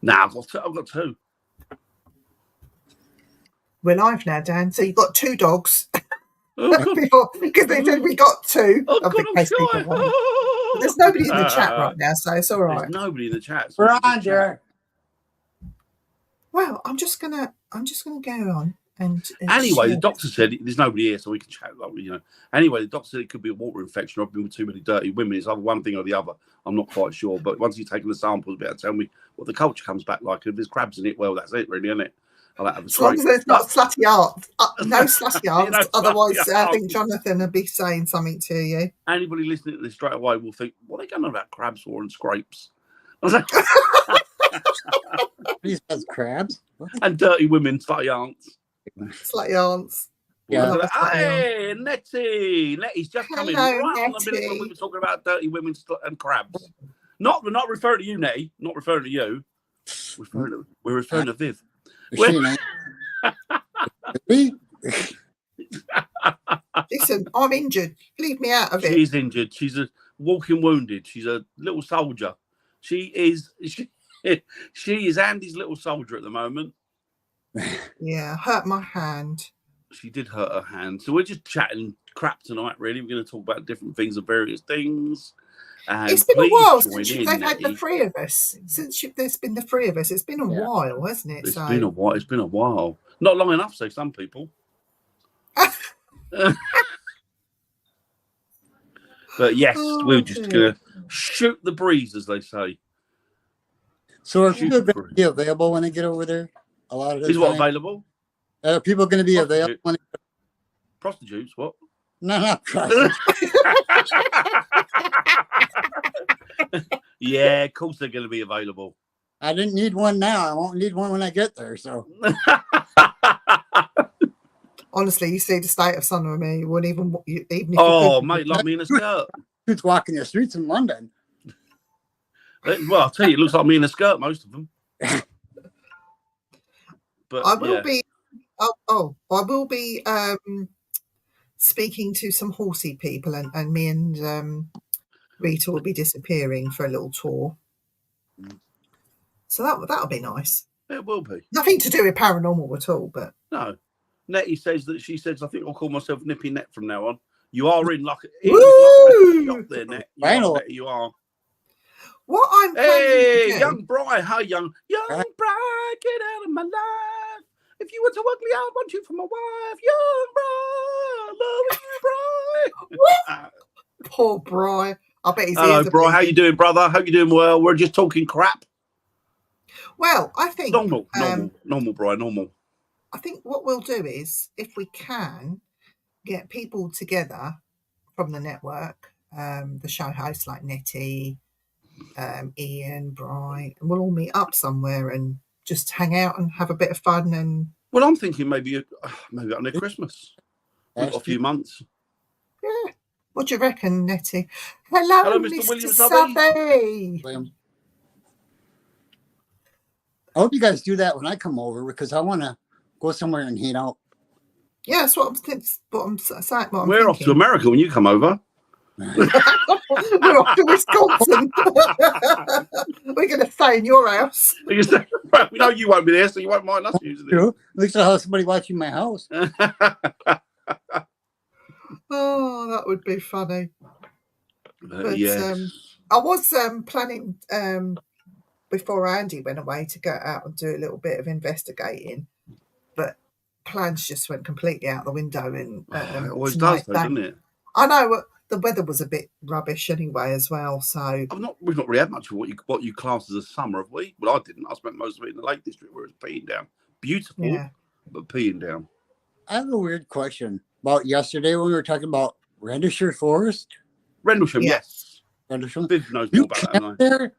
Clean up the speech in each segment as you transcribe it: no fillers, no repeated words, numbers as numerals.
Nah, I've got two. We're live now, Dan. So you've got two dogs. Oh, Because they said we got two. oh of God, the I'm case people want. But there's nobody in the chat right now, so it's all right. There's nobody in the chat. We're on, Jared. Well, I'm just gonna go on and anyway, share. the doctor said there's nobody here, so we can chat. Like, Anyway, the doctor said it could be a water infection. I've been with too many dirty women. It's either one thing or the other. I'm not quite sure. But once you've taken the samples, be able to tell me what the culture comes back like. If there's crabs in it, well, that's it, really, isn't it? As long as there's not slutty art, no slutty art. No Otherwise, slutty I art. think Jonathan would be saying something to you. Anybody listening to this straight away will think, what are they going on about crabs for and scrapes? I was like, He says crabs. and dirty women, slutty aunts. Slutty aunts. Yeah. Love a slutty aunt. Hey, Nettie. Nettie's just come in Hello, right on the minute when we were talking about dirty women and crabs. Not referring to you, Nettie. Not referring to you. We're referring to Viv. Is she nice? Me? Listen, I'm injured. Leave me out of it. She's injured. She's a walking wounded. She's a little soldier. She is Andy's little soldier at the moment. Yeah, hurt my hand. She did hurt her hand. So we're just chatting crap tonight, really. We're going to talk about different things and various things. It's been a while since in, they've had Nettie. the three of us. There's been the three of us. It's been a while, hasn't it? It's been a while. It's been a while. Not long enough, say some people. But yes, we're just going to shoot the breeze, as they say. So are people going to be available when they get over there? A lot of the Is what available? Are people going to be available when they... Prostitutes, what? No, not prostitutes. Yeah, of course they're going to be available. I didn't need one now. I won't need one when I get there. So honestly, you see the state of some of me. You wouldn't even if oh, mate, like me in a skirt. Who's walking the streets in London? Well, I'll tell you, it looks like me in a skirt, most of them. But I will be. I will be speaking to some horsey people, and me and Rita will be disappearing for a little tour. So that'll be nice. It will be. Nothing to do with paranormal at all, but no. Nettie says that she says, I think I'll call myself Nippy Net from now on. You are in like a shop there, Net. You are. What I'm hey, young Bri, hi young Bri, get out of my life. If you were to ugly, I'd want you for my wife. Young Bri, love you, Bri. Poor Bri. I bet he's hello, Bri. How you doing, brother? Hope you're doing well. We're just talking crap. Well, I think normal, Bri, normal. I think what we'll do is, if we can, get people together from the network, the show hosts like Nettie, Ian, Bri, and we'll all meet up somewhere and just hang out and have a bit of fun. And well, I'm thinking maybe under Christmas, a few months. Yeah. What do you reckon, Nettie? Hello, Mr. William Subby. I hope you guys do that when I come over because I want to go somewhere and hang out. Yeah, that's what I'm saying. We're off to America when you come over. We're off to Wisconsin. We're going to stay in your house. We know you won't be there, so you won't mind us using it. At least I'll have somebody watching my house. Oh, that would be funny. But yes. I was planning before Andy went away to go out and do a little bit of investigating, but plans just went completely out the window. And it always does, though, doesn't it? I know the weather was a bit rubbish anyway as well. So we've not really had much of what you class as a summer, have we? Well, I didn't. I spent most of it in the Lake District where it's peeing down. Beautiful, but peeing down. I have a weird question about yesterday when we were talking about Rendlesham Forest. Rendlesham, yes. Rendlesham. Viv knows more about that than I.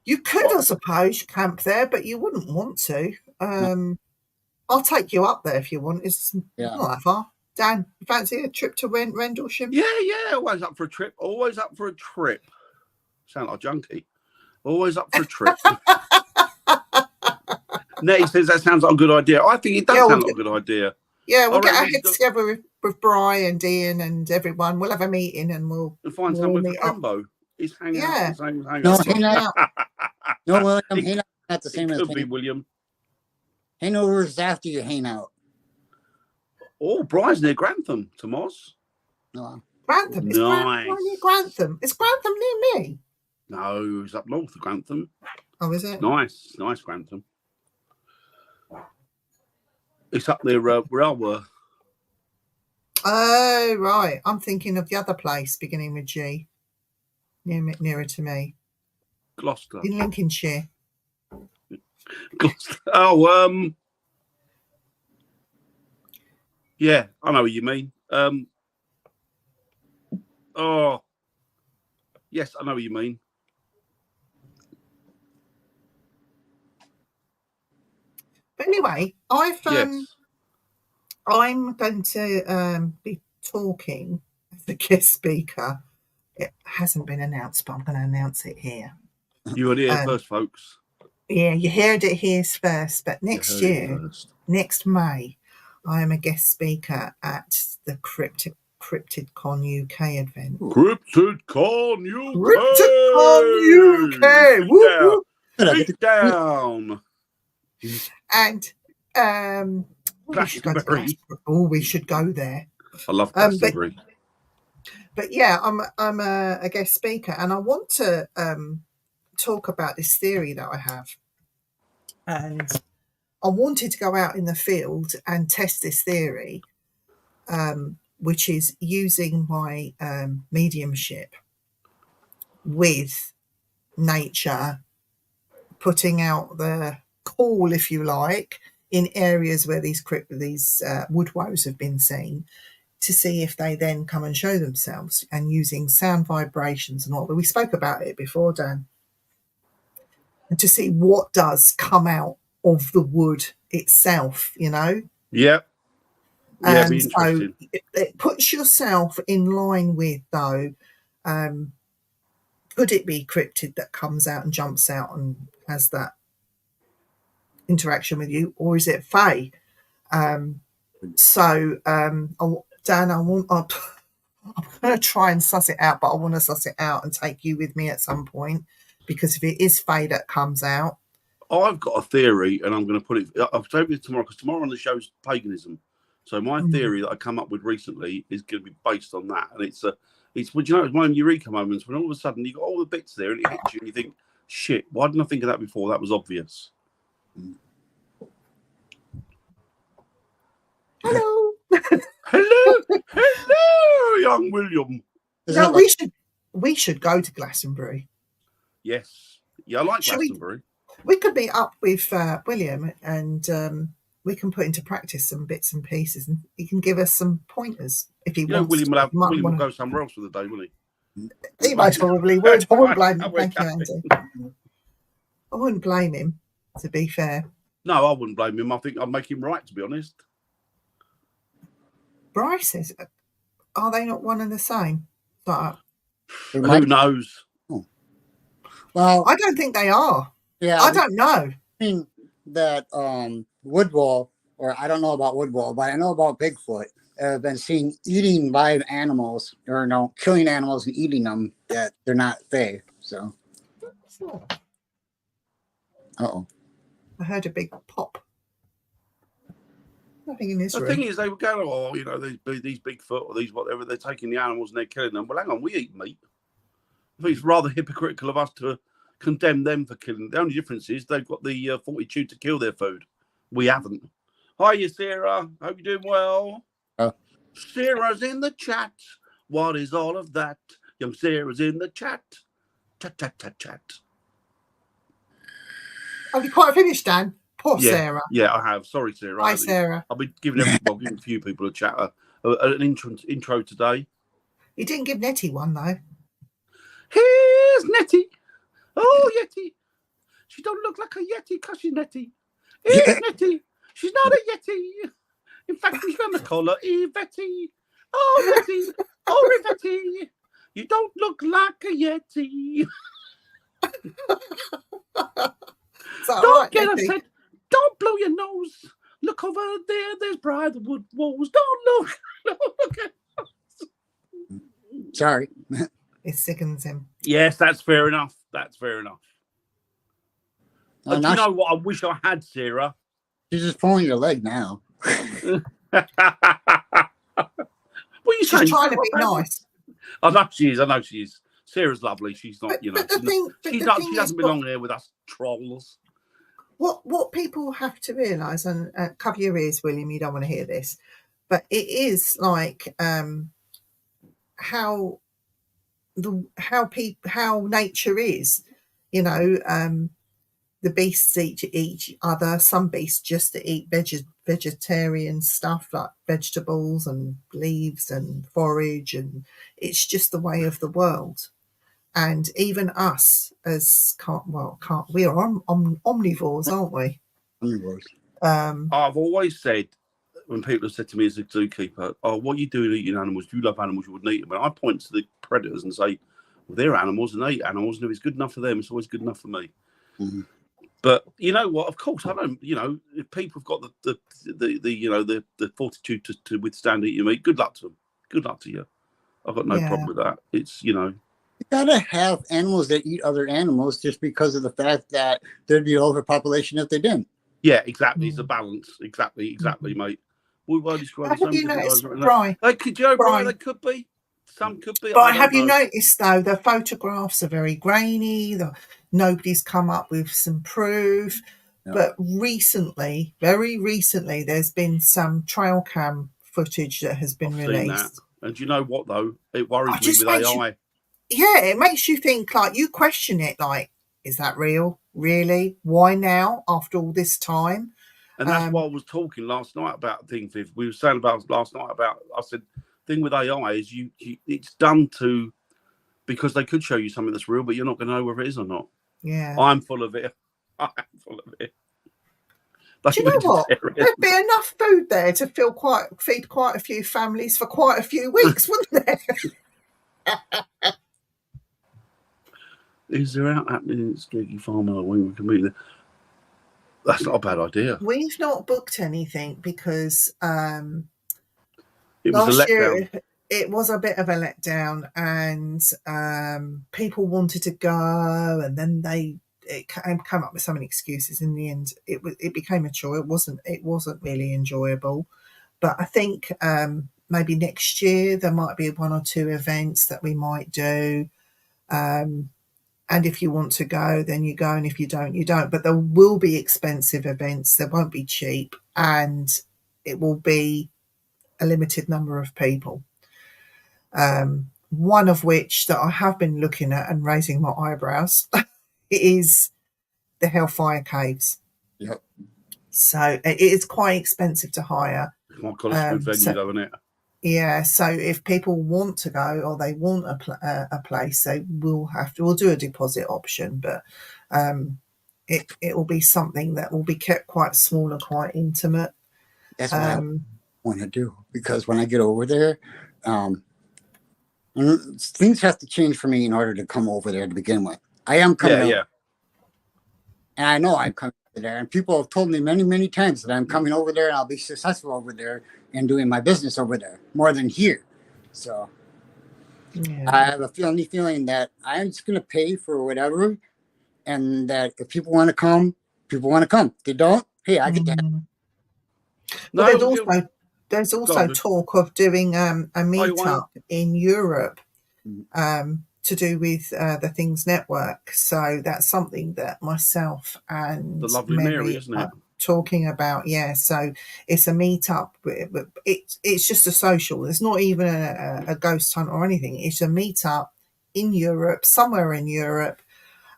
You could, I suppose, camp there, but you wouldn't want to. I'll take you up there if you want. It's not that far. Dan, you fancy a trip to Rendlesham? Yeah. Always up for a trip. Sound like a junkie. Always up for a trip. Nettie says that sounds like a good idea. I think it does sound like a good idea. Yeah, we'll get our heads together with Bri and Ian and everyone. We'll have a meeting and we'll find somewhere for Jumbo. He's hanging out. Hang out. No, William, It, hangout not the same it as could be William. hangover is after you hang out. Oh, Brian's near Grantham, Tomas. No. Grantham. Is Grantham Nice. near Grantham? Is Grantham near me? No, it's up north of Grantham. Oh, is it? Nice Grantham. It's up there where I were. Oh, right. I'm thinking of the other place beginning with G, nearer to me, Gloucester. in Lincolnshire. Gloucester. Oh, yeah, I know what you mean. Oh, yes, I know what you mean. But anyway, Yes. I'm going to be talking as a guest speaker. It hasn't been announced, but I'm going to announce it here. You heard it here first, folks. Yeah, you heard it here first. But next You heard it year, first. next May, I am a guest speaker at the CryptidCon UK event. CryptidCon UK. CryptidCon UK. Whoop, whoop. Beat down. And we should go to Glastonbury. we should go there. I love Glastonbury. But yeah, I'm a guest speaker, and I want to talk about this theory that I have. And I wanted to go out in the field and test this theory, which is using my mediumship with nature, putting out the call, if you like, in areas where these woodwows have been seen, to see if they then come and show themselves, and using sound vibrations and all. But we spoke about it before, Dan. And to see what does come out of the wood itself, you know? Yep. Yeah, And be interesting. so it puts yourself in line with, though, could it be cryptid that comes out and jumps out and has that interaction with you, or is it fae? Dan, I'm going to try and suss it out, but I want to suss it out and take you with me at some point, because if it is fae that comes out, I've got a theory, and I'm going to put it. I'll tell you tomorrow, because tomorrow on the show's paganism. So my theory that I come up with recently is going to be based on that, and it's well, you know, it's one of the eureka moments when all of a sudden you got all the bits there, and it hits you, and you think, shit, why didn't I think of that before? That was obvious. hello. hello, young William. No, we should go to Glastonbury. Yes, yeah, I like Glastonbury. We could be up with William, and we can put into practice some bits and pieces, and he can give us some pointers if he wants. William will go somewhere else for the day, will he? He most probably would. I wouldn't blame him. Thank you, Andy. I wouldn't blame him, to be fair. No, I wouldn't blame him. I think I'd make him right, to be honest. Bryce says, are they not one and the same? Who knows? Well, I don't think they are. Yeah, I don't know. I mean that woodwall, or I don't know about woodwall, but I know about Bigfoot. Have been seen eating live animals, or no, killing animals and eating them. That they're not fae. So, I heard a big pop. Nothing in this room. The thing is, they were going, oh, you know, these Bigfoot or these whatever, they're taking the animals and they're killing them. Well, hang on, we eat meat. I think it's rather hypocritical of us to condemn them for killing. The only difference is they've got the fortitude to kill their food. We haven't. Hiya, Sarah. Hope you're doing well. Sarah's in the chat. What is all of that? Young Sarah's in the chat. Chat, chat, chat, chat. Have you quite finished, Dan? Poor Sarah. Yeah, I have. Sorry, Sarah. Hi, Sarah. I'll be giving a few people a chat, an intro today. You didn't give Nettie one, though. Here's Nettie. Oh, Yeti. She don't look like a Yeti because she's Nettie. Here's Nettie. She's not a Yeti. In fact, we're going to call her Yvette. Oh, Yeti. Oh, Yvette. You don't look like a Yeti. Don't get upset. Don't blow your nose. Look over there. There's Briarwood walls. Don't look. Don't look at us. Sorry. It sickens him. Yes, that's fair enough. That's fair enough. Do you know what I wish I had, Sarah? She's just pulling your leg now. What are you saying? She's trying to be nice. I know she is. I know she is. Sarah's lovely. She's not, you know. She doesn't belong there with us trolls. What people have to realise, and cover your ears, William, you don't want to hear this, but it is like how nature is, you know. The beasts eat each other. Some beasts just eat vegetarian stuff like vegetables and leaves and forage, and it's just the way of the world. And even us as we are omnivores, aren't we? Omnivores. I've always said, when people have said to me as a zookeeper, "Oh, what are you doing eating animals? Do you love animals? You wouldn't eat them." And I point to the predators and say, "Well, they're animals and they eat animals, and if it's good enough for them, it's always good enough for me." Mm-hmm. But you know what? Of course, I don't. You know, if people have got the fortitude to withstand eating meat, good luck to them. Good luck to you. I've got no problem with that. It's, you know, you gotta have animals that eat other animals just because of the fact that there'd be overpopulation if they didn't. Yeah, exactly. It's a balance. Exactly, mate. We were describing have you noticed, Brian? They could be. Some could be. But have you noticed, though, the photographs are very grainy. Nobody's come up with some proof. No. But recently, very recently, there's been some trail cam footage that has been released. And do you know what, though? It worries me with AI. It makes you think, like, you question it, like, is that real? Really? Why now, after all this time? And that's why I was talking last night about things. We were saying about last night about, I said, thing with AI is it's done to, because they could show you something that's real, but you're not going to know whether it is or not. Yeah. I'm full of it. I am full of it. Do you know what? There'd be enough food there to feed quite a few families for quite a few weeks, wouldn't there? Is there out happening in Skeggy Farm when we can meet there? That's not a bad idea. We've not booked anything because it was last a letdown. year it was a bit of a letdown, and people wanted to go, and then it came up with so many excuses. In the end, it became a chore. It wasn't really enjoyable. But I think maybe next year there might be 1 or 2 events that we might do. And if you want to go, then you go, and if you don't, you don't. But there will be expensive events. They won't be cheap, and it will be a limited number of people. One of which that I have been looking at and raising my eyebrows is the Hellfire Caves. Yep. So it is quite expensive to hire. My God, it's a good venue, though, isn't it? Yeah, so if people want to go or they want a place, they will we'll do a deposit option, but it will be something that will be kept quite small and quite intimate. That's what I want to do, because when I get over there, things have to change for me in order to come over there to begin with. I am coming over, and I know I'm coming over there, and people have told me many, many times that I'm coming over there and I'll be successful over there and doing my business over there more than here. So I have a feeling that I'm just going to pay for whatever, and that if people want to come, people want to come. If they don't, hey, I get that. No, there's also talk of doing a meetup in Europe to do with the Things Network. So that's something that myself and the lovely Mary, isn't it? Talking about. Yeah, so it's a meetup. It's just a social. It's not even a ghost hunt or anything. It's a meetup in Europe, somewhere in Europe,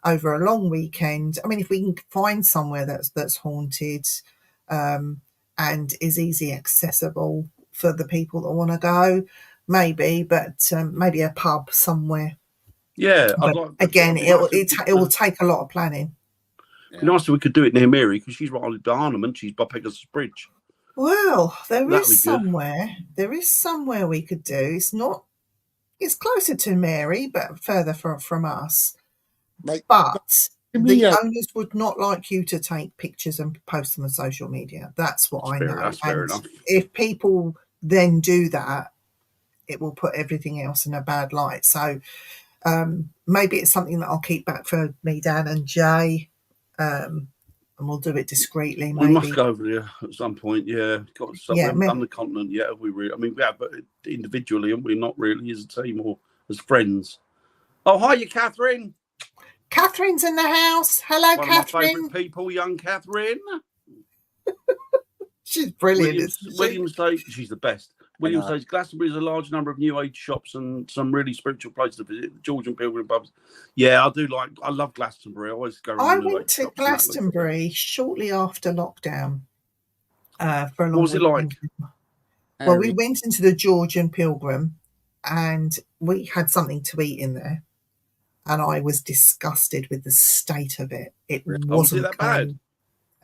over a long weekend. I mean, if we can find somewhere that's haunted and is easy accessible for the people that want to go, maybe, but maybe a pub somewhere. Yeah, again, it will take a lot of planning. Yeah. Nice if we could do it near Mary, because she's right on the Arnhem and she's by Pegasus Bridge. Well, there is somewhere we could do. It's closer to Mary, but further from us. But the owners would not like you to take pictures and post them on social media. That's what I know. That's fair enough. If people then do that, it will put everything else in a bad light. So maybe it's something that I'll keep back for me, Dan, and Jay. and we'll do it discreetly. We Maybe. must go over there at some point. Yeah, got to stop. Yeah, We haven't done the continent yet, have we? Really? I mean, we have, but individually, and we're not really as a team or as friends. Oh, hiya, Catherine. Catherine's in the house. Hello, One Catherine. of my favourite people, young Catherine. She's brilliant. Williams says she's the best. Williams says Glastonbury has a large number of new age shops and some really spiritual places to visit. The Georgian Pilgrim pubs. Yeah, I love Glastonbury. I always go. I went to Glastonbury shortly after lockdown. For a long What was it like? Well, we went into the Georgian Pilgrim, and we had something to eat in there, and I was disgusted with the state of it. It wasn't that bad.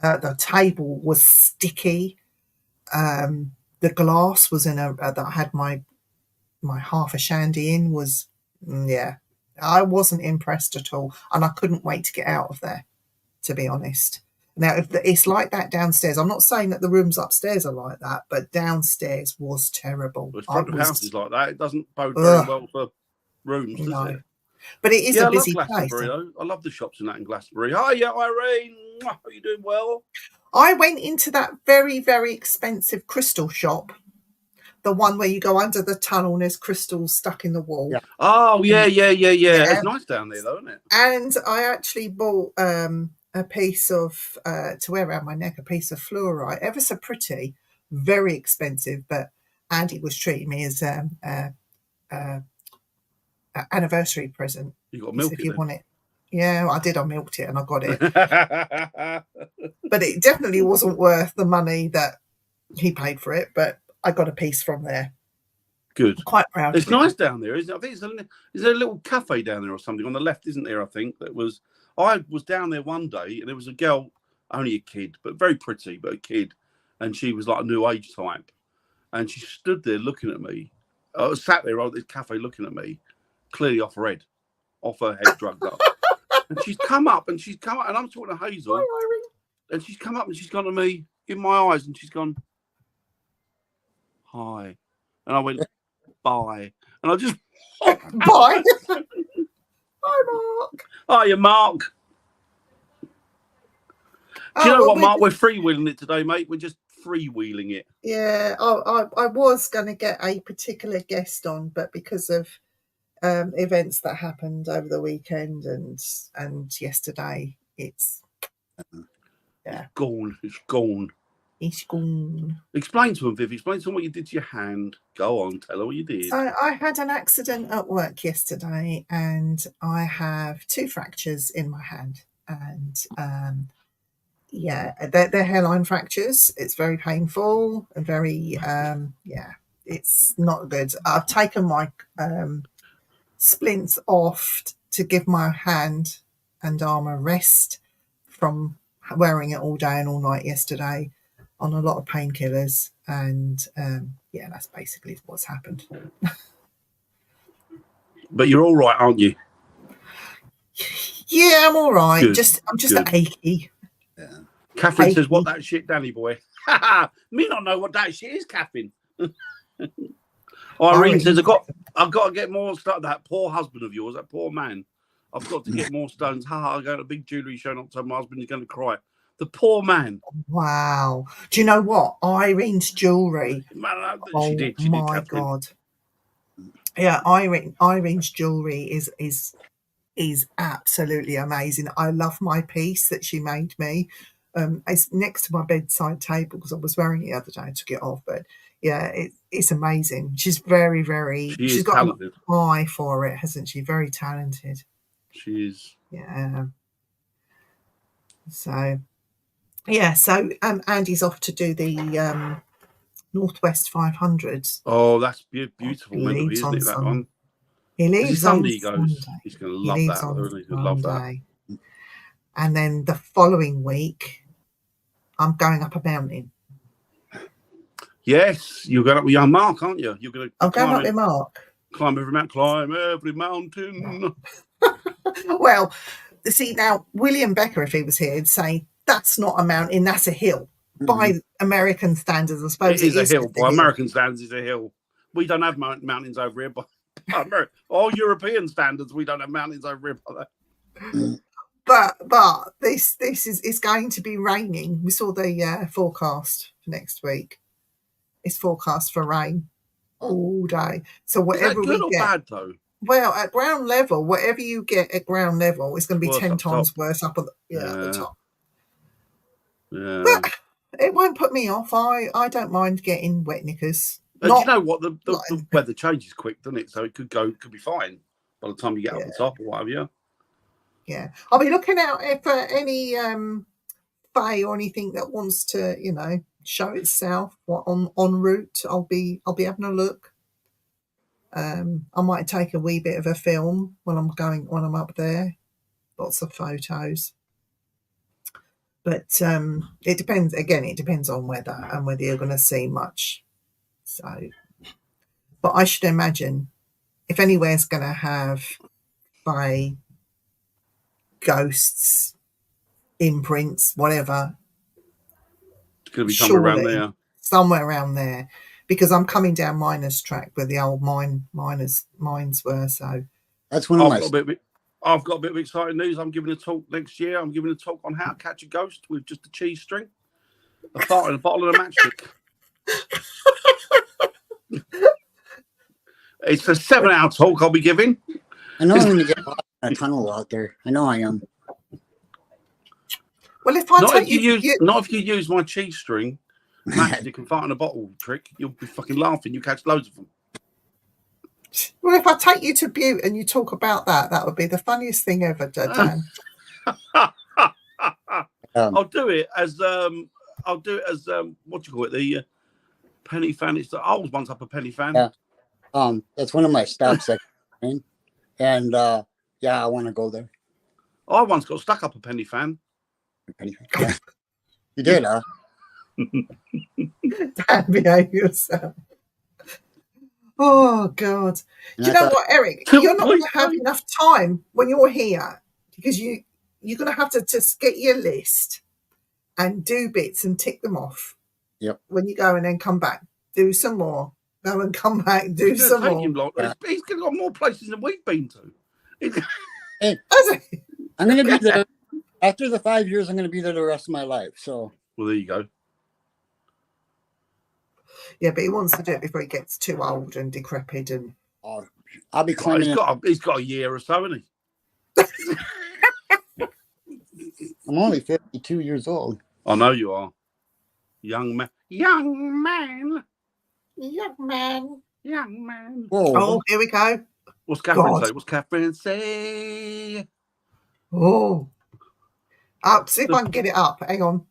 The table was sticky. The glass was in that I had my half a shandy in was, I wasn't impressed at all, and I couldn't wait to get out of there, to be honest. Now, if it's like that downstairs, I'm not saying that the rooms upstairs are like that, but downstairs was terrible. Well, front of houses like that, it doesn't bode very well for rooms, does it? But it is a busy place. Though. I love the shops in that in Glastonbury. Hiya, Irene. Are you doing well? I went into that very, very expensive crystal shop. The one where you go under the tunnel and there's crystals stuck in the wall. Yeah. Oh, yeah. It's nice down there, though, isn't it? And I actually bought a piece of, to wear around my neck, a piece of fluorite. Ever so pretty, very expensive, but Andy was treating me as anniversary present. You got milk if you want it. Yeah, I did. I milked it and I got it. But it definitely wasn't worth the money that he paid for it. But I got a piece from there. Good. I'm quite proud. It's nice down there, isn't it? I think is there a little cafe down there or something on the left, isn't there? I think I was down there one day and there was a girl, only a kid, but very pretty, but a kid, and she was like a new age type, and she stood there looking at me. I was sat there at this cafe looking at me, clearly off her head drugged up. And she's come up, and I'm talking to Hazel, and she's come up and she's gone to me in my eyes, and she's gone, hi, and I went, bye, and I just bye. Hi, Mark. Hiya, Mark. Do you know what, Mark? We're freewheeling it today, mate. We're just freewheeling it. Yeah, I was going to get a particular guest on, but because of events that happened over the weekend and yesterday, it's gone. It's gone. It's gone. Explain to him, Viv. Explain to him what you did to your hand. Go on, tell her what you did. So I had an accident at work yesterday, and I have 2 fractures in my hand, and they're hairline fractures. It's very painful and very it's not good. I've taken my splints off to give my hand and arm a rest from wearing it all day and all night yesterday on a lot of painkillers, and that's basically what's happened. But you're all right, aren't you? Yeah, I'm all right. Good. I'm just achy. Yeah. Catherine says, "What that shit, Danny boy?" Me not know what that shit is, Catherine. Irene says, I've got to get more stuff. That poor husband of yours, that poor man. I've got to get more stones. I'm going to a big jewellery show in October. My husband is going to cry. The poor man. Wow. Do you know what? Irene's jewellery. She did. My God. Yeah, Irene's jewellery is absolutely amazing. I love my piece that she made me. It's next to my bedside table because I was wearing it the other day. I took it off, but yeah, it's amazing. She's very, very. She's got talented. An eye for it, hasn't she? Very talented. She is. Yeah. So, Andy's off to do the Northwest 500s. Oh, that's beautiful memory, isn't it? That one. He leaves Sunday. He Sunday. goes. He's going to love that. He'll love that. And then the following week, I'm going up a mountain. Yes, you're going up with young Mark, aren't you? You're going to. I'm going up with Mark. Climb every mountain. Well, see, now, William Becker, if he was here, would say, that's not a mountain, that's a hill. Mm-hmm. By American standards, I suppose it is a hill. By American standards, it's a hill. We don't have mountains over here. By all European standards, we don't have mountains over here. By that. But this is it's going to be raining. We saw the forecast for next week. It's forecast for rain all day. So Is whatever that good we or get, bad though? well, at ground level, whatever you get at ground level is going to be Worse 10 up times top. worse up at at the Yeah. top. Yeah. But it won't put me off. I don't mind getting wet knickers. And do you know what? The like- weather changes quick, doesn't it? So it could be fine by the time you get up the top or whatever. Yeah, I'll be looking out for any fae or anything that wants to, show itself on route. I'll be having a look. I might take a wee bit of a film when I'm up there. Lots of photos. But it depends. Again, it depends on weather and whether you're going to see much. So, but I should imagine if anywhere's going to have fae, ghosts, imprints, whatever, It's going to be somewhere around surely there. somewhere around there, because I'm coming down Miners Track where the old mines were. So That's one of my. I've got a bit of exciting news. I'm giving a talk next year. I'm giving a talk on how to catch a ghost with just a cheese string, a fart, and a bottle of a matchstick. It's a 7-hour talk I'll be giving. I know I'm going to get lost in a tunnel out there. I know I am. well, if I Not take if you use my cheese string, matchstick, and fart in a bottle trick, you'll be fucking laughing. You catch loads of them. well, if I take you to Butte and you talk about that would be the funniest thing ever, Dan. I'll do it as what do you call it? The penny fan. It's the old one's up a penny fan. Yeah. That's one of my stops. And I want to go there. I once got stuck up a penny fan. Yeah. You did, huh? Dan, behave yourself. Oh God! And Do you I know thought- what, Eric? You're not going to have enough time when you're here because you're going to have to just get your list and do bits and tick them off. Yep. When you go and then come back, do some more. Go and come back, do It's some gonna more. take him long. Yeah. He's got more places than we've been to. Hey, Has it? I'm going to be there. After the 5 years, I'm going to be there the rest of my life. So, Well, there you go. Yeah, but he wants to do it before he gets too old and decrepit. And I'll be Well, climbing. he's got a year or so, hasn't he? I'm only 52 years old. I know you are. Young man. young man. Whoa. Oh, here we go. What's Catherine God. say? What's Catherine say? Oh, see if I can get it up. Hang on.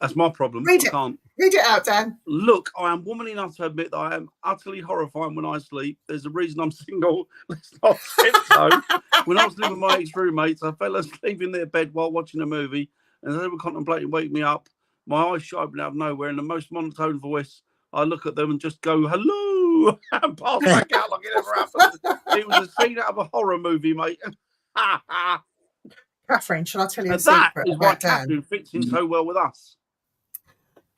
That's my problem. Read I it. can't. Read it out, Dan. Look, I am woman enough to admit that I am utterly horrifying when I sleep. There's a reason I'm single. Let's not say so. When I was living with my ex-roommates, I fell asleep in their bed while watching a movie, and as they were contemplating waking me up, my eyes shut open out of nowhere in the most monotone voice. I look at them and just go, hello, and pass back out like it never happened. It was a scene out of a horror movie, mate. Catherine, shall I tell you a And that secret is why about Dan? Catherine fits in so well with us.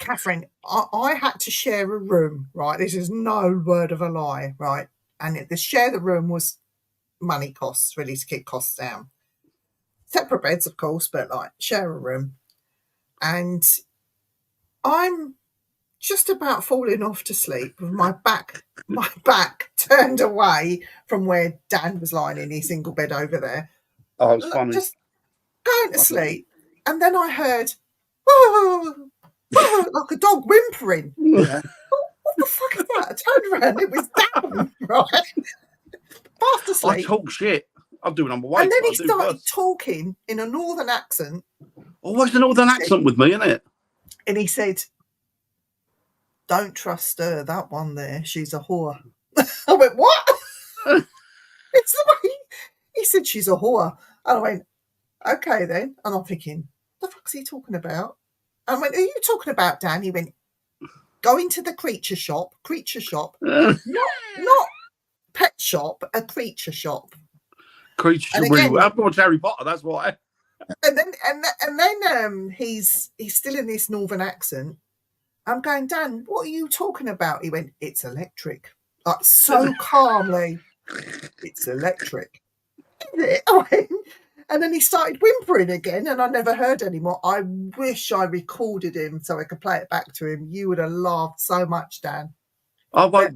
Catherine, I had to share a room, right? This is no word of a lie, right? And the share the room was money costs, really, to keep costs down. Separate beds, of course, but like share a room. And I'm just about falling off to sleep with my back turned away from where Dan was lying in his single bed over there. Oh, it's funny. Just going to sleep. And then I heard, "Whoa, whoa," like a dog whimpering. Yeah. What the fuck is that? I turned around, it was Dan, right? Fast I asleep. talk shit. I'll do number one. And then he started talking in a northern accent. Always a northern accent with me, isn't it? And he said, "Don't trust her, that one there. She's a whore." I went, "What?" It's the way he said she's a whore. And I went, "Okay then." And I'm thinking, what the fuck's he talking about? And I went, "Are you talking about, Dan?" He went, "Going to the creature shop, not pet shop, a creature shop." Creatures And are really again- well. I've watched Harry Potter, that's why. And then he's still in this northern accent. I'm going, "Dan, what are you talking about?" He went, "It's electric." Like so calmly. "It's electric." Is it? I went, And then he started whimpering again, and I never heard anymore. I wish I recorded him so I could play it back to him. You would have laughed so much, Dan. I woke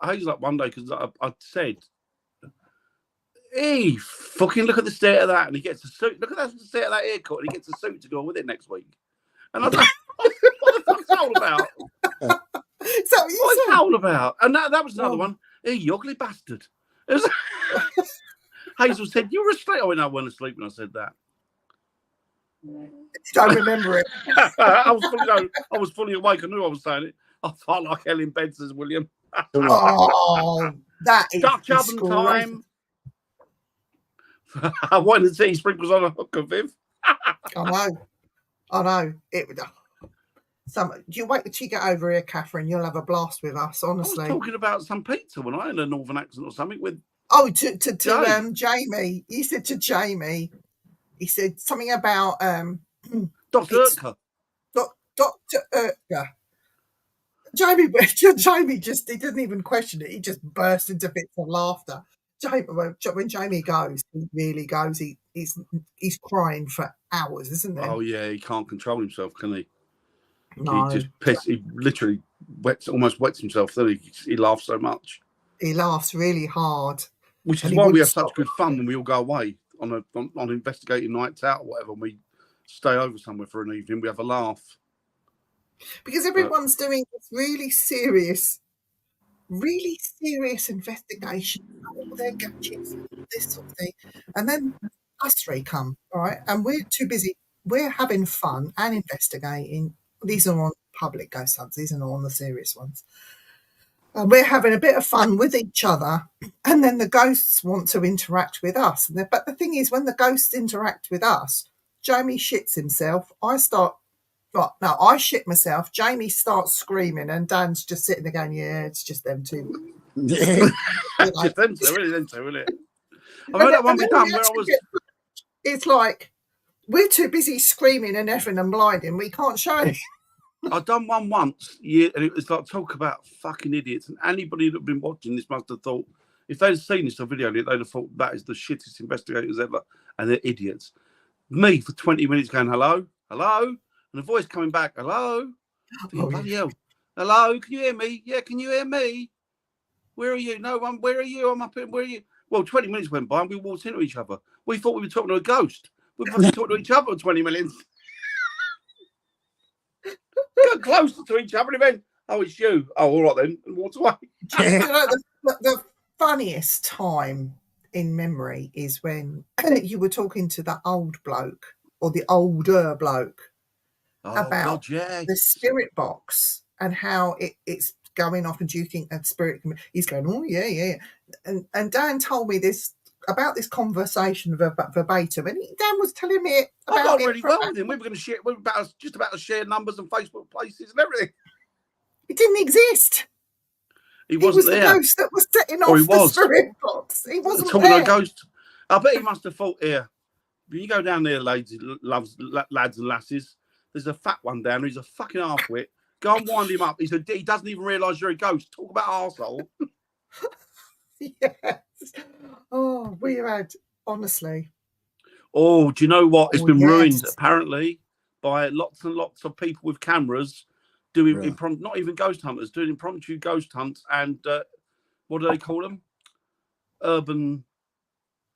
Hazel up one day because I said, hey, fucking look at the state of that. And he gets a suit. Look at the state of that haircut. And he gets a suit to go with it next week. And I was like, what the fuck is that all about? Is that what you What is said? that all about? And that was another Oh. one. Hey, you ugly bastard. It was Hazel said, you were asleep. I went, I wasn't asleep when I said that. Don't remember it. I was fully awake. I knew I was saying it. I felt like hell in bed, says William. Oh, that is Dutch oven time. I wanted to see sprinkles on a hooker, Viv. I know. It would. You wait till you get over here, Catherine. You'll have a blast with us, honestly. I was talking about some pizza when I had a northern accent or something with. Oh, to Jamie. He said to Jamie. He said something about Dr. Urtka. Dr. Urtka. Jamie just, he didn't even question it. He just burst into fits of laughter. When Jamie goes, he really goes. He's crying for hours, isn't he? Oh yeah, he can't control himself, can he? No. He just he literally almost wets himself. Then he laughs so much. He laughs really hard. Which is why we have such good fun when we all go away on investigating nights out or whatever. And we stay over somewhere for an evening. We have a laugh. Because everyone's doing this really serious investigation, all their gadgets, this sort of thing. And then us three come, all right? And we're too busy. We're having fun and investigating. These are on public ghost hunts. These are not on the serious ones. And we're having a bit of fun with each other. And then the ghosts want to interact with us. But the thing is, when the ghosts interact with us, Jamie shits himself. I shit myself. Jamie starts screaming, and Dan's just sitting there going, yeah, it's just them two. Just them two, isn't it? I've heard that one be done where I was. It's like, we're too busy screaming and effing and blinding. We can't show it. I've done one once, and it was like talk about fucking idiots. And anybody that had been watching this must have thought, if they'd seen this on video, they'd have thought that is the shittest investigators ever, and they're idiots. Me for 20 minutes going, hello, and the voice coming back, hello, bloody hell, hello, can you hear me? Yeah, can you hear me? Where are you? No one. Where are you? I'm up here. Where are you? Well, 20 minutes went by and we walked into each other. We thought we were talking to a ghost. We were talking to each other for 20 minutes. Got closer to each other and went, oh, it's you. Oh, all right then. And walked away. You know, the funniest time in memory is when you were talking to the old bloke or the older bloke about the spirit box and how it's going off, and do you think that spirit can... He's going, oh yeah. And Dan told me this about this conversation verbatim, and Dan was telling me about I got really well with him. We were going to share. We were just about to share numbers and Facebook places and everything. It didn't exist. He was the ghost that was setting off the spirit box. He wasn't talking there. to a ghost. I bet he must have thought, here, when you go down there, lads and lasses, there's a fat one down there. He's a fucking half-wit. Go and wind him up. He said, he doesn't even realise you're a ghost. Talk about arsehole. Yes. Oh, we had, honestly. Oh, do you know what? It's been ruined, apparently, by lots and lots of people with cameras doing not even ghost hunters, doing impromptu ghost hunts and what do they call them? Urban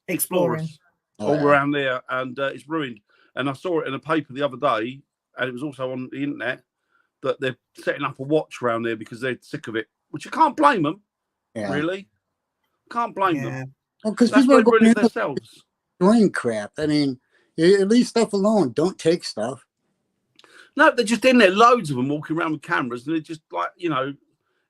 explorers all around there, and it's ruined. And I saw it in a paper the other day, and it was also on the internet, that they're setting up a watch around there because they're sick of it, which you can't blame them, really. Can't blame them. Well, because people are going into themselves. Doing crap. I mean, you leave stuff alone. Don't take stuff. No, they're just in there, loads of them walking around with cameras, and they're just like, you know,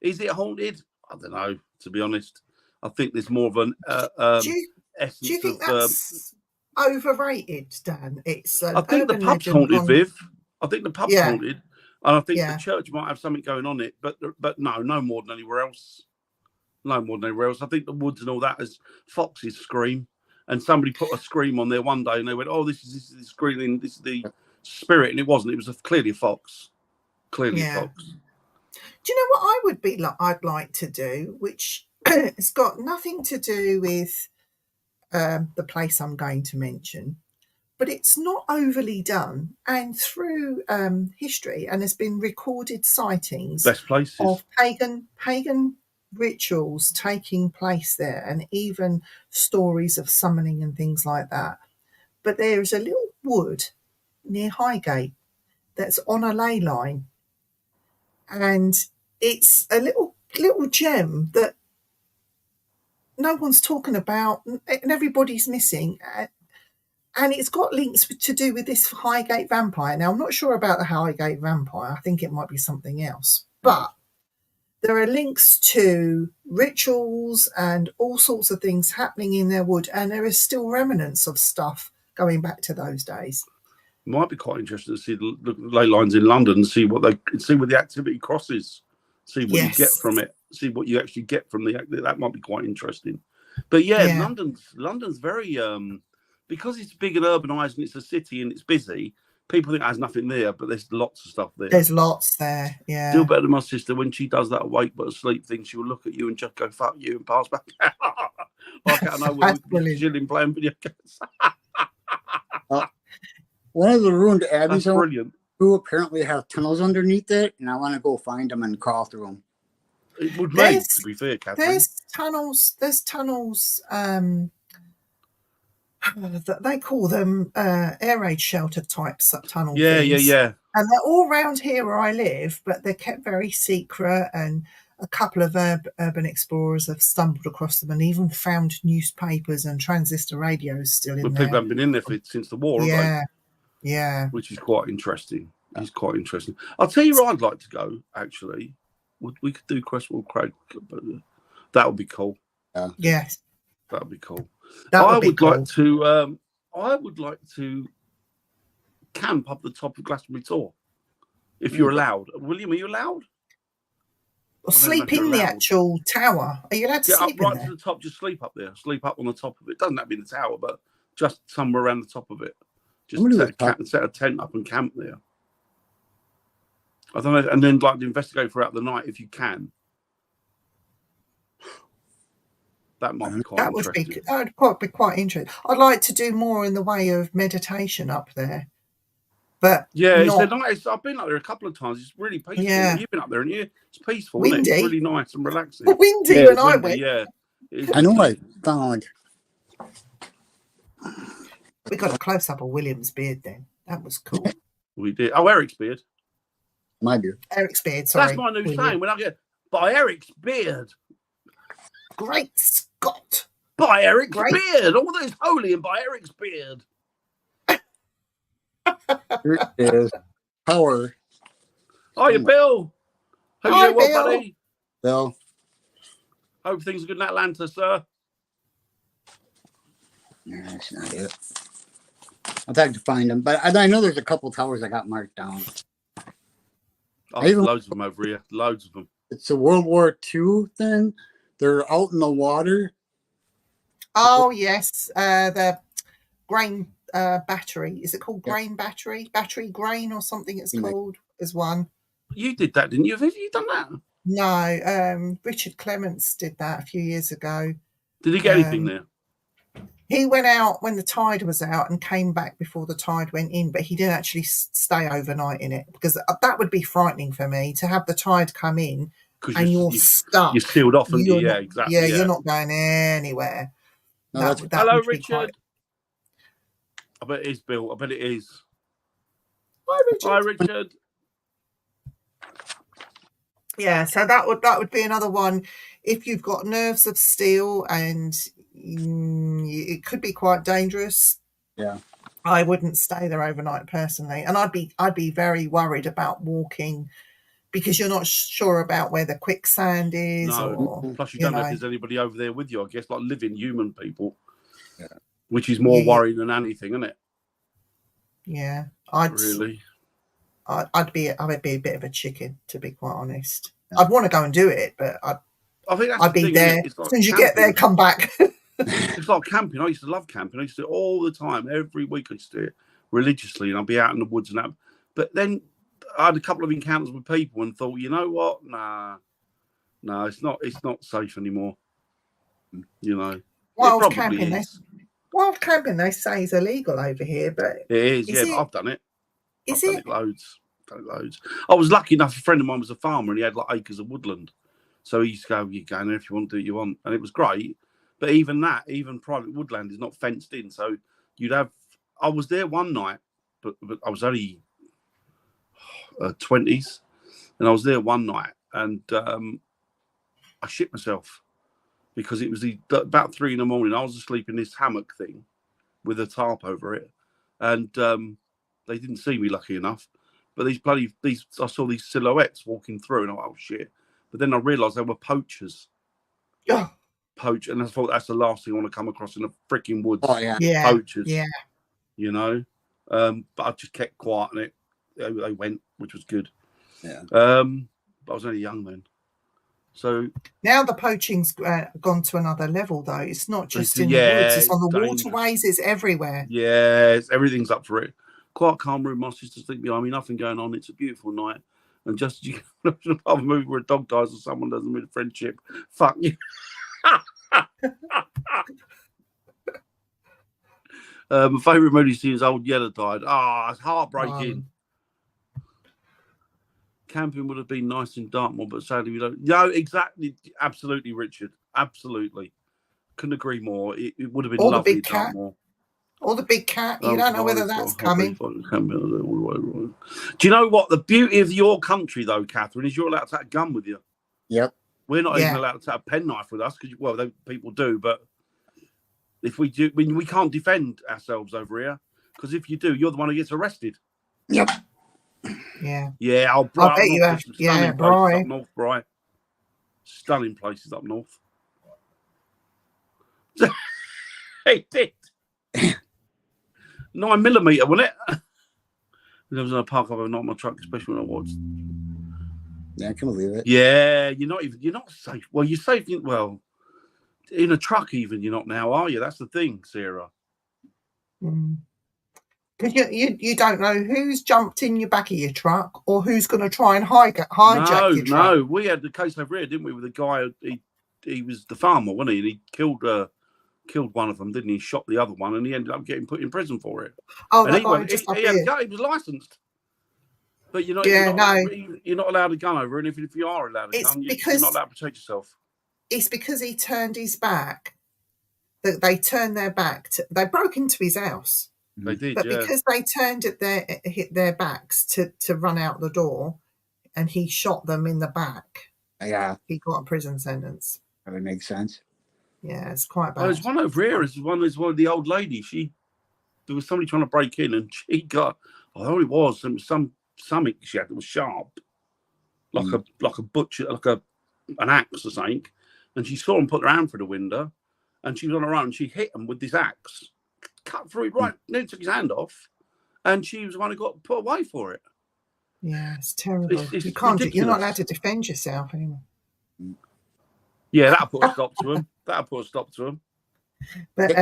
is it haunted? I don't know, to be honest. I think there's more of an essence. Do you think that's overrated, Dan? It's I think the pub's haunted, Viv. I think the pub's haunted, and I think the church might have something going on it, but no more than anywhere else. No more than anywhere else. I think the woods and all that is foxes scream, and somebody put a scream on there one day, and they went, "Oh, this is the screaming. This is the spirit," and it wasn't. It was clearly a fox. Clearly a fox. Do you know what I'd like to do, which it's got nothing to do with the place I'm going to mention, but it's not overly done. And through history, and there's been recorded sightings Best places. of pagan rituals taking place there, and even stories of summoning and things like that. But there's a little wood near Highgate that's on a ley line, and it's a little gem that no one's talking about, and everybody's missing. And it's got links to do with this Highgate vampire. Now, I'm not sure about the Highgate vampire. I think it might be something else. But there are links to rituals and all sorts of things happening in their wood, and there is still remnants of stuff going back to those days. Might be quite interesting to see the ley lines in London, see where the activity crosses, see what you get from it, see what you actually get from that might be quite interesting. But yeah. London's very because it's big and urbanised and it's a city and it's busy. People think there's nothing there, but there's lots of stuff there. There's lots there, yeah. Still better than my sister. When she does that awake but asleep thing, she'll look at you and just go, fuck you, and pass back. Like I know we're chilling playing video games. One of the ruined abbeys brilliant. Who apparently have tunnels underneath it, and I want to go find them and crawl through them. It would make, to be fair, Catherine. There's tunnels, they call them air raid shelter type tunnel things. Yeah. And they're all around here where I live, but they're kept very secret, and a couple of urban explorers have stumbled across them and even found newspapers and transistor radios still in there. But people haven't been in there since the war, have they? Yeah. Which is quite interesting. It's quite interesting. I'll tell you where I'd like to go, actually. We could do Crestwell Craig, but that would be cool. Yes. That would be cool. I would like to camp up the top of Glastonbury Tor, if you're allowed. William, are you allowed? Or sleep in the actual tower. Are you allowed to sleep up right in there? to the top? Just sleep up there. Sleep up on the top of it. Doesn't have to be in the tower, but just somewhere around the top of it. Just set a tent up and camp there. I don't know, and then like investigate throughout the night if you can. That might be quite interesting. That would be quite interesting. I'd like to do more in the way of meditation up there. But it's nice. I've been up there a couple of times. It's really peaceful. Yeah. You've been up there, and it's peaceful. Windy. Isn't it? It's really nice and relaxing. Windy when I went. Yeah. I know I found. We got a close up of William's beard then. That was cool. We did. Oh, Eric's beard. My beard. Eric's beard, sorry. That's my new saying. When I get by Eric's beard. Great Scott. By Eric's beard. All that is holy and by Eric's beard. Here it is. Power. Hiya, Bill. Hope you're well, buddy. Bill. Hope things are good in Atlanta, sir. No, that's not it. I'll have to find them, but I know there's a couple towers I got marked down. Loads of them over here. Loads of them. It's a World War II thing. They're out in the water. Oh, yes. The grain battery. Is it called grain battery? Battery grain or something it's called is one. You did that, didn't you? Have you done that? No. Richard Clements did that a few years ago. Did he get anything there? He went out when the tide was out and came back before the tide went in, but he didn't actually stay overnight in it, because that would be frightening for me to have the tide come in and you're stuck. You're sealed off, and yeah, exactly. Yeah, you're not going anywhere. No, hello, Richard. I bet it is, Bill. I bet it is. Hi, Richard. Hi, Richard. Yeah, so that would be another one. If you've got nerves of steel and it could be quite dangerous. Yeah, I wouldn't stay there overnight personally, and I'd be very worried about walking, because you're not sure about where the quicksand is. No, plus you don't know if there's anybody over there with you. I guess like living human people, which is more worrying than anything, isn't it? Yeah, I'd be a bit of a chicken, to be quite honest. Yeah. I'd want to go and do it, but I'd be there as soon as you get there. Come back. It's like camping. I used to love camping. I used to do it all the time. Every week I used to do it religiously, and I'd be out in the woods and that. But then I had a couple of encounters with people and thought, you know what? Nah, it's not safe anymore. You know. Wild camping, wild camping, they say, is illegal over here, but It is, is but it? I've done it. Is I've done it loads. I was lucky enough. A friend of mine was a farmer, and he had like acres of woodland. So he used to go, "You go in there if you want to do what you want," and it was great. But even private woodland is not fenced in. So you'd have. I was there one night, but I was only 20s, and I was there one night, and I shit myself because it was about 3 in the morning. I was asleep in this hammock thing with a tarp over it, and they didn't see me, lucky enough. But I saw these silhouettes walking through, and I went, "Oh shit!" But then I realised they were poachers. Oh, And I thought that's the last thing I want to come across in the freaking woods. Oh yeah. yeah, Poachers. yeah. You know, but I just kept quiet on it. They went, which was good. Yeah. But I was only young then. So Now the poaching's gone to another level, though. It's not just in the yeah, woods; it's on the dangerous. waterways. It's everywhere. Yeah, everything's up for it. Quite calm room. My sister sleep behind me. Nothing going on. It's a beautiful night. And just you have a movie where a dog dies or someone doesn't win a friendship. Fuck you. My favourite movie scene is Old Yeller died. It's heartbreaking. Camping would have been nice in Dartmoor, but sadly we don't. No, exactly. Absolutely, Richard. Absolutely. Couldn't agree more. It would have been Or the lovely big in cat. Dartmoor. Or the big cat. You don't know whether that's coming. Do you know what? The beauty of your country, though, Catherine, is you're allowed to have a gun with you. Yep. We're not even allowed to have a penknife with us because, well, people do, but if we do, we can't defend ourselves over here because if you do, you're the one who gets arrested. Yep. Yeah. Yeah, I bet you have. Yeah, Bry. Up north, Bry. Stunning places up north. Hey, did 9mm, wasn't it? I was in a park over not my truck, especially when I watched. Yeah, I can believe it. Yeah, you're not safe. Well, you're safe. Well, in a truck, even you're not now, are you? That's the thing, Sarah. Because you don't know who's jumped in your back of your truck or who's going to try and hijack your truck. No, we had the case over here, didn't we, with the guy? He was the farmer, wasn't he? And he killed one of them, didn't he? Shot the other one, and he ended up getting put in prison for it. Oh, and that guy just up here. He was licensed. But you're not allowed a gun over, and if you are allowed a gun, you're not allowed to protect yourself. It's because he turned his back. That they turned their back. They broke into his house. They did, but because they turned hit their backs to run out the door, and he shot them in the back. Yeah, he got a prison sentence. That would make sense. Yeah, it's quite bad. Well, there's one over here. There's one of the old lady. There was somebody trying to break in, and she got. Oh, it was something she had that was sharp, like a butcher, like an axe or something. And she saw him put her hand through the window, and she was on her own. And she hit him with this axe, cut through it right, nearly took his hand off, and she was the one who got put away for it. Yeah, it's terrible. It's you can't. ridiculous. You're not allowed to defend yourself anymore. Yeah, that'll put a stop to him. But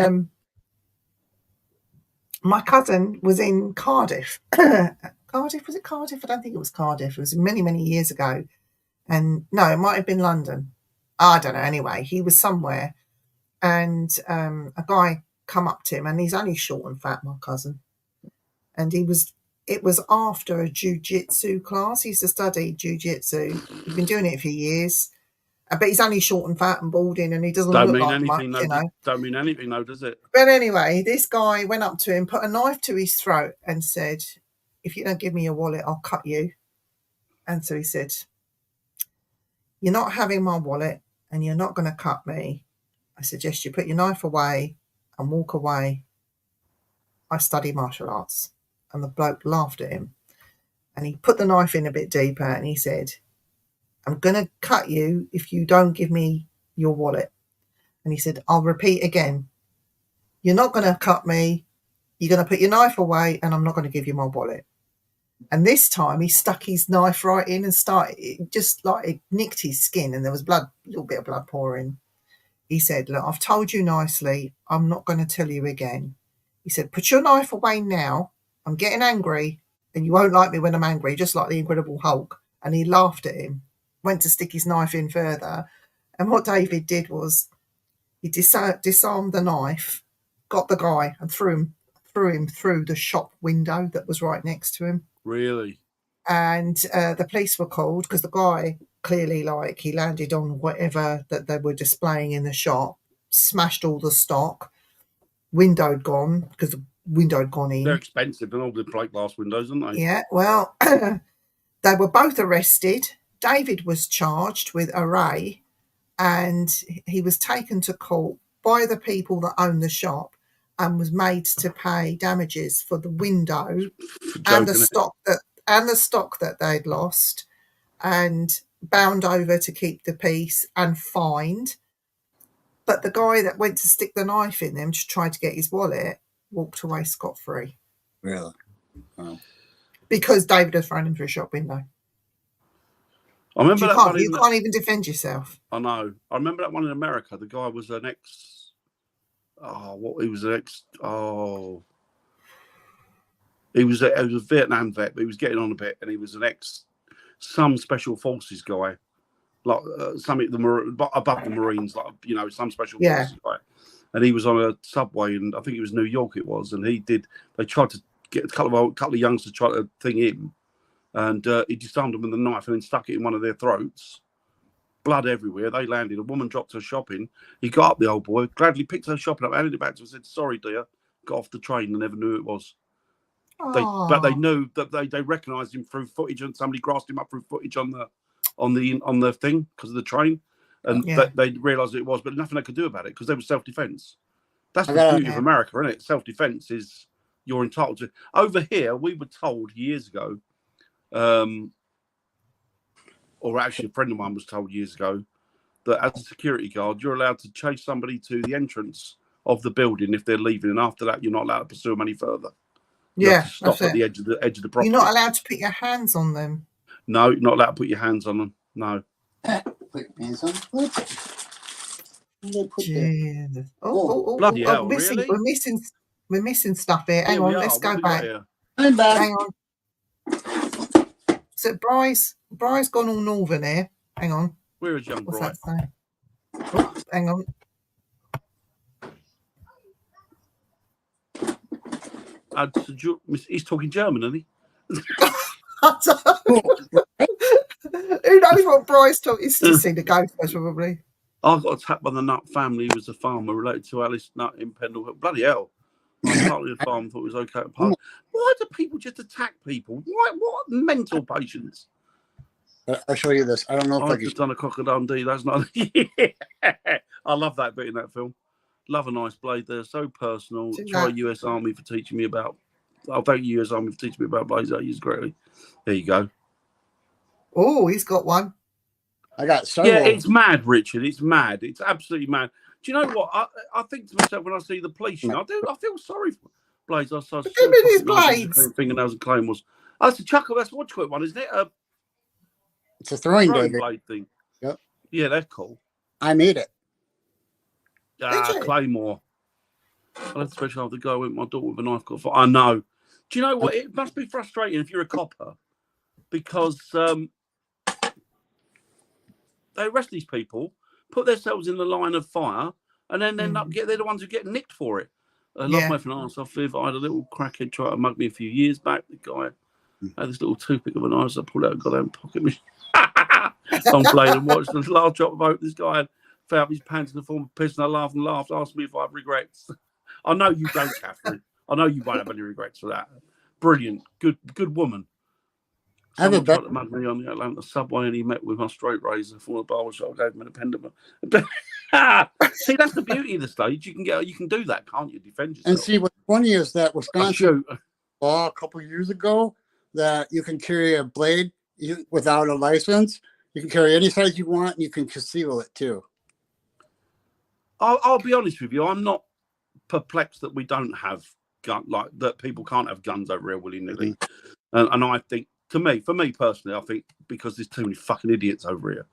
my cousin was in Cardiff. Cardiff, was it Cardiff? I don't think it was Cardiff. It was many, many years ago. And no, it might have been London. I don't know. Anyway, he was somewhere, and a guy come up to him, and he's only short and fat, my cousin. And it was after a jiu-jitsu class. He used to study jiu-jitsu. He's been doing it for years. But he's only short and fat and balding, and he doesn't look like much, you know. Don't mean anything, though, does it? But anyway, this guy went up to him, put a knife to his throat, and said, "If you don't give me your wallet, I'll cut you." And so he said, "You're not having my wallet, and you're not going to cut me. I suggest you put your knife away and walk away. I study martial arts." And the bloke laughed at him, and he put the knife in a bit deeper, and he said, "I'm going to cut you if you don't give me your wallet." And he said, "I'll repeat again. You're not going to cut me. You're going to put your knife away, and I'm not going to give you my wallet." And this time he stuck his knife right in and it nicked his skin, and there was blood, a little bit of blood pouring. He said, "Look, I've told you nicely. I'm not going to tell you again." He said, "Put your knife away now. I'm getting angry, and you won't like me when I'm angry, just like the Incredible Hulk." And he laughed at him, went to stick his knife in further. And what David did was he disarmed the knife, got the guy and threw him through the shop window that was right next to him. Really? And the police were called because the guy clearly, like, he landed on whatever that they were displaying in the shop, smashed all the stock, windowed gone because the window had gone in. They're expensive, and all the plate glass windows, aren't they? Yeah, well, they were both arrested. David was charged with array, and he was taken to court by the people that own the shop and was made to pay damages for the window and the stock that they'd lost, and bound over to keep the peace and fined. But the guy that went to stick the knife in them to try to get his wallet walked away scot-free. Really? Wow. Because David had thrown him through a shop window. I remember that one. You can't even defend yourself. I know. I remember that one in America. The guy was an ex. He was an ex. He was a Vietnam vet, but he was getting on a bit, and he was an some special forces guy, like something above the Marines, like some special forces guy. And he was on a subway, and I think it was New York. It was, and they tried to get a couple of youngsters to try to thing him. And he disarmed them with a knife and then stuck it in one of their throats. Blood everywhere. They landed. A woman dropped her shopping. He got up, the old boy, gladly picked her shopping up, handed it back to her, and said, "Sorry, dear." Got off the train and never knew who it was. But they knew that they recognised him through footage, and somebody grasped him up through footage on the thing because of the train, and they realised it was, but nothing they could do about it because they were self-defence. That's the beauty of America, isn't it? Self-defence is you're entitled to. Over here, we were told years ago. Or actually, a friend of mine was told years ago that as a security guard, you're allowed to chase somebody to the entrance of the building if they're leaving, and after that, you're not allowed to pursue them any further. You have to stop at the edge of the property. You're not allowed to put your hands on them. No, you're not allowed to put your hands on them. No. Put your hands on what? Jesus. Bloody hell! Really? We're missing stuff here. Hang on, let's go back. I'm back. Hang on. So Bry's gone all northern here. Hang on. Where is young Bry? What's that say? Oh, hang on. He's talking German, isn't he? Who knows what Bry's talking? He's just seen the ghost, probably. I got attacked by the Nut family. He was a farmer related to Alice Nutt in Pendle. Bloody hell. I partly the farm thought it was okay. Why do people just attack people? What mental patients? I'll show you this. I don't know if I've just done a crocodile Dundee. That's not. I love that bit in that film. Love a nice blade. They're so personal. Try US Army for teaching me about. I'll thank you, US Army, for teaching me about blades I use greatly. There you go. Oh, he's got one. I got several. Yeah, it's mad, Richard. It's mad. It's absolutely mad. Do you know what? I think to myself when I see the police, I feel sorry for blades. I saw his blades. Fingernails and claymores. Oh, it's a chuckle. That's what you call it, one, isn't it? It's a throwing blade thing. Yep. Yeah, they're cool. I made it. Claymore. I left the special after the guy with my daughter with a knife. I know. Do you know what? It must be frustrating if you're a copper because they arrest these people, put themselves in the line of fire, and then they're the ones who get nicked for it. I love my finance off Viv. I had a little crackhead try to mug me a few years back. The guy had this little toothpick of a knife, so I pulled out and got out and pocket me. I'm playing and watched the last drop of hope. This guy had found his pants in the form of piss, and I laughed and laughed. Asked me if I have regrets. I know you don't, Catherine. I know you won't have any regrets for that. Brilliant, good woman. Someone tried to mug me on the Atlanta subway, and he met with my straight razor from the barber shop. I gave him an appendix. See, that's the beauty of the stage. You can do that, can't you? Defend yourself. And see, what's funny is that Wisconsin law a couple of years ago that you can carry a blade without a license. You can carry any size you want, and you can conceal it too. I'll be honest with you. I'm not perplexed that we don't have that people can't have guns over here willy-nilly, and I think. For me personally, I think because there's too many fucking idiots over here,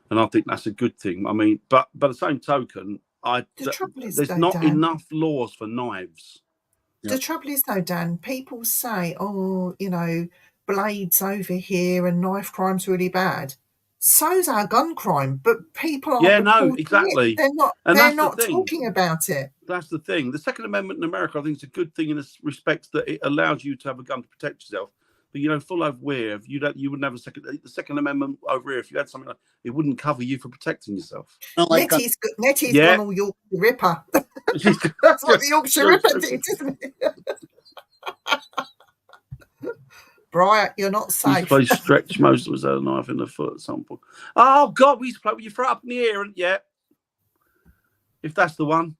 and I think that's a good thing. I mean, but by the same token, there's not enough laws for knives. The trouble is, though, Dan, people say, "Oh, blades over here and knife crime's really bad." so's our gun crime, but people aren't Yeah, no, reporting exactly. it. They're not. And They're that's the not thing. talking about it. That's the thing. The Second Amendment in America, I think, is a good thing in the respect that it allows you to have a gun to protect yourself. But, you know, full over where you wouldn't have the Second Amendment over here. If you had something like it wouldn't cover you for protecting yourself. Like Nettie's gone all Yorkshire Ripper. That's what the Yorkshire Ripper did, isn't it? Brian, you're not safe. We used to play stretch. Most of us had a knife in the foot at some point. Oh, God, we used to play with your throat up in the air. And yeah, if that's the one.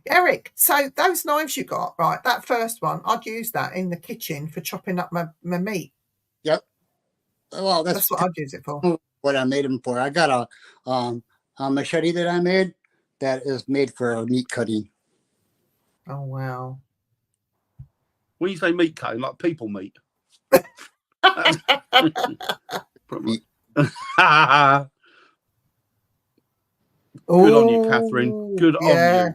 Erik, so those knives you got, right, that first one, I'd use that in the kitchen for chopping up my meat. Yep. Well, that's what I'd use it for. What I made them for. I got a machete that I made that is made for meat cutting. Oh, wow. When you say meat cutting, like people meat. Good on you, Catherine. Good on you.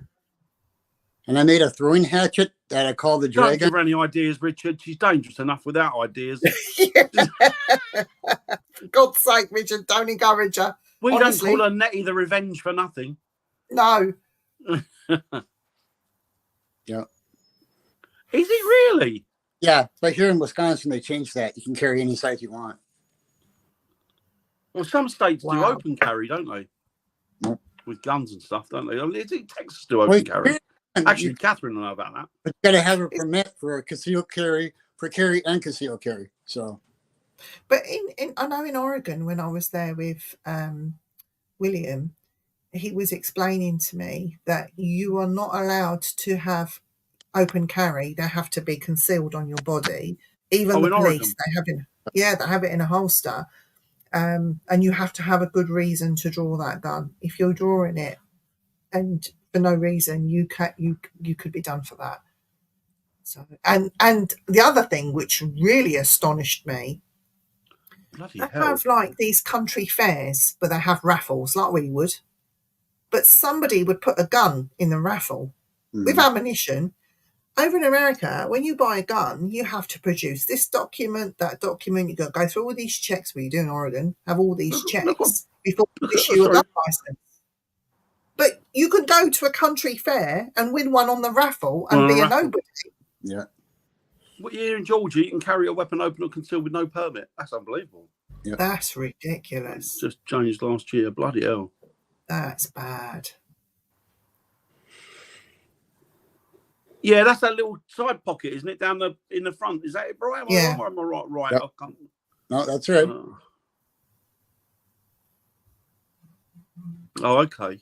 And I made a throwing hatchet that I call the dragon. Don't give her any ideas, Richard. She's dangerous enough without ideas. For God's sake, Richard, don't encourage her. We honestly, don't call her Nettie the Revenge for nothing. No. Yeah. Is it really? Yeah, but here in Wisconsin, they changed that. You can carry any size you want. Well, some states do open carry, don't they? Nope. With guns and stuff, don't they? I mean, Texas do open carry. Actually, Catherine will know about that. But you got to have a permit for a concealed carry, for carry and concealed carry. So, but I know in Oregon when I was there with William, he was explaining to me that you are not allowed to have open carry. They have to be concealed on your body. Even the police, they have it in a holster, and you have to have a good reason to draw that gun. If you're drawing it and for no reason, you could be done for that. So and the other thing which really astonished me, they have like these country fairs, but they have raffles like we would. But somebody would put a gun in the raffle with ammunition. Over in America, when you buy a gun, you have to produce this document, that document. You've got to go through all these checks. What you do in Oregon, have all these checks before you issue a gun license. But you could go to a country fair and win one on the raffle and be a nobody. Yeah. Well, here in Georgia, you can carry a weapon open or concealed with no permit. That's unbelievable. Yeah. That's ridiculous. Just changed last year. Bloody hell. That's bad. Yeah, that's that little side pocket, isn't it? Down in the front. Is that it, Brian? Yeah. Or am I right? Right. Yep. I can't... No, that's right. Oh, okay.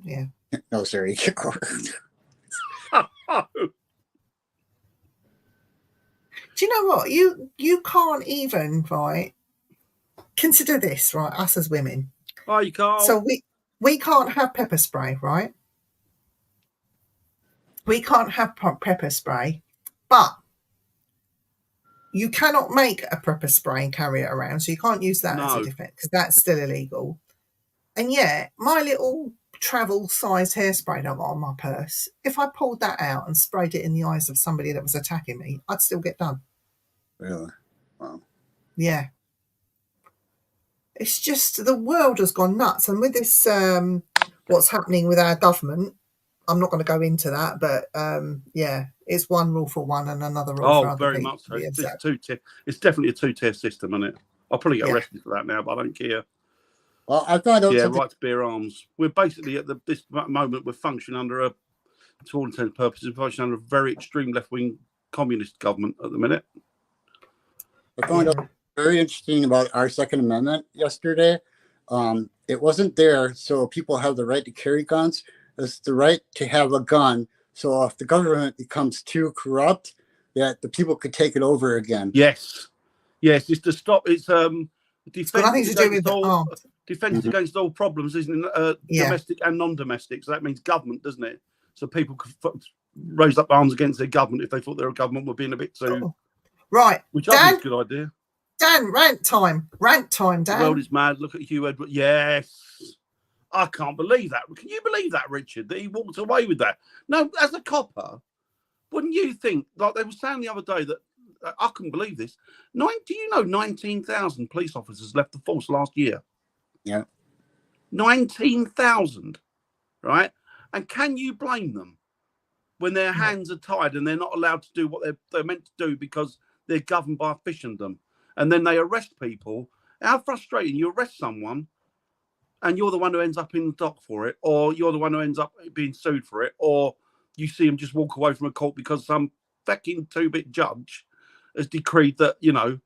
Yeah. No, sorry. Do you know what? You can't even, right? Consider this, right? Us as women. Oh, you can't. So we can't have pepper spray, right? We can't have pepper spray, but you cannot make a pepper spray and carry it around. So you can't use that as a defense because that's still illegal. And yet, my little travel size hairspray that I've got on my purse, if I pulled that out and sprayed it in the eyes of somebody that was attacking me, I'd still get done. Really? Wow. Yeah. It's just the world has gone nuts. And with this, what's happening with our government, I'm not going to go into that, but yeah, it's one rule for one and another rule for other. Oh, very much so. It's definitely a two-tier system, isn't it? I'll probably get arrested for that now, but I don't care. Well, I found out. Yeah, right to bear arms. We're basically at this moment we're functioning under to all intents and purposes, functioning under a very extreme left-wing communist government at the minute. I found out very interesting about our Second Amendment yesterday. It wasn't there, so people have the right to carry guns. It's the right to have a gun. So if the government becomes too corrupt, that the people could take it over again. Yes, it's to stop. It's defense against all problems, isn't it? Domestic and non-domestic. So that means government, doesn't it? So people could raise up arms against their government if they thought their government were being a bit too right. Which I think is a good idea. Dan, rant time, Dan. The world is mad. Look at Hugh Edwards. Yes. I can't believe that. Can you believe that, Richard, that he walked away with that? No, as a copper, wouldn't you think, like they were saying the other day that I couldn't believe this. Do you know 19,000 police officers left the force last year? Yeah. 19,000, right? And can you blame them when their hands are tied and they're not allowed to do what they're meant to do because they're governed by officialdom? And then they arrest people. How frustrating! You arrest someone, and you're the one who ends up in the dock for it, or you're the one who ends up being sued for it, or you see them just walk away from a court because some fucking two-bit judge has decreed that, you know,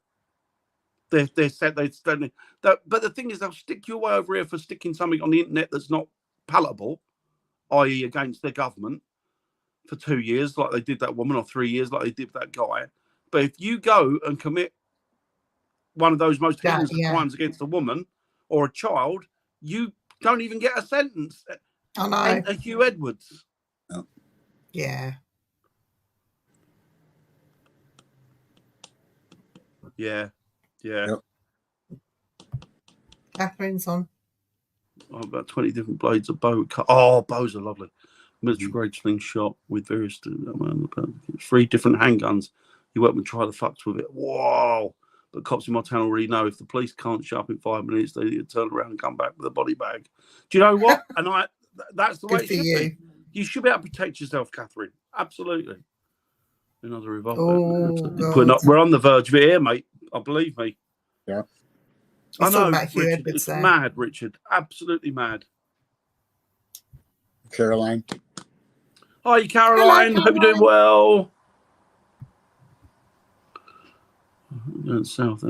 they're said they're standing. But the thing is, they'll stick you away over here for sticking something on the internet that's not palatable, i.e., against their government, for 2 years, like they did that woman, or 3 years, like they did that guy. But if you go and commit one of those most heinous crimes against a woman or a child, you don't even get a sentence. I know. Enter Hugh Edwards. Oh. Yeah. Yeah. Yeah. Yep. Catherine's on. Oh, about 20 different blades of bow. Oh, bows are lovely. Military grade slingshot with various 3 different handguns. You won't try the fucks with it. Whoa. But cops in my town already know if the police can't show up in 5 minutes, they turn around and come back with a body bag. Do you know what? And that's the way it should be. You should be able to protect yourself, Catherine. Absolutely. Another revolver. Oh, We're on the verge of it here, mate. Believe me. Yeah. I know, Richard, it's mad, Richard. Absolutely mad. Caroline. Hi, Caroline. Hope you're doing well. Going south.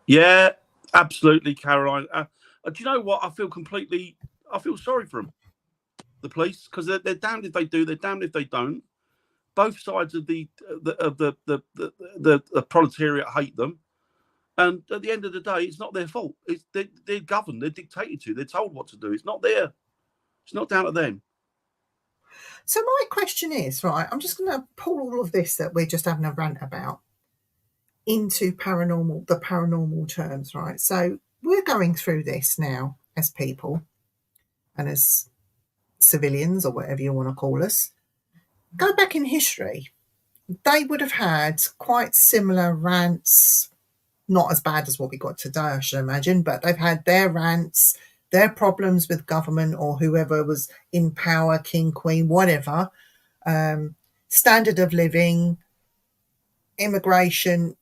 Yeah, absolutely, Caroline. Do you know what? I feel sorry for them, the police, because they're damned if they do, they're damned if they don't. Both sides of the proletariat hate them, and at the end of the day, it's not their fault. They're governed, they're dictated to, they're told what to do. It's not down to them. So my question is, right, I'm just going to pull all of this that we're just having a rant about into the paranormal terms, right? So we're going through this now as people and as civilians, or whatever you want to call us. Go back in history, they would have had quite similar rants, not as bad as what we got today, I should imagine, but they've had their rants, their problems with government or whoever was in power, king, queen, whatever, standard of living, immigration,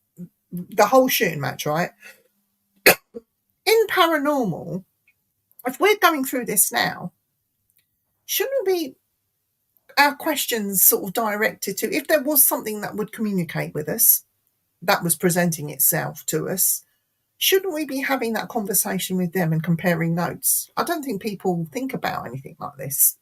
the whole shooting match, right? In paranormal, if we're going through this now, shouldn't be our questions sort of directed to, if there was something that would communicate with us, that was presenting itself to us, shouldn't we be having that conversation with them and comparing notes? I don't think people think about anything like this.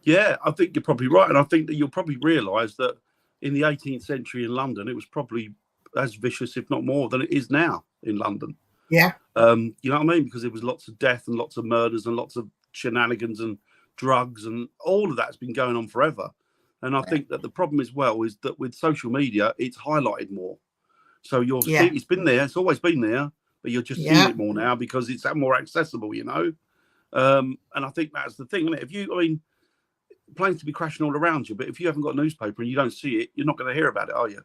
Yeah, I think you're probably right. And I think that you'll probably realise that in the 18th century in London, it was probably as vicious, if not more, than it is now in London. Yeah. You know what I mean? Because there was lots of death and lots of murders and lots of shenanigans and drugs, and all of that's been going on forever. And I think that the problem as well is that with social media, it's highlighted more. So you'll see, it's been there, it's always been there, but you're just seeing it more now because it's more accessible, you know. And I think that's the thing, isn't it? Planes to be crashing all around you, but if you haven't got a newspaper and you don't see it, you're not going to hear about it, are you?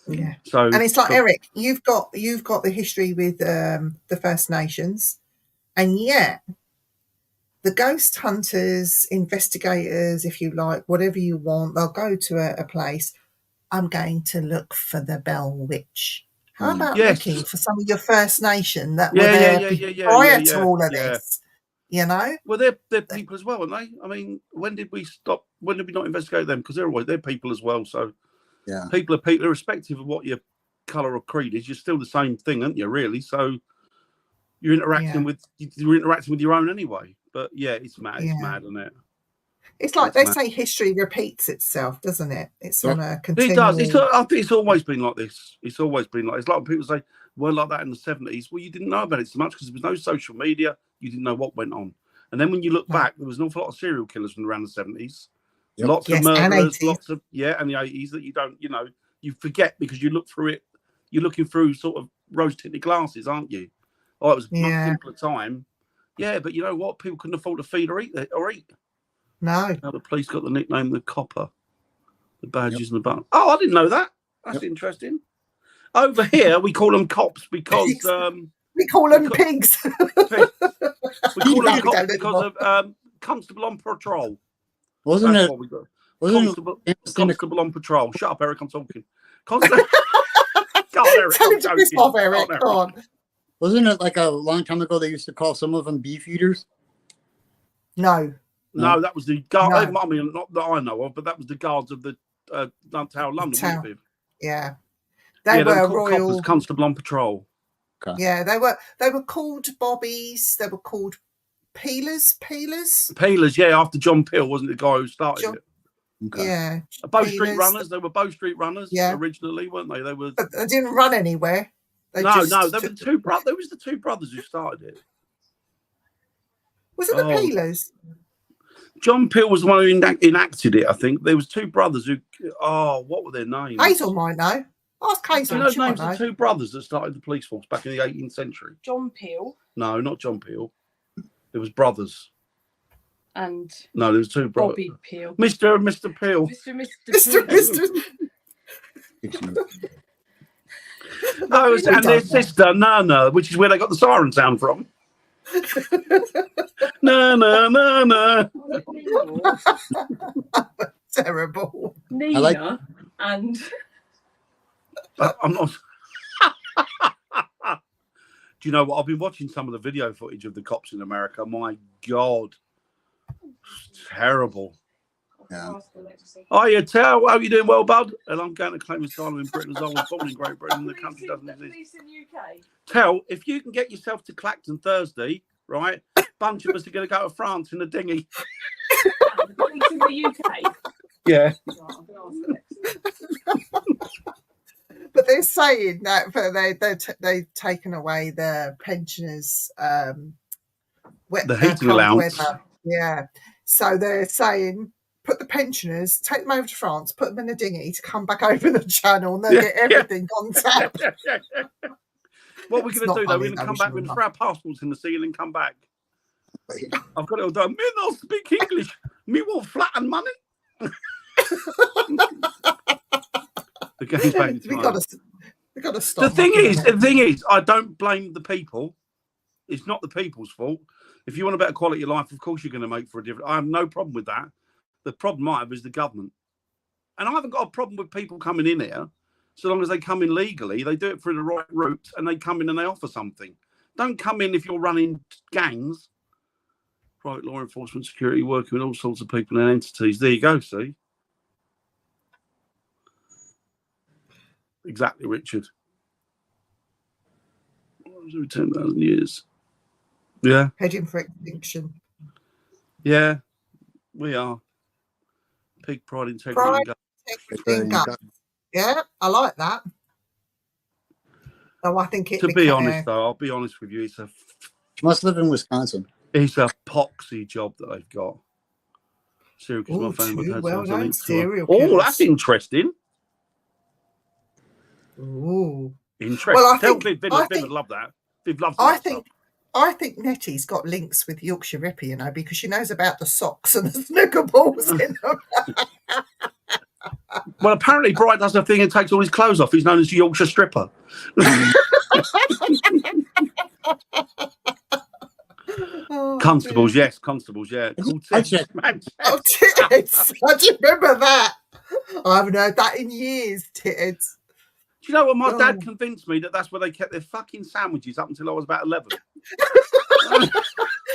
Yeah. So, and it's like, Erik, you've got the history with the First Nations, and yet the ghost hunters, investigators, if you like, whatever you want, they'll go to a place. I'm going to look for the Bell Witch. How about looking for some of your First Nation that were there prior to all of this? You know? Well, they're people as well, aren't they? I mean, when did we stop? When did we not investigate them? Because they're people as well. So people are people, irrespective of what your colour or creed is. You're still the same thing, aren't you? Really? So you're interacting with your own anyway. But yeah, it's mad. It's mad, isn't it? It's like they say history repeats itself, doesn't it? It's on a continual... It does. I think it's always been like this. It's always been like this. It's like when people say, we're like that in the 70s. Well, you didn't know about it so much because there was no social media. You didn't know what went on. And then when you look back, there was an awful lot of serial killers from around the 70s. Yep. Lots of murderers, lots of, and the 80s that you don't, you forget because you look through it. You're looking through sort of rose-tinted glasses, aren't you? Oh, it was a much simpler time. Yeah, but you know what? People couldn't afford to feed or eat. No. Now the police got the nickname the Copper, the badges and the button. Oh, I didn't know that. That's interesting. Over here, we call them cops because Pigs. We call them because- pigs. we call them No, we cops don't because of constable on patrol. Wasn't That's it? what we got. Wasn't Constable on patrol. Shut up, Eric. I'm talking. Constable. Go on, Eric. Tell I'm him to piss joking. off, Eric. Go on, Go on. Wasn't it like a long time ago they used to call some of them beef eaters? No. No, that was the guard. No. I mean, not that I know of, but that was the guards of the Tower of London. Tower. Wasn't it? Yeah. They They were called royal. coppers, constable on patrol. Yeah, they were called bobbies. They were called peelers. Peelers, yeah, after John Peel, wasn't it the guy who started it? Okay. Yeah. Bow Street Peelers. Runners. They were Bow Street Runners Yeah. originally, weren't they? They were. But they didn't run anywhere. They No, just they were took- the two brothers. There was the two brothers who started it. Was it the Oh. peelers? John Peel was the one who enacted it, I think. There was two brothers who. Oh, what were their names? Hazel might know. Ask Do Hazel. you know she the might names know. of two brothers that started the police force back in the 18th century? John Peel No, not John Peel. There was brothers. and No, there was two brothers. Bobby Peel. Mr. and Mr. Peel. Mr. No, We and their don't know. sister, Nana, which is where they got the siren sound from. Na. Terrible. Nina I like- and I'm not. Do you know what? I've been watching some of the video footage of the cops in America. My God. It's terrible. Yeah. Oh, you tell. How are you doing well, bud? And I'm going to claim asylum in Britain as I was born in Great Britain. The country doesn't exist. Tell, if you can get yourself to Clacton Thursday, right? A bunch of us are going to go to France in a dinghy. Police in the UK. Yeah. But they're saying that they've taken away the pensioners' The heating cold allowance. weather. Yeah. So they're saying put the pensioners, take them over to France, put them in a dinghy to come back over the channel, and they'll Yeah, get everything on tap. What we're It's going not to do, though, funny, we're going to though, come we back, should we're going to not. throw our passports in the sea and come back. I've got it all done. Me not speak English. Me want flatten money. The game's back in time. We got to stop. The thing mucking is, I don't blame the people. It's not the people's fault. If you want a better quality of life, of course you're going to make for a different. I have no problem with that. The problem I have is the government. And I haven't got a problem with people coming in here, so long as they come in legally, they do it through the right route, and they come in and they offer something. Don't come in if you're running gangs. Private law enforcement, security, working with all sorts of people and entities. There you go, see? Exactly, Richard. 10,000 years. Yeah, heading for extinction. yeah, we are. Pig pride, integrity, Pride. and Everything goes. Yeah, I like that. So I think it. to be honest, though, I'll be honest with you, Must live in Wisconsin. it's a poxy job that they've got. Serial killer, Ooh, my family two had well-known something to- serial Oh, killers. that's interesting. Ooh. Interesting. Well, I Tell think- Viv, I Viv think- would love that. Viv loves I that think stuff. I think Nettie's got links with Yorkshire Ripper, you know, because she knows about the socks and the snooker balls in them. Well, apparently Bright does a thing and takes all his clothes off. He's known as the Yorkshire Stripper. Oh, Constables, dear. yes, constables, yeah. Called I Ted checked. Smash. Oh, tits. I do remember that. I haven't heard that in years, tits. Do you know what? My dad Oh. convinced me that that's where they kept their fucking sandwiches up until I was about 11.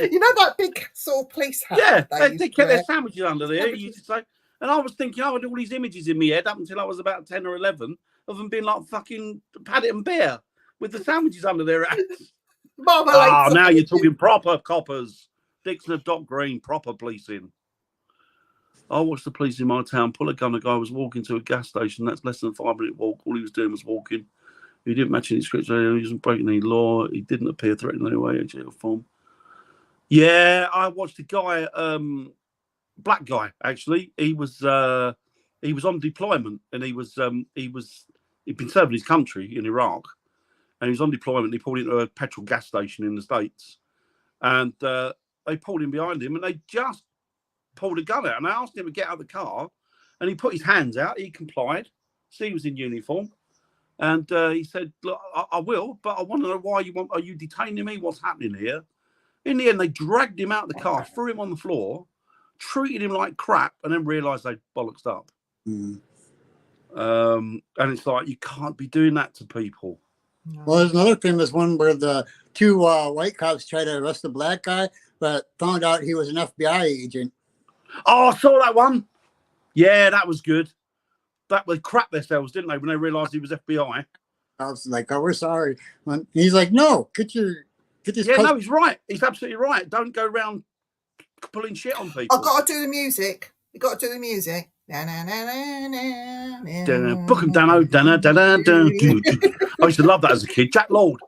You know that big sort of police hat? Yeah, that they used to kept their wear? sandwiches under there. You just say, and I was thinking, I had all these images in my head up until I was about 10 or 11 of them being like fucking Paddy and Bear with the sandwiches under their hats. Marmalade Oh, now you're sandwiches. talking proper coppers. Dixon of Dock Green, proper policing. I watched the police in my town pull a gun. A guy was walking to a gas station. That's less than a 5-minute walk. All he was doing was walking. He didn't match any description. He wasn't breaking any law. He didn't appear threatening in any way. Jail form. Yeah, I watched a guy, black guy actually. He was on deployment, and he'd been serving his country in Iraq, and he was on deployment. He pulled into a petrol gas station in the States, and they pulled him behind him, and they just pulled a gun out. And I asked him to get out of the car, and he put his hands out. He complied. So he was in uniform. And he said, look, I will, but I want to know why are you detaining me? What's happening here? In the end, they dragged him out of the car, threw him on the floor, treated him like crap, and then realised they'd bollocksed up. Mm. And it's like, you can't be doing that to people. No. Well, there's another famous one where the two white cops tried to arrest the black guy, but found out he was an FBI agent. Oh, I saw that one. Yeah, that was good. That was crap themselves, didn't they, when they realised he was FBI? I was like, "Oh, we're sorry." And he's like, "No, get this." Yeah, no, he's right. He's absolutely right. Don't go around pulling shit on people. I've got to do the music. You got to do the music. Na, na, na, na, na, na, Book 'em, Dano. Dana, dana, dana, doo, doo. I used to love that as a kid. Jack Lord.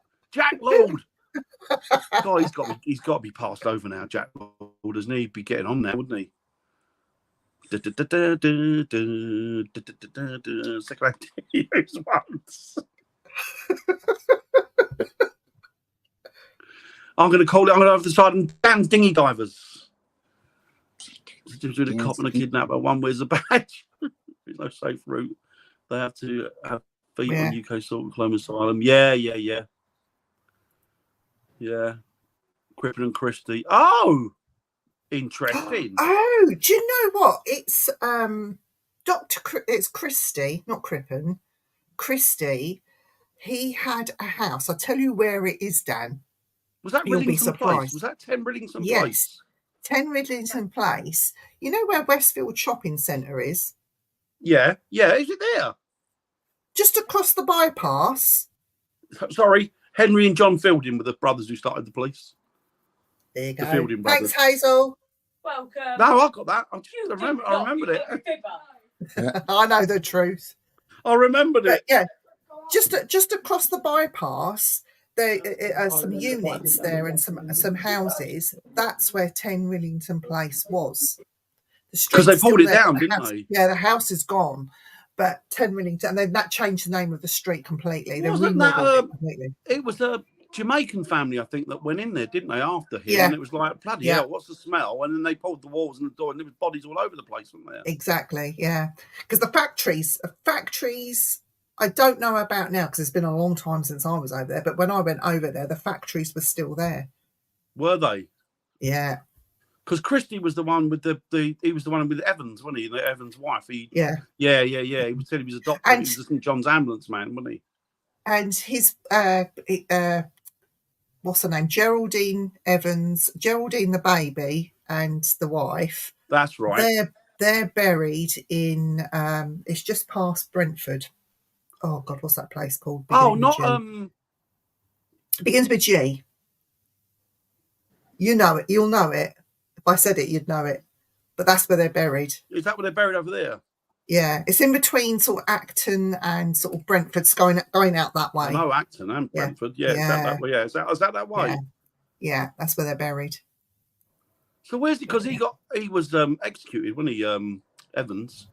God, he's got to be passed over now, Jack Lord, doesn't he? He'd be getting on there, wouldn't he? Second ideas once. I'm going to have to start Dan's Dinghy Divers. With a cop and a kidnapper, one wears a badge. There's no safe route. They have to have feet on UK Salt Clone Asylum. Yeah. Crippen and Christie. Oh, interesting. Oh, do you know what? It's it's Christie, not Crippen. Christie. He had a house. I'll tell you where it is, Dan. Was that You'll be Rillington Place? surprised. Was that 10 Rillington Yes. Place? 10 Ridlington Place. You know where Westfield Shopping Centre is? Yeah. Is it there? Just across the bypass. Sorry, Henry and John Fielding were the brothers who started the police. There you go. The Fielding brothers. Thanks, Hazel. Welcome. No, I got that. I You remembered it. I know the truth. I remembered it. Yeah, just across the bypass, there are some units there and some houses. That's where 10 Rillington Place was. Because they pulled it down, didn't they? Yeah, the house is gone. But 10 Rillington, and that changed the name of the street completely. They Wasn't that remodeled it completely. It was a Jamaican family, I think, that went in there, didn't they, after him? Yeah. And it was like, bloody hell, what's the smell? And then they pulled the walls and the door, and there was bodies all over the place, weren't there? Exactly, yeah. Because the factories, I don't know about now because it's been a long time since I was over there. But when I went over there, the factories were still there. Were they? Yeah. Because Christie was the one with he was the one with Evans, wasn't he? Evans' wife. Yeah. He said he was a doctor. And he was a St. John's ambulance man, wasn't he? And his what's her name? Geraldine Evans, Geraldine the baby, and the wife. That's right. They're buried in it's just past Brentford. Oh God, what's that place called? It begins with G. You know it. You'll know it. If I said it, you'd know it. But that's where they're buried. Is that where they're buried over there? Yeah, it's in between sort of Acton and sort of Brentford's going out that way. No, Acton and Brentford. Yeah. Is that that way? Yeah. Is that that way? Yeah, that's where they're buried. So where's he? Because he was executed, wasn't he? Evans.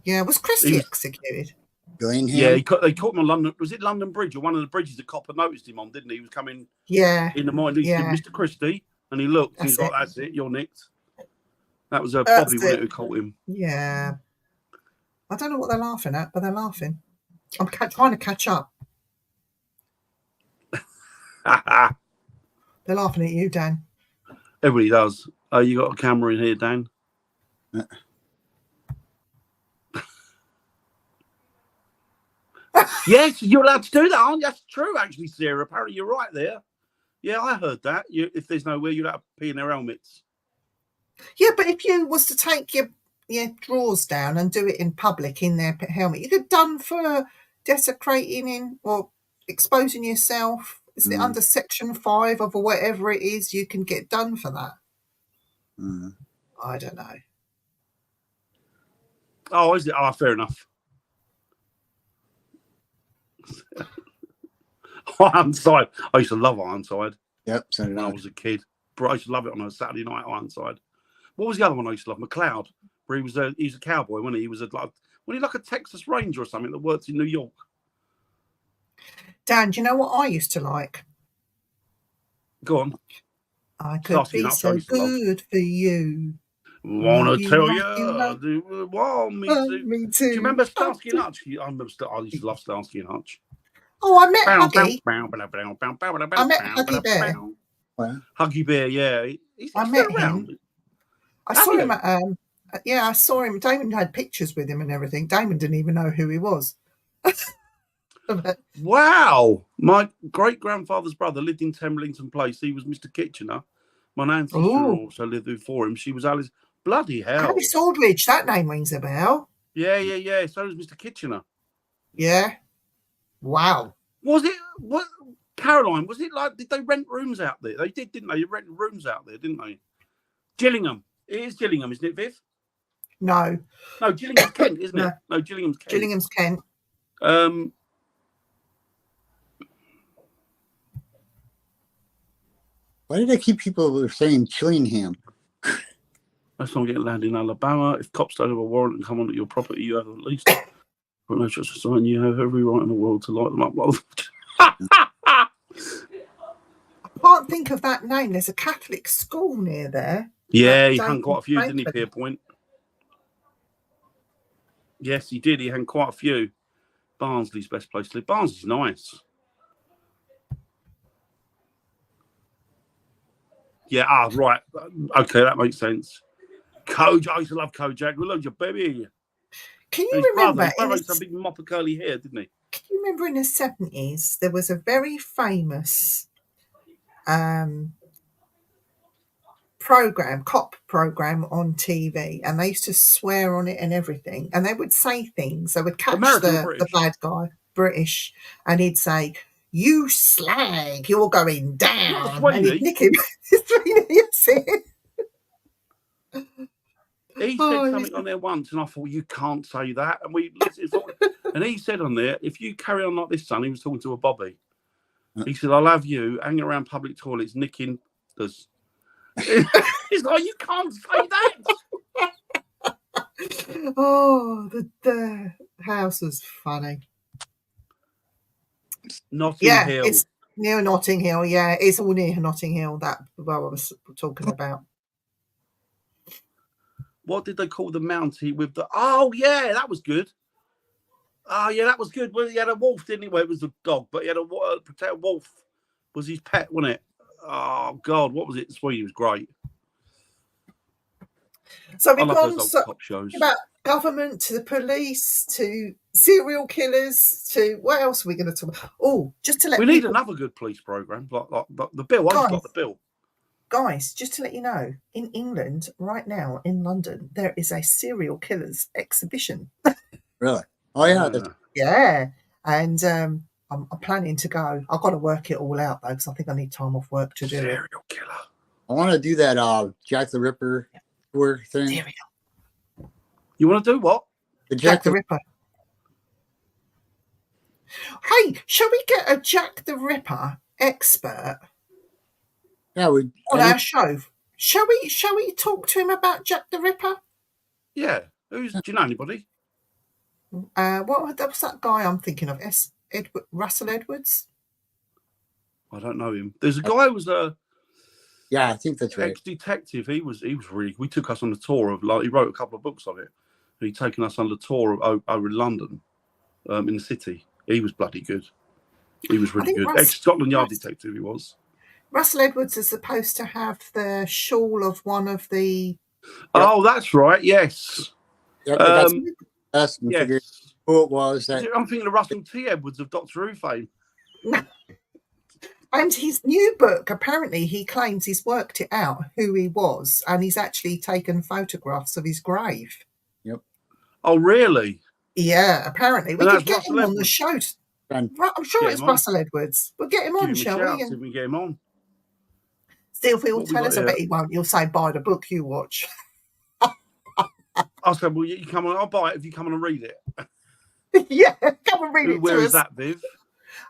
Yeah, was Christie executed? Billingham. Yeah, they caught him on London. Was it London Bridge or one of the bridges? The copper noticed him on, didn't he? He was coming. Yeah. In the morning, he said, "Mr. Christie," and he looked. He's like, "That's it. You're nicked." That was Bobby who caught him. Yeah. I don't know what they're laughing at, but they're laughing. I'm trying to catch up. They're laughing at you, Dan. Everybody does. Oh, you got a camera in here, Dan? Yes, you're allowed to do that, aren't you? That's true, actually, Sarah. Apparently, you're right there. Yeah, I heard that. If there's nowhere, you're allowed to pee in their helmets. Yeah, but if you was to take your drawers down and do it in public in their helmet, you get done for desecrating or exposing yourself. Is it under Section 5 of whatever it is? You can get done for that. I don't know. Oh, is it? Oh, fair enough. Ironside. I used to love Ironside. Yep, so did when I was a kid. But I used to love it on a Saturday night, Ironside. What was the other one I used to love? McLeod. Where he was a cowboy, wasn't he? He was like a Texas Ranger or something that worked in New York. Dan, do you know what I used to like? Go on. I could be so good for you. Wanna Love you tell like you love you, want me to. me Do too. you remember Starsky and Hutch? I remember. I used to love Starsky and Hutch. Oh, I met Huggy. I met Huggy Bear. Well, Huggy Bear, yeah. He's I still met around. him. I Have saw you? him at I saw him. Damon had pictures with him and everything. Damon didn't even know who he was. Wow. My great grandfather's brother lived in Temlington Place. He was Mr. Kitchener. My nan's sister Oh, also lived before him. She was Alice. Bloody hell. Alice Aldridge. That name rings a bell. Yeah. So was Mr. Kitchener. Yeah. Wow. Was it what Caroline? Was it like did they rent rooms out there? They did, didn't they? You rented rooms out there, didn't they? Gillingham. It is Gillingham, isn't it, Viv? No. No, Gillingham's Kent, isn't No. it? No, Gillingham's Kent. Gillingham's Kent. why did they keep people saying Chillingham? That's not getting land in Alabama. If cops don't have a warrant and come onto your property, you have at least put no trust sign. You have every right in the world to light them up. I can't think of that name. There's a Catholic school near there. Yeah, he hung quite a few, didn't he, Pierpoint? Yes, he did. He hung quite a few. Barnsley's best place to live. Barnsley's nice. Yeah, right. Okay, that makes sense. Kojak, I used to love Kojak. We loved your baby. Can you His remember? brother had some big mop of curly hair, didn't he? Can you remember in the 70s there was a very famous cop program on TV, and they used to swear on it and everything, and they would say things. They would catch the bad guy, British, and he'd say, "You slag, you're going down," and he'd nick him. He said something on there once, and I thought, you can't say that. And we listened, and he said on there, if you carry on like this, son, he was talking to a Bobby. He said, I'll have you hanging around public toilets nicking us. He's like, you can't say that. Oh, the house was funny. Notting Hill. It's near Notting Hill. Yeah, it's all near Notting Hill. That I was talking about. What did they call the mountie with the? Oh yeah, that was good. Oh yeah, that was good. Well, he had a wolf, didn't he? Well, it was a dog, but he had a wolf. Was his pet, wasn't it? Oh God, what was it? Sweet, it was great. So we've gone cop shows. About government to the police to serial killers to what else are we going to talk about? Oh, just to let we need another good police program, like the bill. I just got the bill. Guys, just to let you know, in England right now, in London, there is a serial killers exhibition. Really? Oh yeah. Yeah, and I'm planning to go. I've got to work it all out though, because I think I need time off work to do it. Serial killer. I want to do that Jack the Ripper tour thing. You want to do what? The Jack the Ripper. Hey, shall we get a Jack the Ripper expert? Yeah, on our show. Shall we talk to him about Jack the Ripper? Yeah. Do you know anybody? What's that guy I'm thinking of? Russell Edwards? I don't know him. There's a guy who was yeah, I think that's right. Ex-detective. He was really. We took us on the tour of. He wrote a couple of books on it. He'd taken us on the tour over in London, in the city. He was bloody good. He was really good. Ex-Scotland Yard detective. He was. Russell Edwards is supposed to have the shawl of one of the. Oh, that's right. Yes. Yep, yes. Who it was? I'm thinking of Russell T. Edwards of Doctor Who fame. And his new book, apparently, he claims he's worked it out who he was, and he's actually taken photographs of his grave. Yep. Oh, really? Yeah, apparently. We could get him on the show. I'm sure it's Russell Edwards. We'll get him on, shall we? See if we get him on. Still, he'll tell us. I bet he won't. He'll say, buy the book you watch. I said, well, you come on. I'll buy it if you come on and read it. Yeah, come and read it. Where is that, Viv?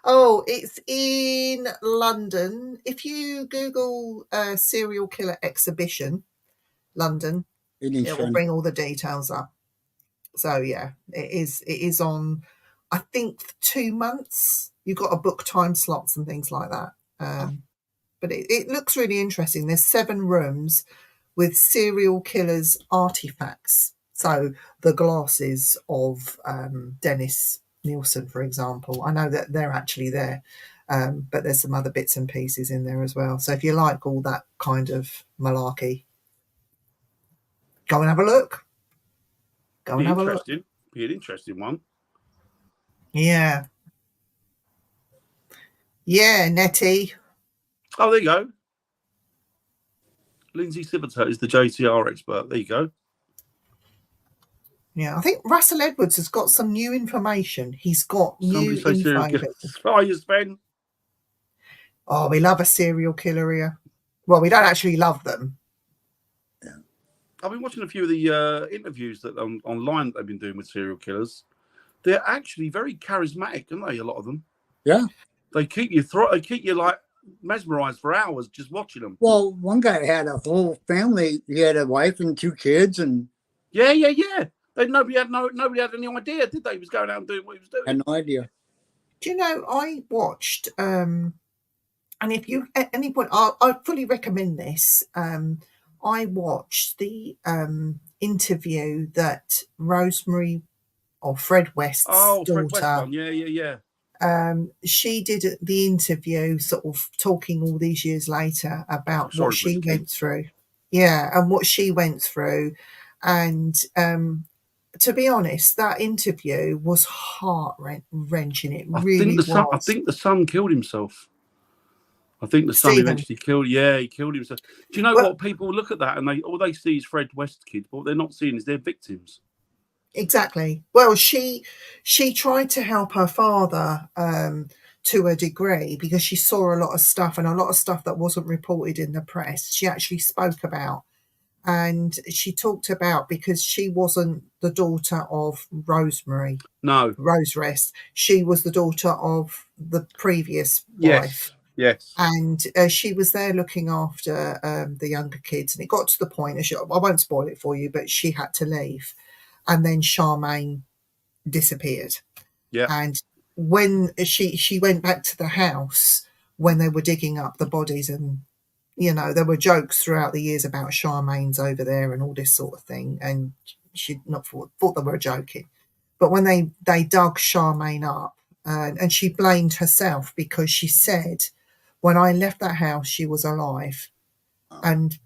Oh, it's in London. If you Google serial killer exhibition, London, it will bring all the details up. So yeah, it is on, I think, 2 months. You've got to book time slots and things like that. But it looks really interesting. There's 7 rooms with serial killers' artifacts. So the glasses of Dennis Nielsen, for example. I know that they're actually there, but there's some other bits and pieces in there as well. So if you like all that kind of malarkey, go and have a look. Go and have a look. Be an interesting one. Yeah. Yeah, Nettie. Oh, there you go. Lindsay Siverter is the JTR expert. There you go. Yeah, I think Russell Edwards has got some new information. He's got new Somebody say serial info. killer. Oh, you Sven. Oh, we love a serial killer here. Well, we don't actually love them. Yeah. I've been watching a few of the interviews that online they've been doing with serial killers. They're actually very charismatic, aren't they? A lot of them. Yeah. They keep you like mesmerized for hours just watching them. Well, one guy had a whole family. He had a wife and 2 kids, and yeah. Nobody had any idea, did they? He was going out and doing what he was doing. had no idea. Do you know, I watched, and if you at any point, I fully recommend this. I watched the interview that Rosemary or Fred West's daughter. Fred West one. Yeah. She did the interview sort of talking all these years later about what she went through. Yeah, and what she went through. And to be honest, that interview was heart-wrenching. It really was. I think the son killed himself. I think the son eventually killed. Yeah, he killed himself. Do you know what? People look at that and all they see is Fred West kids, but what they're not seeing is their victims. Exactly. Well, she tried to help her father to a degree because she saw a lot of stuff, and a lot of stuff that wasn't reported in the press. She actually spoke about, and she talked about, because she wasn't the daughter of Rosemary. No. Rose Rest. She was the daughter of the previous wife. Yes. And she was there looking after the younger kids, and it got to the point, I won't spoil it for you, but she had to leave. And then Charmaine disappeared. Yeah. And when she went back to the house, when they were digging up the bodies, and there were jokes throughout the years about Charmaine's over there and all this sort of thing, and she not thought they were joking. But when they dug Charmaine up, and she blamed herself, because she said, when I left that house, she was alive, and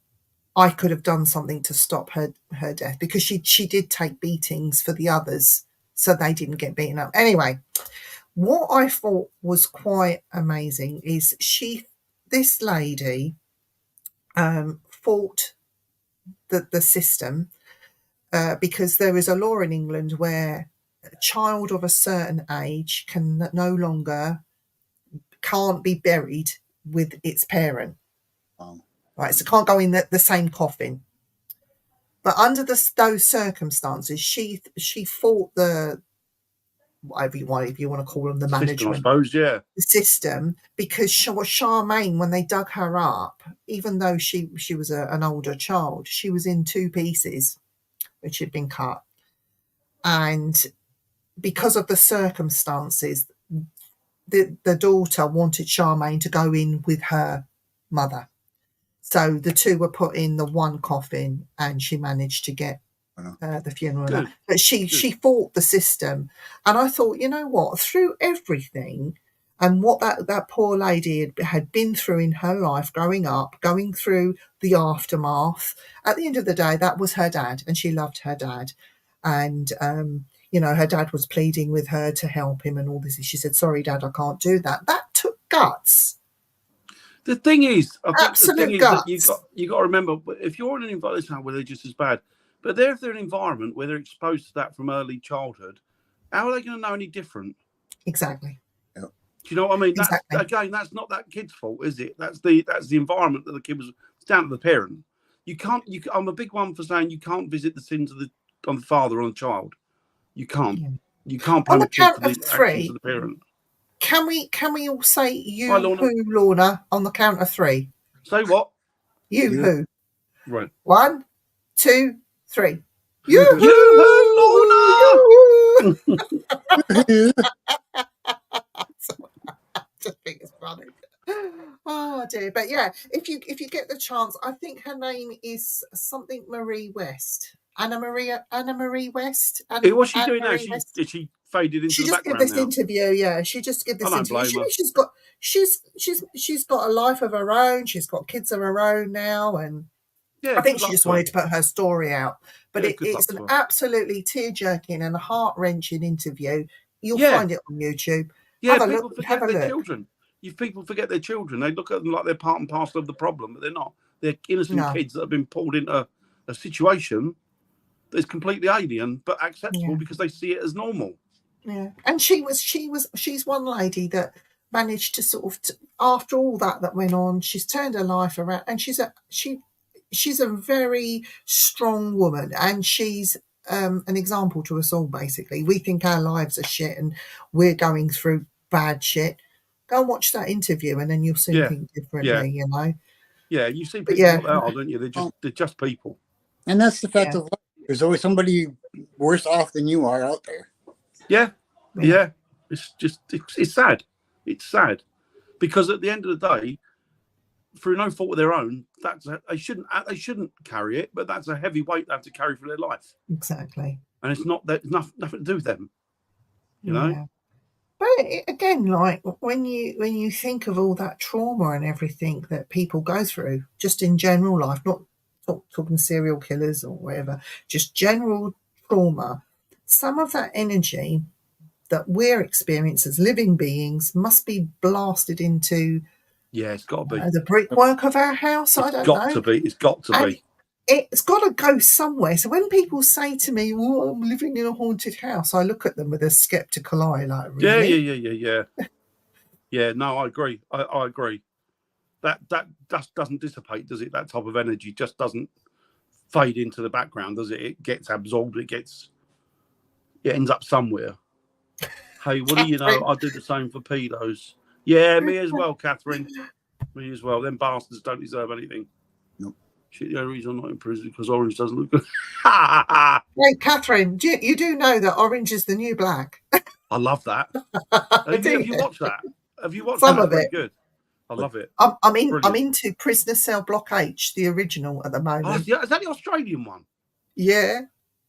I could have done something to stop her death, because she did take beatings for the others, so they didn't get beaten up. Anyway, what I thought was quite amazing is this lady fought the system, because there is a law in England where a child of a certain age can't be buried with its parent. Right, so can't go in the same coffin. But under those circumstances, she fought the whatever you want to call them, the management, I suppose, yeah, the system, because Charmaine, when they dug her up, even though she was an older child, she was in 2 pieces, which had been cut, and because of the circumstances, the daughter wanted Charmaine to go in with her mother. So the 2 were put in the one coffin, and she managed to get the funeral. But she fought the system. And I thought, you know what, through everything and what that poor lady had been through in her life growing up, going through the aftermath, at the end of the day, that was her dad, and she loved her dad. And, her dad was pleading with her to help him and all this. She said, sorry, Dad, I can't do that. That took guts. The thing is, Absolute guts. That you got to remember, if you're in an environment where they're just as bad, but if they're in an environment where they're exposed to that from early childhood, how are they going to know any different? Exactly. Do you know what I mean? Exactly. That's not that kid's fault, is it? That's the environment that the kid was. It's down to the parent. You can't. I'm a big one for saying you can't visit the sins on the father or on the child. You can't. Yeah. You can't blame the kid for the actions of the parent. Can we all say yoo-hoo, Lorna, on the count of 3? Say what? Yoo-hoo. Right. 1, 2, 3. Yoo-hoo, Lorna! I just think it's funny. Oh, Oh dear, but yeah, if you get the chance, I think her name is something Marie West, Anna Marie West, and What's she Anna doing now? Marie West. She faded into She the just give background this now. interview. Yeah, she just give I this don't interview. blame her. She's got a life of her own. She's got kids of her own now, and Yeah, I think good she luck just to her. wanted to put her story out. But Yeah, good luck it's an to her. absolutely tear-jerking and heart-wrenching interview. You'll Yeah. find it on YouTube. Yeah, Have a people look. forget Have a their look. children. People forget their children. They look at them like they're part and parcel of the problem, but they're not. They're innocent No. kids that have been pulled into a situation that's completely alien but acceptable Yeah. because they see it as normal. Yeah, and she's one lady that managed to sort of after all that went on, she's turned her life around, and she's a very strong woman, and she's an example to us all. Basically, we think our lives are shit and we're going through bad shit. Go and watch that interview, and then you'll soon Yeah. think differently. You know. Yeah, you see But people yeah, what they are, don't you? They're just people. And that's the fact Yeah. of life. There's always somebody worse off than you are out there. Yeah. Yeah. It's sad. It's sad because at the end of the day, through no fault of their own, they shouldn't carry it, but that's a heavy weight they have to carry for their life, exactly. and it's not that nothing to do with them. You know. Yeah. But again, like when you think of all that trauma and everything that people go through, just in general life, not talking serial killers or whatever, just general trauma, some of that energy that we're experiencing as living beings must be blasted into Yeah, it's got to be. the brickwork of our house. I don't know. It's got to And be. it's got to go somewhere. So when people say to me, "Oh, I'm living in a haunted house," I look at them with a skeptical eye, like, really? Yeah. Yeah, no, I agree. I agree. That just doesn't dissipate, does it? That type of energy just doesn't fade into the background, does it? It gets absorbed. It ends up somewhere. Hey, what do you know? I do the same for pedos. Yeah, me as well, Catherine. Me as well. Them bastards don't deserve anything. Nope. Shit, the only reason I'm not in prison is because orange doesn't look good. Hey, Catherine, you do know that orange is the new black? I love that. Have you watched that? Have you watched Some that? of Very it. good. I love it. I'm Brilliant. into Prisoner Cell Block H, the original, at the Oh, moment. yeah, is that the Australian one? Yeah.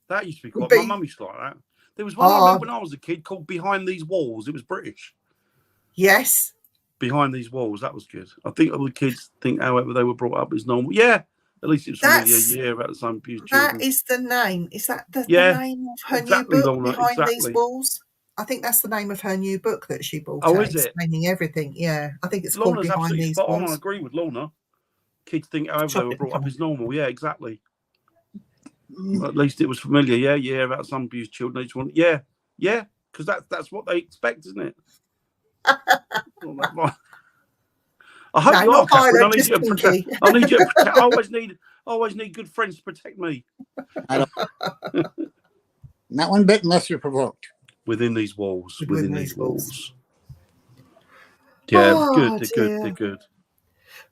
That used to be quite. Be- My mum used to like that. There was one I remember when I was a kid called Behind These Walls. It was British. Yes. Behind These Walls. That was good. I think all the kids think however they were brought up is normal. Yeah. At least it was familiar. Yeah, about the same abused children. That is the name. Is that the name of her exactly, new book, Lorna, Behind exactly. These Walls? I think that's the name of her new book that she brought Oh, out, is it? explaining everything. Yeah, I think it's Lorna's called Behind absolutely These spot on. I Walls. agree with Lorna. Kids think however they were brought up is normal. Yeah, exactly. At least it was familiar. Yeah, about some abused children. They just want, yeah, because that's what they expect, isn't it? I hope you are, Catherine. I need you to protect. I need you to protect. I always need good friends to protect me. I don't. Not one bit unless you're provoked. Within these walls. Within these walls. Yeah, They're good.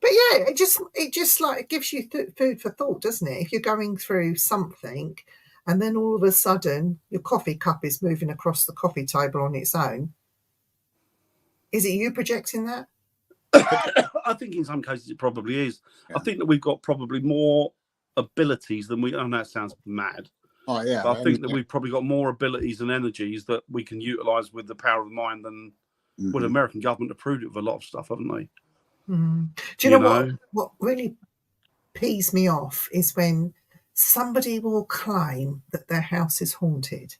But yeah, it just like gives you food for thought, doesn't it? If you're going through something, and then all of a sudden your coffee cup is moving across the coffee table on its own. Is it you projecting that? I think in some cases it probably is. Yeah. I think that we've got probably more abilities than we. I know that sounds mad. Oh yeah. But I think that we've probably got more abilities and energies that we can utilise with the power of the mind than well, the American government approved it with a lot of stuff, haven't they? Mm. Do you know what really pees me off is when somebody will claim that their house is haunted.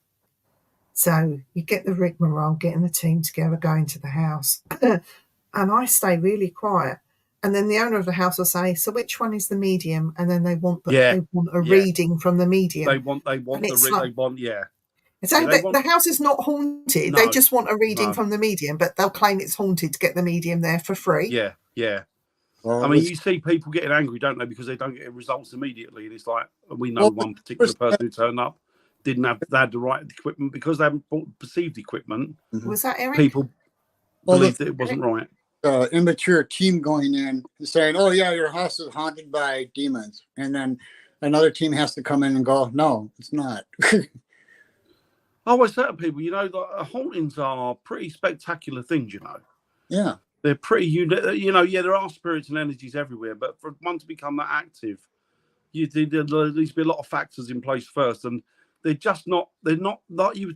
So you get the rigmarole, getting the team together, going to the house, and I stay really quiet. And then the owner of the house will say, "So which one is the medium?" And then they want a reading from the medium. They want So the house is not haunted. No. They just want a reading from the medium, but they'll claim it's haunted to get the medium there for free. Yeah. Well, I mean, you see people getting angry, don't they, because they don't get results immediately. And it's like, we know one particular person who turned up, they had the right equipment because they haven't bought perceived equipment. Was that Erik? People believed that it wasn't right. Immature team going in and saying, "Oh yeah, your house is haunted by demons," and then another team has to come in and go, "No, it's not." I always say to people, the hauntings are pretty spectacular things, Yeah. They're pretty unique. You know, yeah, there are spirits and energies everywhere, but for one to become that active, there needs to be a lot of factors in place first, and they're just not. They're not like you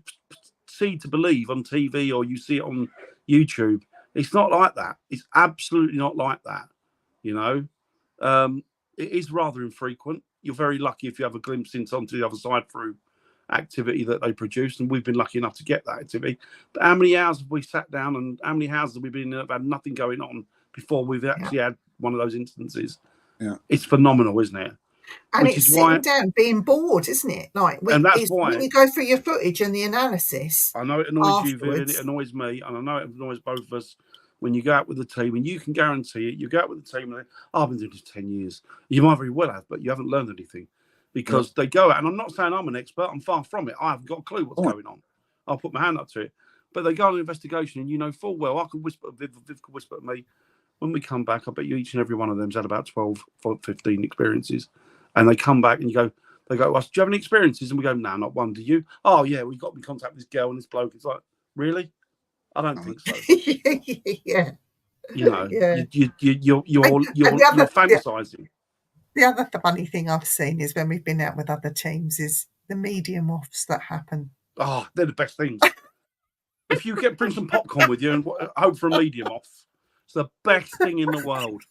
see to believe on TV or you see it on YouTube. It's not like that. It's absolutely not like that. You know, it is rather infrequent. You're very lucky if you have a glimpse into onto the other side through activity that they produce, and we've been lucky enough to get that activity. But how many hours have we sat down, and how many houses have we been in that have had nothing going on before we've actually had one of those instances? Yeah, it's phenomenal, isn't it? And it's sitting down, being bored, isn't it? Like, and that's why when you go through your footage and the analysis. I know it annoys afterwards. you, Viv, and it annoys me, and I know it annoys both of us. When you go out with the team, and you can guarantee it, you go out with the team, and I've been doing this 10 years. You might very well have, but you haven't learned anything because they go out, and I'm not saying I'm an expert, I'm far from it. I haven't got a clue what's going on. I'll put my hand up to it. But they go on an investigation, and you know full well, I could whisper, Viv could whisper at me. When we come back, I bet you each and every one of them's had about 12, 15 experiences. And they come back, and they go, well, do you have any experiences? And we go, no, not one. Do you? Oh, yeah, we got in contact with this girl and this bloke. It's like, really? I don't think so. Yeah. You know, yeah. you're fantasizing. The other funny thing I've seen is when we've been out with other teams is the medium offs that happen. Oh, they're the best things. If you bring some popcorn with you and hope for a medium off, it's the best thing in the world.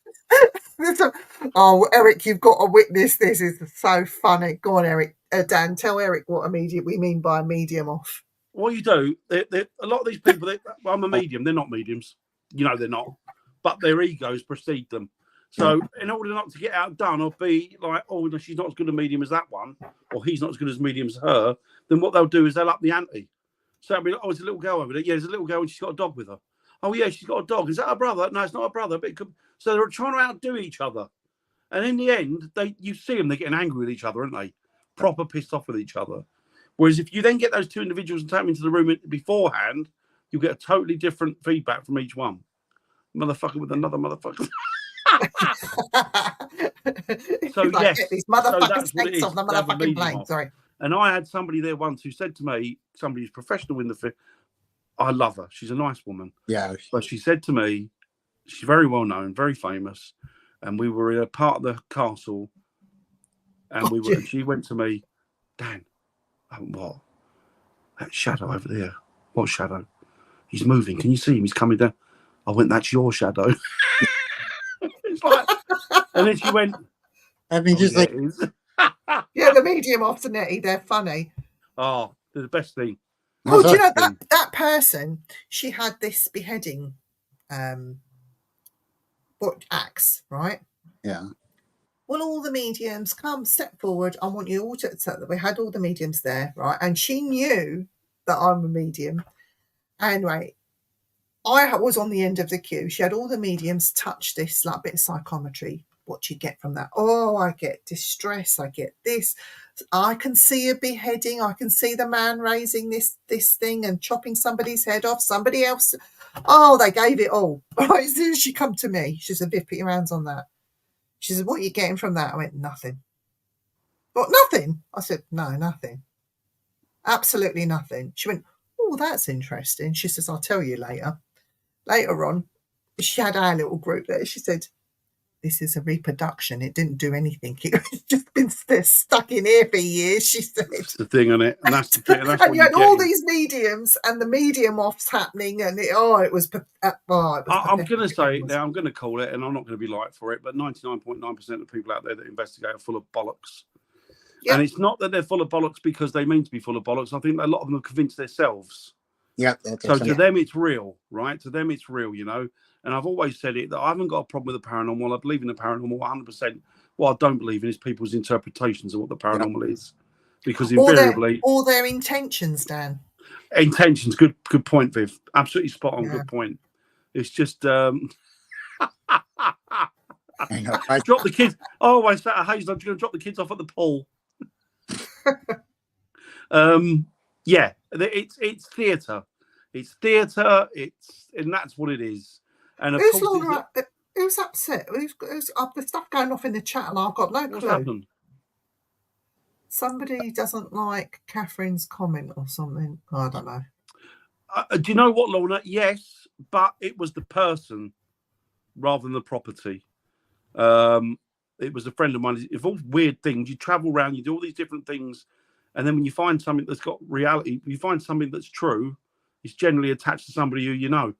Oh, Erik, you've got to witness this. It's so funny. Go on, Erik. Dan, tell Erik what we mean by a medium off. What you do, a lot of these people, I'm a medium, they're not mediums. You know they're not. But their egos precede them. So in order not to get outdone or be like, oh, no, she's not as good a medium as that one, or he's not as good as medium as her, then what they'll do is they'll up the ante. So it'll be like, oh, there's a little girl over there. Yeah, there's a little girl and she's got a dog with her. Oh, yeah, she's got a dog. Is that her brother? No, it's not her brother. But it could... So they're trying to outdo each other. And in the end, you see them, they're getting angry with each other, aren't they? Proper pissed off with each other. Whereas if you then get those two individuals and take them into the room beforehand, you'll get a totally different feedback from each one. Motherfucker with another motherfucker. So like, yes, these motherfuckers so takes off the motherfucking plane. Sorry. And I had somebody there once who said to me, somebody who's professional in the field, I love her. She's a nice woman. Yeah. But she said to me, she's very well known, very famous, and we were in a part of the castle, and and she went to me, Dan, what? That shadow over there. What shadow? He's moving. Can you see him? He's coming down. I went, that's your shadow. It's like, and then she went, I mean, just like, yeah, the medium off, Nettie, they're funny. Oh, they're the best thing. Oh, do you know that person? She had this beheading, axe, right? Yeah. Well, all the mediums come, step forward. I want you all to accept that we had all the mediums there, right? And she knew that I'm a medium. Anyway, I was on the end of the queue. She had all the mediums touch this like bit of psychometry. What you get from that? Oh, I get distress. I get this. I can see a beheading. I can see the man raising this thing and chopping somebody's head off. Somebody else. Oh, they gave it all. Right, as soon as she come to me, she said, Viv, put your hands on that. She said, what are you getting from that? I went, nothing. What, nothing? I said, no, nothing. Absolutely nothing. She went, oh, that's interesting. She says, I'll tell you later. Later on, she had our little group there. She said, this is a reproduction. It didn't do anything. It's just been stuck in here for years, she said. That's the thing, isn't it? And that's the thing. And, and you had all these mediums and the medium offs happening. And it was I'm going to say it now. I'm going to call it, and I'm not going to be liked for it, but 99.9% of people out there that investigate are full of bollocks. Yep. And it's not that they're full of bollocks because they mean to be full of bollocks. I think a lot of them are convinced themselves. Yeah. So to them, it's real, right? To them, it's real, you know. And I've always said it that I haven't got a problem with the paranormal. I believe in the paranormal 100%. What I don't believe in is people's interpretations of what the paranormal is, because invariably, all their intentions, Dan. Intentions, good point, Viv. Absolutely spot on. Yeah. Good point. It's just drop the kids. Oh, I sat at Hayes. I'm going to drop the kids off at the pool. Yeah, it's theatre. It's theatre. And that's what it is. And of course, who's upset? Who's the stuff going off in the chat, and I've got no clue. What's happened? Somebody doesn't like Catherine's comment or something. I don't know. Do you know what, Lorna? Yes, but it was the person rather than the property. It was a friend of mine. It's all weird things. You travel around, you do all these different things, and then when you find something that's got reality, you find something that's true, it's generally attached to somebody who you know,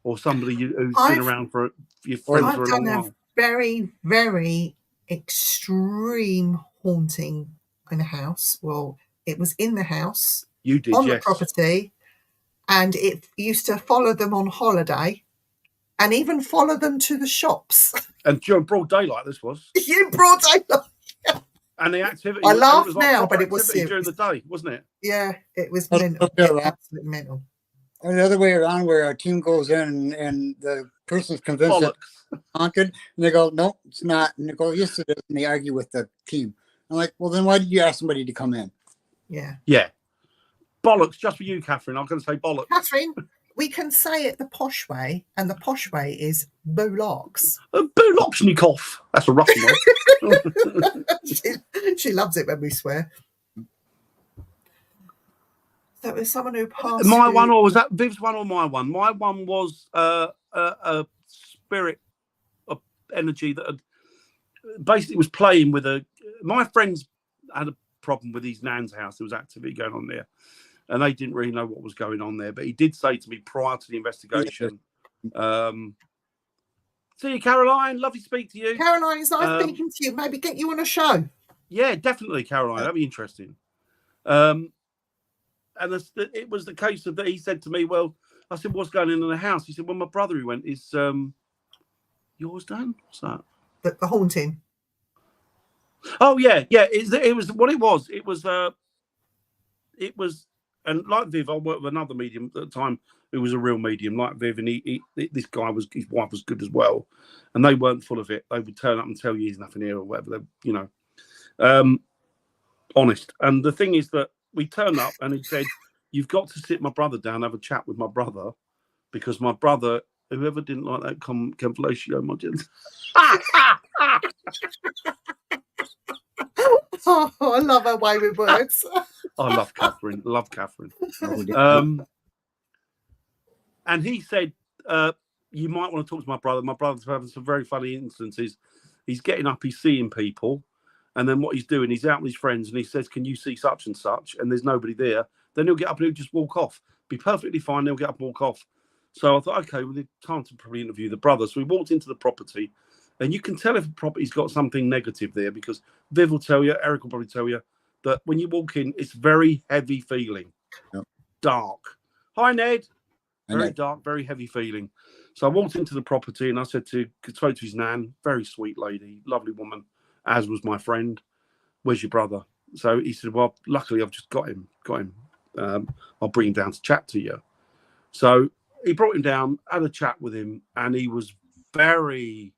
or somebody who's been around for your friends for a long I've done while. a very, very extreme haunting in a house. Well, it was in the house, You did, on yes. the property, and it used to follow them on holiday and even follow them to the shops. And during broad daylight, this was. You brought daylight. And the activity. I and laugh it was like now, proper but it was activity during serious. the day, wasn't it? Yeah, it was Let's mental. look at that. Absolutely mental. Or the other way around, where a team goes in and the person's convinced that Bollocks. it's haunted, and they go, "No, it's not." And they go, "Yes, it is." And they argue with the team. I'm like, "Well, then why did you ask somebody to come in?" Yeah. Yeah. Bollocks, just for you, Catherine. I'm going to say bollocks. Catherine, we can say it the posh way, and the posh way is bollocks. Bulopshnikov. That's a Russian one. she loves it when we swear. So it was someone who passed. My one, or was that Viv's one or my one? My one was a spirit of energy that had, basically was playing with a. My friends had a problem with his nan's house. There was activity going on there, and they didn't really know what was going on there. But he did say to me prior to the investigation, "See you, Caroline. Lovely to speak to you." Caroline, it's nice speaking to you. Maybe get you on a show. Yeah, definitely, Caroline. That'd be interesting. And it was the case of that. He said to me, "Well," I said, "What's going on in the house?" He said, "Well, my brother who went is yours, Dan? What's that?" The haunting. Oh yeah. It was what it was. It was, and like Viv, I worked with another medium at the time who was a real medium, like Viv, and this guy was, his wife was good as well, and they weren't full of it. They would turn up and tell you there's nothing here or whatever. Honest. And the thing is that we turned up and he said, "You've got to sit my brother down, have a chat with my brother, because my brother, whoever didn't like that conversation, my dear." Oh, I love her way with words. I love Catherine. Love Catherine. And he said, "You might want to talk to my brother. My brother's having some very funny instances. He's getting up, he's seeing people. And then what he's doing, he's out with his friends and he says, 'Can you see such and such?' And there's nobody there. Then he'll get up and he'll just walk off. Be perfectly fine. They'll get up and walk off." So I thought, okay, well, it's time to probably interview the brother. So we walked into the property, and you can tell if a property's got something negative there, because Viv will tell you, Erik will probably tell you, that when you walk in, it's very heavy feeling. Yep. Dark. Hi, Ned. Very Ned. dark, very heavy feeling. So I walked into the property and I spoke to his nan, very sweet lady, lovely woman, as was my friend. "Where's your brother?" So he said, "Well, luckily I've just got him. I'll bring him down to chat to you." So he brought him down, had a chat with him, and he was very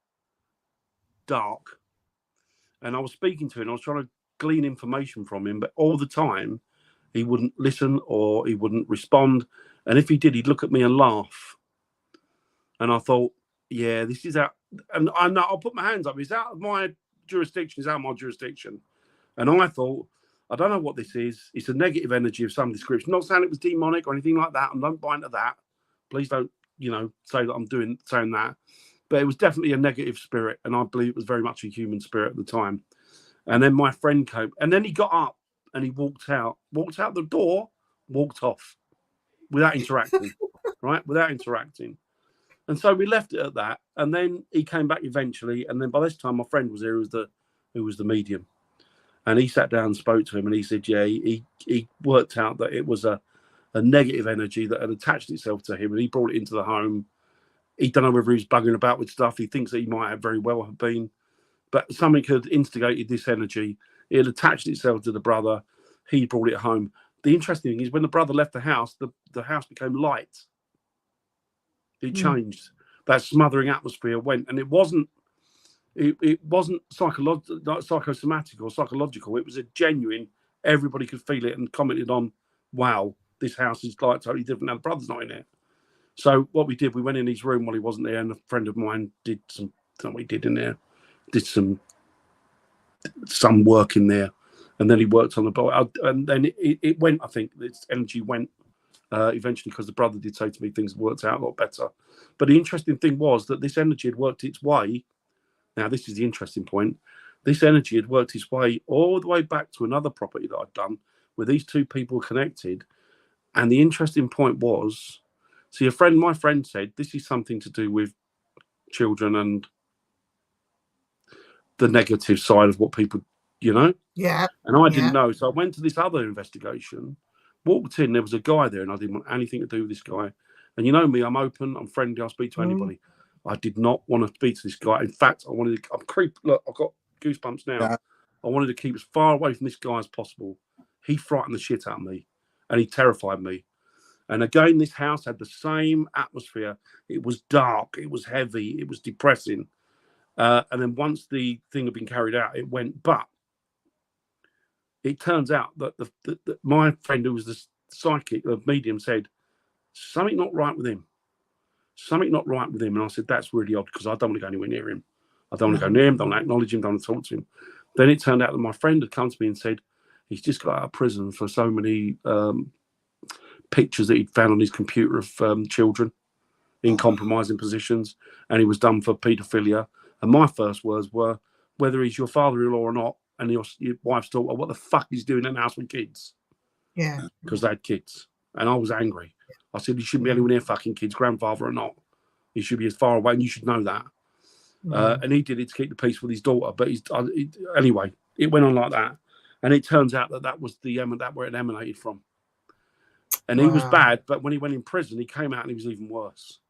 dark. And I was speaking to him, I was trying to glean information from him, but all the time he wouldn't listen or he wouldn't respond. And if he did, he'd look at me and laugh. And I thought, yeah, this is out. And I know, I'll put my hands up. It's out of my jurisdiction. It's out of my jurisdiction. And I thought, I don't know what this is. It's a negative energy of some description. Not saying it was demonic or anything like that. And don't buy into that. Please don't, say that I'm saying that. But it was definitely a negative spirit. And I believe it was very much a human spirit at the time. And then my friend came. And then he got up and he walked out the door, walked off without interacting, right? Without interacting. And so we left it at that. And then he came back eventually. And then by this time, my friend was there, who was the medium. And he sat down and spoke to him. And he said, yeah, he worked out that it was a negative energy that had attached itself to him. And he brought it into the home. He don't know whether he was bugging about with stuff. He thinks that he might have very well have been. But something had instigated this energy. It had attached itself to the brother. He brought it home. The interesting thing is when the brother left the house, the house became light. It changed. That smothering atmosphere went, and it wasn't psychosomatic or psychological. It was a genuine. Everybody could feel it and commented on, "Wow, this house is like totally different now. The brother's not in it." So what we did, we went in his room while he wasn't there, and a friend of mine did some. I don't know what he did in there. Did some work in there, and then he worked on the boat. And then it went. I think this energy went. eventually, because the brother did say to me things worked out a lot better. But the interesting thing was that this energy had worked its way. Now, this is the interesting point. This energy had worked its way all the way back to another property that I'd done where these two people connected. And the interesting point was, see, my friend said, this is something to do with children and the negative side of what people, Yeah. And I Yeah. didn't know. So I went to this other investigation, walked in, there was a guy there, and I didn't want anything to do with this guy. And you know me, I'm open, I'm friendly, I'll speak to anybody. I did not want to speak to this guy. In fact, I'm look, I've got goosebumps now. Yeah. I wanted to keep as far away from this guy as possible. He frightened the shit out of me, and he terrified me. And again, this house had the same atmosphere. It was dark, it was heavy, it was depressing. And then once the thing had been carried out, it went. But it turns out that my friend, who was the psychic, the medium, said, something not right with him. Something not right with him. And I said, that's really odd, because I don't want to go anywhere near him. I don't want to go near him, don't want to acknowledge him, don't want to talk to him. Then it turned out that my friend had come to me and said, he's just got out of prison for so many pictures that he'd found on his computer of children in compromising positions, and he was done for paedophilia. And my first words were, whether he's your father-in-law or not, and your wife's daughter, what the fuck he's doing in the house with kids? Yeah. Because they had kids. And I was angry. I said, he shouldn't be anywhere near fucking kids, grandfather or not. He should be as far away, and you should know that. And he did it to keep the peace with his daughter. But anyway, it went on like that. And it turns out that was where it emanated from. And he was bad, but when he went in prison, he came out and he was even worse.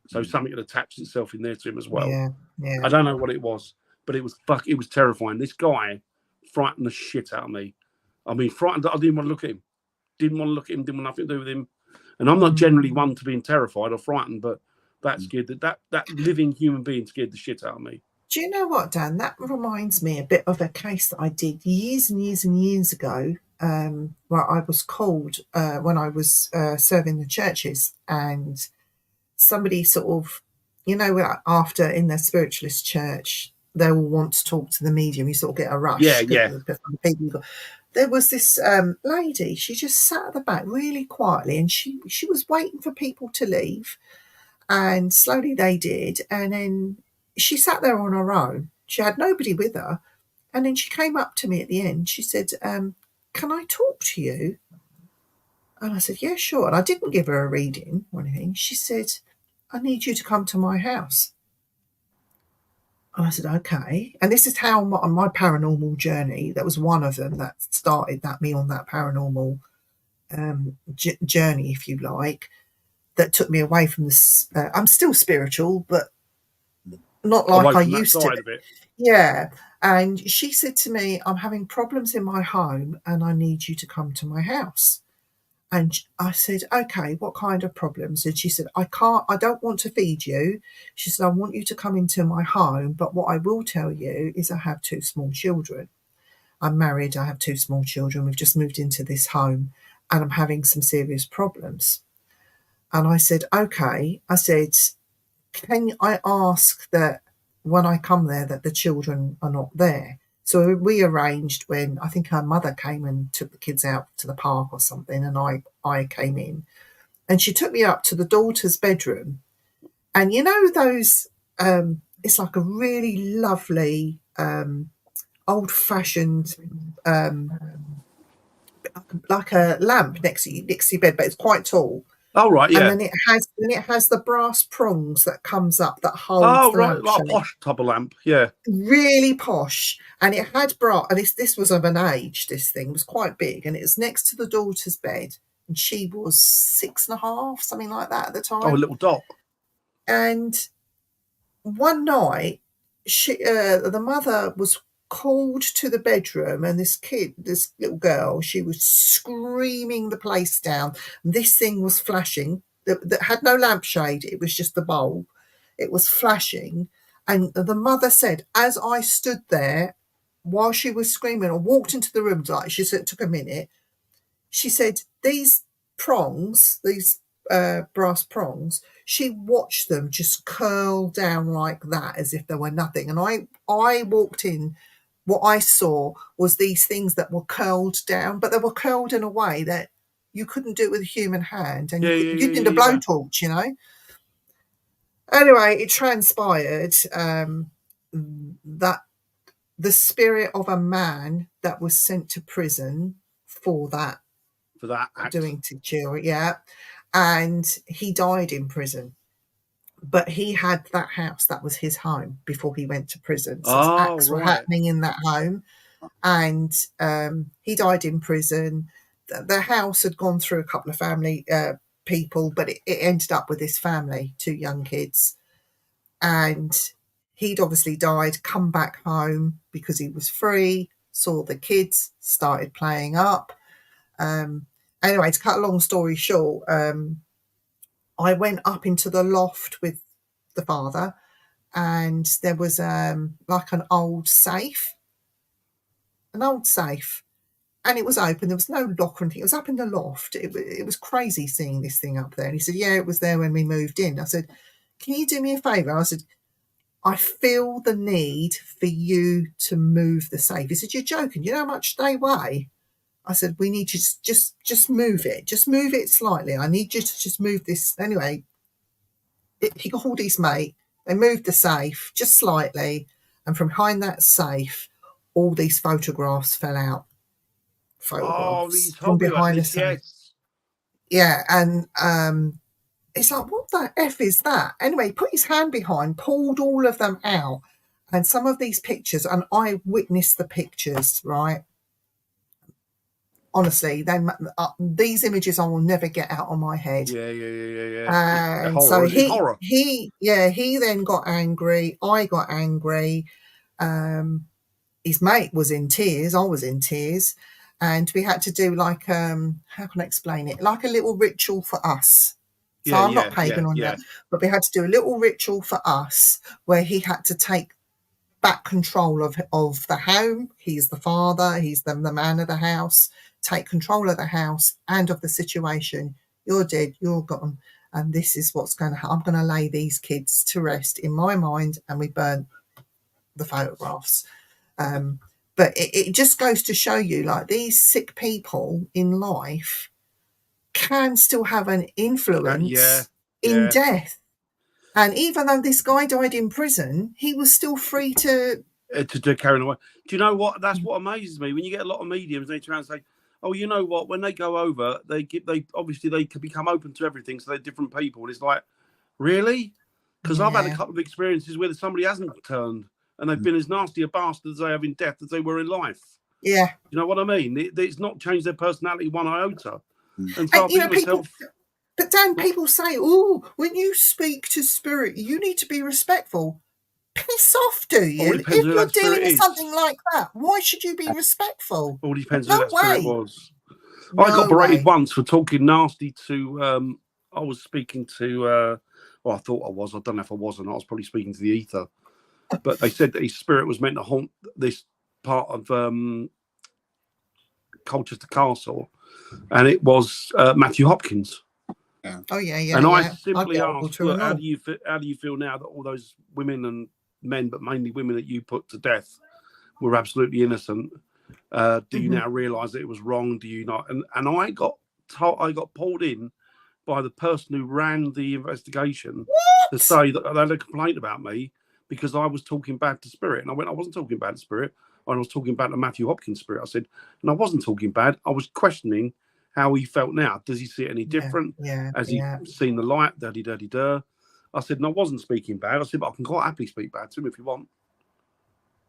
So something had attached itself in there to him as well. Yeah. I don't know what it was, but it was terrifying. This guy frightened the shit out of me. I mean, frightened. I didn't want to look at him. Didn't want nothing to do with him. And I'm not generally one to being terrified or frightened, but that scared that living human being scared the shit out of me. Do you know what, Dan? That reminds me a bit of a case that I did years and years and years ago, where I was called when I was serving the churches, and somebody sort of, after in their spiritualist church, they will want to talk to the medium. You sort of get a rush. Yeah. There was this lady. She just sat at the back really quietly, and she was waiting for people to leave, and slowly they did. And then she sat there on her own. She had nobody with her. And then she came up to me at the end. She said, can I talk to you? And I said, yeah, sure. And I didn't give her a reading or anything. She said, I need you to come to my house. And I said, okay. And this is how on my paranormal journey, that was one of them that started me on that paranormal journey, if you like, that took me away from this. I'm still spiritual, but not like I used to. Yeah. And she said to me, I'm having problems in my home and I need you to come to my house. And I said, okay, what kind of problems? And she said, I don't want to feed you. She said, I want you to come into my home. But what I will tell you is I have 2 small children. I'm married. I have 2 small children. We've just moved into this home and I'm having some serious problems. And I said, okay. I said, can I ask that when I come there that the children are not there? So we arranged when I think her mother came and took the kids out to the park or something, and I came in, and she took me up to the daughter's bedroom, and those it's like a really lovely old-fashioned like a lamp next to your bed, but it's quite tall. Oh right, yeah. And then it has the brass prongs that comes up that holds the lamp. Like a posh type of lamp, yeah. Really posh. And it had and this was of an age, this thing was quite big, and it was next to the daughter's bed. And she was 6.5, something like that at the time. Oh, a little dot. And one night, the mother was called to the bedroom, and this little girl, she was screaming the place down. And this thing was flashing that had no lampshade. It was just the bulb. It was flashing. And the mother said, as I stood there while she was screaming, or walked into the room, like she said, it took a minute. She said, these prongs, these brass prongs, she watched them just curl down like that as if there were nothing. And I walked in. What I saw was these things that were curled down, but they were curled in a way that you couldn't do it with a human hand, and Yeah, you'd need a blowtorch, you know. Anyway, it transpired that the spirit of a man that was sent to prison for that act. doing to children, yeah, and he died in prison. But he had that house that was his home before he went to prison. So acts were happening in that home, and he died in prison. The house had gone through a couple of family people, but it ended up with this family, 2 young kids, and he'd obviously died, come back home because he was free, saw the kids, started playing up. Anyway, to cut a long story short, I went up into the loft with the father, and there was like an old safe, and it was open. There was no lock or anything. It was up in the loft. It was crazy seeing this thing up there. And he said, yeah, it was there when we moved in. I said, can you do me a favour? I said, I feel the need for you to move the safe. He said, you're joking. You know how much they weigh? I said, we need you to just move it. Just move it slightly. I need you to just move this. Anyway, he called his mate. They moved the safe just slightly. And from behind that safe, all these photographs fell out. Photographs from behind the safe. Yes. Yeah, and it's like, what the F is that? Anyway, he put his hand behind, pulled all of them out. And some of these pictures, and I witnessed the pictures, right? Honestly, these images I will never get out of my head. Yeah. And horror, so he then got angry. I got angry. His mate was in tears. I was in tears. And we had to do like, how can I explain it? Like a little ritual for us. So I'm not pagan on that. But we had to do a little ritual for us where he had to take back control of the home. He's the father. He's the man of the house. Take control of the house and of the situation. You're dead. You're gone. And this is what's going to happen. I'm going to lay these kids to rest in my mind. And we burnt the photographs. But it just goes to show you, like, these sick people in life can still have an influence in death. And even though this guy died in prison, he was still free to carry away. Do you know what? That's what amazes me. When you get a lot of mediums, they try and say, "Oh, you know what? When they go over, they obviously can become open to everything, so they're different people." And it's like, really? Because I've had a couple of experiences where somebody hasn't turned, and they've been as nasty a bastard as they have in death as they were in life. Yeah, you know what I mean? It's not changed their personality one iota. And so I think myself. But Dan, people say, "Oh, when you speak to spirit, you need to be respectful." Piss off, do you? If you're dealing with something like that, why should you be respectful? All depends who that spirit was. No I got berated way. once for talking nasty to. I was speaking to. Well, I thought I was. I don't know if I was or not. I was probably speaking to the ether. But they said that his spirit was meant to haunt this part of Colchester Castle, and it was Matthew Hopkins. Yeah. Oh yeah. And I simply asked, look, how do you feel now that all those women and men, but mainly women that you put to death, were absolutely innocent? Do you now realise that it was wrong? Do you not? And I got pulled in by the person who ran the investigation to say that they had a complaint about me because I was talking bad to spirit. And I went, I wasn't talking bad to spirit. I was talking about the Matthew Hopkins spirit. I said, and I wasn't talking bad. I was questioning how he felt now. Does he see it any different? Has he seen the light? Da-di-da-di-da. I said, and I wasn't speaking bad. I said, but I can quite happily speak bad to him if you want.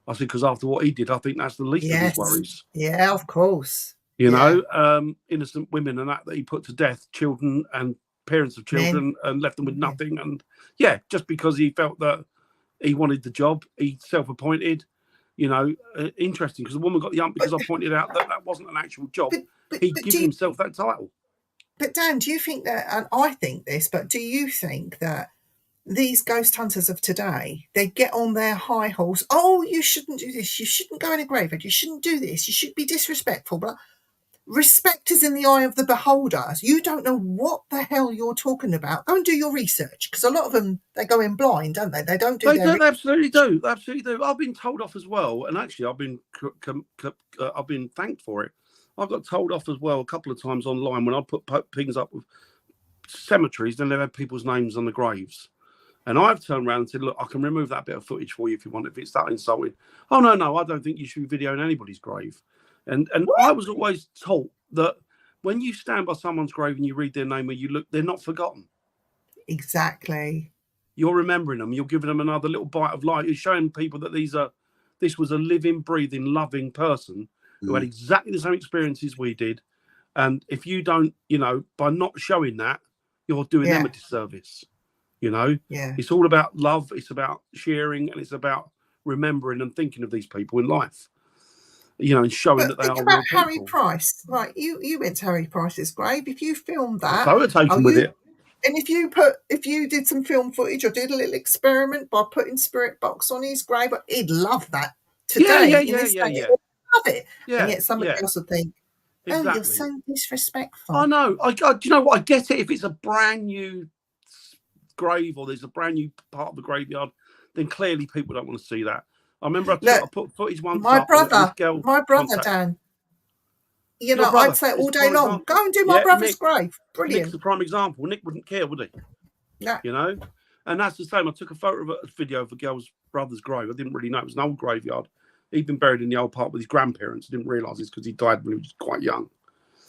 I said, because after what he did, I think that's the least of his worries. Yeah, of course. You know, innocent women and that he put to death, children and parents of children, and left them with nothing. And just because he felt that he wanted the job, he self-appointed. You know, interesting, because the woman got the ump because I pointed out that wasn't an actual job. He'd given himself that title. But Dan, do you think that, and I think this, but do you think that these ghost hunters of today, they get on their high horse, oh, you shouldn't do this, you shouldn't go in a graveyard, you shouldn't do this, you should be disrespectful, but respect is in the eye of the beholder. You don't know what the hell you're talking about. Go and do your research, because a lot of them, they go in blind, don't they? They don't do They absolutely do. Absolutely do. I've been told off as well, and actually I've been thanked for it. I got told off as well a couple of times online when I put things up with cemeteries, then they had people's names on the graves. And I've turned around and said, look, I can remove that bit of footage for you if you want, if it's that insulting. Oh, no, I don't think you should be videoing anybody's grave. And I was always taught that when you stand by someone's grave and you read their name and you look, they're not forgotten. Exactly. You're remembering them. You're giving them another little bite of life. You're showing people that this was a living, breathing, loving person who had exactly the same experiences we did. And if you don't, by not showing that, you're doing them a disservice. It's all about love. It's about sharing, and it's about remembering and thinking of these people in life. And showing that they are real people. Harry Price, right? You went to Harry Price's grave. If you filmed that, photo taken with it, and if you did some film footage or did a little experiment by putting Spirit Box on his grave, he'd love that today. He'd love it. And yet somebody else would think, oh, you're so disrespectful. I know. Do you know what? I get it. If it's a brand new grave or there's a brand new part of the graveyard, then clearly people don't want to see that. I remember I put footage once. My brother, Dan. I'd say all day long, go and do my brother's grave. Brilliant. Nick's the prime example. Nick wouldn't care, would he? No. And that's the same. I took a video of a girl's brother's grave. I didn't really know. It was an old graveyard. He'd been buried in the old part with his grandparents. I didn't realise this because he died when he was quite young.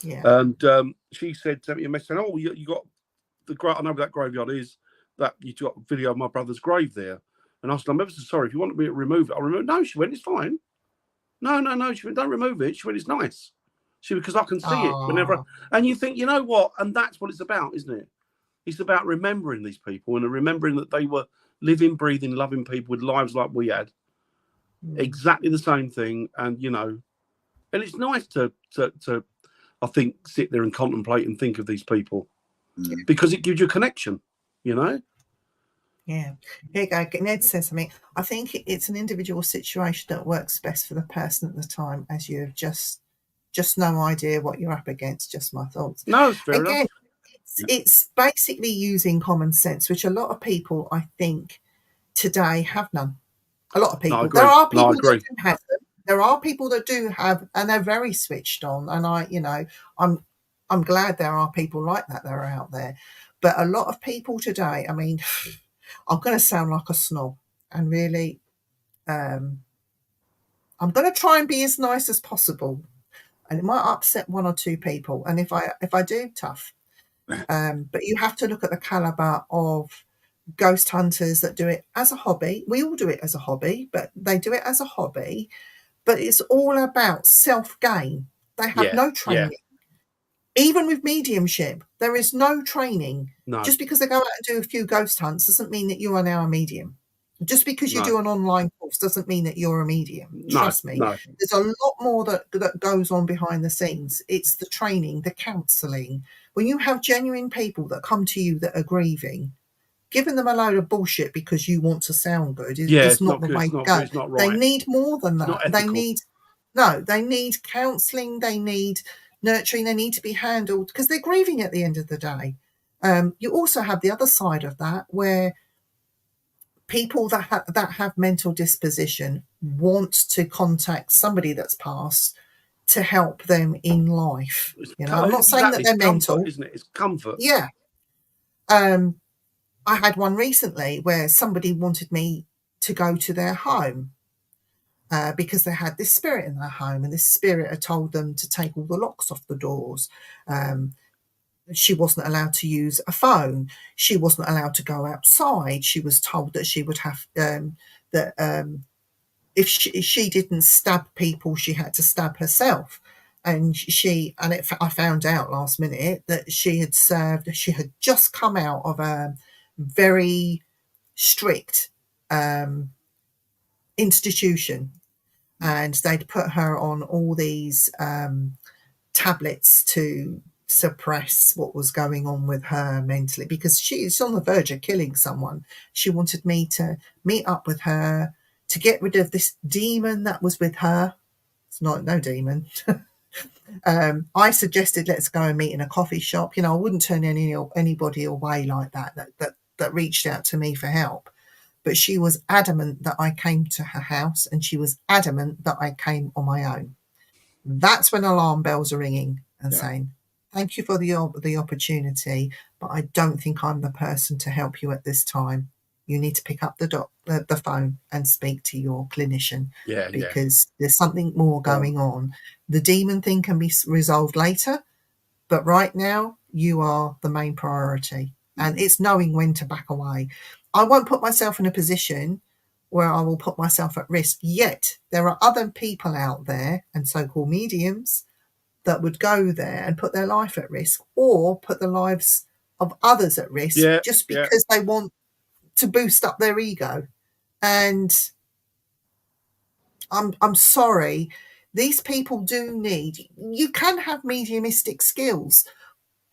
Yeah. And she sent me a message saying, oh, you got I know where that graveyard is. That you got a video of my brother's grave there. And I said, I'm ever so sorry. If you want me to remove it, I'll remove it. No, she went, it's fine. No. She went, don't remove it. She went, it's nice. Because I can see it whenever. And you think, you know what? And that's what it's about, isn't it? It's about remembering these people and remembering that they were living, breathing, loving people with lives like we had. Exactly the same thing. And, and it's nice to I think, sit there and contemplate and think of these people because it gives you a connection, Yeah. Here you go. Ned says something. I think it's an individual situation that works best for the person at the time, as you have just no idea what you're up against. Just my thoughts. No, it's fair enough. It's basically using common sense, which a lot of people, I think, today have none. A lot of people. There are people that do have them. There are people that do have, and they're very switched on. And I'm glad there are people like that are out there. But a lot of people today, I mean, I'm going to sound like a snob, and really, I'm going to try and be as nice as possible, and it might upset one or two people. And if I do, tough. But you have to look at the caliber of ghost hunters that do it as a hobby. We all do it as a hobby, but they do it as a hobby. But it's all about self-gain. They have no training. Yeah. Even with mediumship, there is no training. No. Just because they go out and do a few ghost hunts doesn't mean that you are now a medium. Just because you do an online course doesn't mean that you're a medium. Trust me. No. There's a lot more that goes on behind the scenes. It's the training, the counselling. When you have genuine people that come to you that are grieving, giving them a load of bullshit because you want to sound good is not the way to go. It's not right. They need more than that. They need counselling. They need nurturing. They need to be handled because they're grieving at the end of the day. You also have the other side of that where people that have mental disposition want to contact somebody that's passed to help them in life. I'm not saying that they're mental, comfort, isn't it? It's comfort. Yeah. I had one recently where somebody wanted me to go to their home because they had this spirit in their home, and this spirit had told them to take all the locks off the doors. She wasn't allowed to use a phone. She wasn't allowed to go outside. She was told that she would have if she didn't stab people, she had to stab herself. And I found out last minute that she had just come out of a very strict institution, and they'd put her on all these tablets to suppress what was going on with her mentally, because she's on the verge of killing someone. She wanted me to meet up with her to get rid of this demon that was with her. It's no demon. I suggested let's go and meet in a coffee shop. I wouldn't turn anybody away like that reached out to me for help. But she was adamant that I came to her house, and she was adamant that I came on my own. That's when alarm bells are ringing and Yeah. saying, thank you for the opportunity, but I don't think I'm the person to help you at this time. You need to pick up the phone and speak to your clinician, Yeah, because there's something more going on. The demon thing can be resolved later, but right now you are the main priority. And it's knowing when to back away. I won't put myself in a position where I will put myself at risk. Yet there are other people out there, and so-called mediums, that would go there and put their life at risk, or put the lives of others at risk, Yeah, just yeah. because they want to boost up their ego. And I'm sorry, these people do need, you can have mediumistic skills,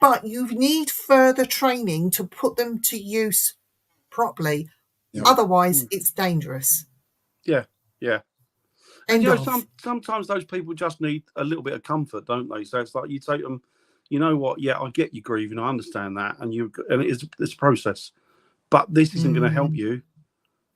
but you need further training to put them to use properly. Yeah. Otherwise, it's dangerous. Yeah, yeah. End And of. sometimes those people just need a little bit of comfort, don't they? So it's like you take them, you know what? Yeah, I get you grieving. I understand that, and it's a process. But this isn't going to help you.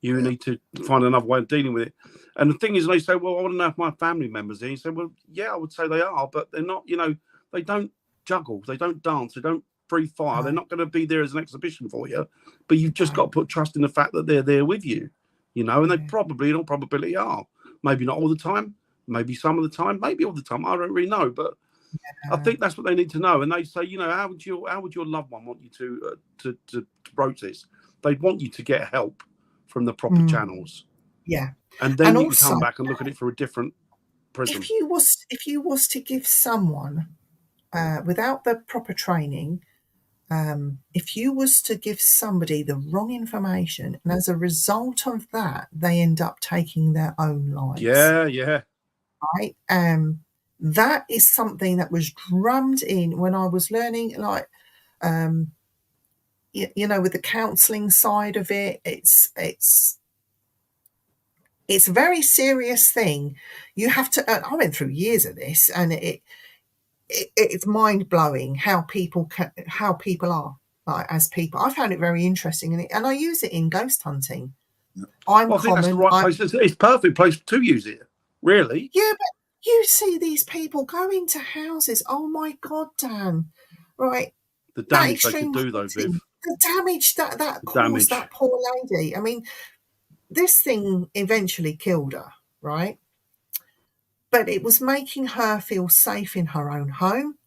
You need to find another way of dealing with it. And the thing is, they say, well, I want to know if my family members are. You say, well, yeah, I would say they are, but they're not. You know, they don't juggle, they don't dance, they don't breathe fire. They're not going to be there as an exhibition for you. But you've just got to put trust in the fact that they're there with you. You know, and they probably, in all probability, are. Maybe not all the time. Maybe some of the time. Maybe all the time. I don't really know, but I think that's what they need to know. And they say, you know, how would your loved one want you to broach this? They'd want you to get help from the proper channels. Yeah. And then And you also, can come back and look at it through a different prism. if you was to give someone without the proper training, if you was to give somebody the wrong information, and as a result of that, they end up taking their own lives. Yeah, yeah. Right. That is something that was drummed in when I was learning, like, you know, with the counselling side of it. It's a very serious thing. You have to. I went through years of this, and it's mind blowing how people are, like, as people. I found it very interesting, and I use it in ghost hunting. I think that's the right place. It's perfect place to use it, really. Yeah, but you see these people go into houses. Oh my God, Dan! Right, The damage they could do, though, Viv. The damage that caused that poor lady. I mean, this thing eventually killed her, right? But it was making her feel safe in her own home,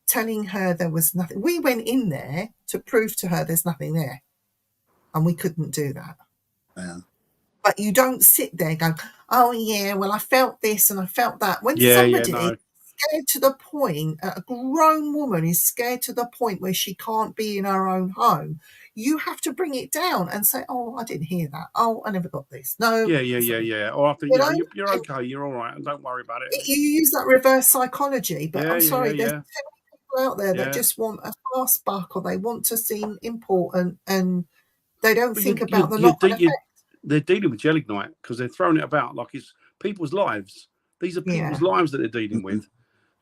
telling her there was nothing. We went in there to prove to her there's nothing there, and we couldn't do that. Yeah. But you don't sit there going, oh yeah, well, I felt this and I felt that. When somebody is scared to the point, a grown woman is scared to the point where she can't be in her own home, you have to bring it down and say, oh, I didn't hear that. Oh, I never got this. No. Yeah. Or I think, you're okay. You're all right. And don't worry about it. You use that reverse psychology, but I'm sorry, there's so many people out there that just want a fast buck, or they want to seem important, and they don't think about the knock-on effect. They're dealing with Gelignite because they're throwing it about like it's people's lives. These are people's lives that they're dealing with.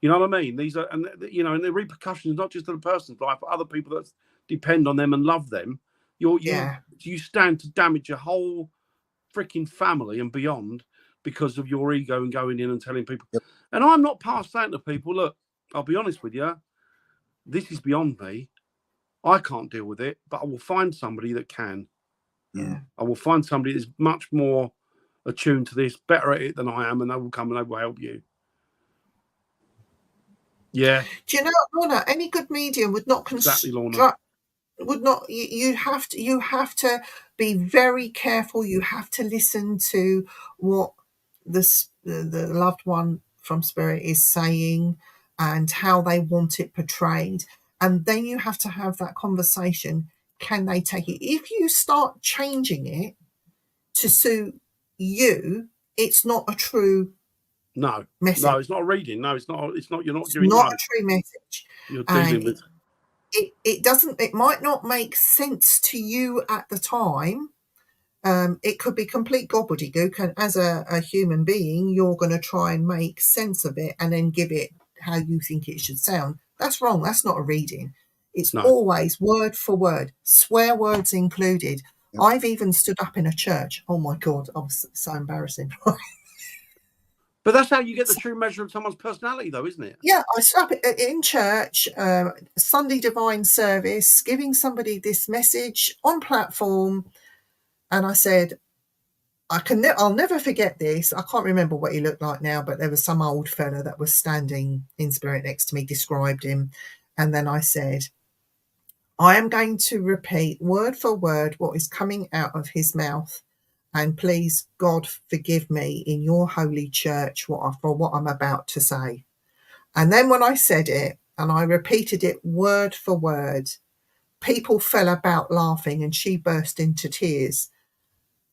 You know what I mean? These are, and you know, and the repercussions not just to the person's life, but other people that depend on them and love them. You stand to damage your whole freaking family and beyond because of your ego and going in and telling people. Yep. And I'm not past saying to people, look, I'll be honest with you, this is beyond me. I can't deal with it, but I will find somebody that can. Yeah. I will find somebody that's much more attuned to this, better at it than I am, and they will come and they will help you. Yeah. Do you know, Lorna, any good medium would not construct. Exactly, Lorna. Would not. You have to be very careful. You have to listen to what the loved one from spirit is saying and how they want it portrayed, and then you have to have that conversation. Can they take it? If you start changing it to suit you, it's not a true message. No, it's not a reading. No, it's not. It's not. You're not it's doing. Not a true message. You're dealing with. It doesn't. It might not make sense to you at the time. It could be complete gobbledygook, and as a human being, you're going to try and make sense of it and then give it how you think it should sound. That's wrong. That's not a reading. It's always word for word, swear words included. Yep. I've even stood up in a church. Oh my God, I was so embarrassing. But that's how you get the true measure of someone's personality, though, isn't it? Yeah, I stood up in church, Sunday divine service, giving somebody this message on platform, and I said, I'll never forget this. I can't remember what he looked like now, but there was some old fella that was standing in spirit next to me, described him, and then I said, I am going to repeat word for word what is coming out of his mouth. And please, God, forgive me in your holy church for what I'm about to say. And then when I said it and I repeated it word for word, people fell about laughing and she burst into tears.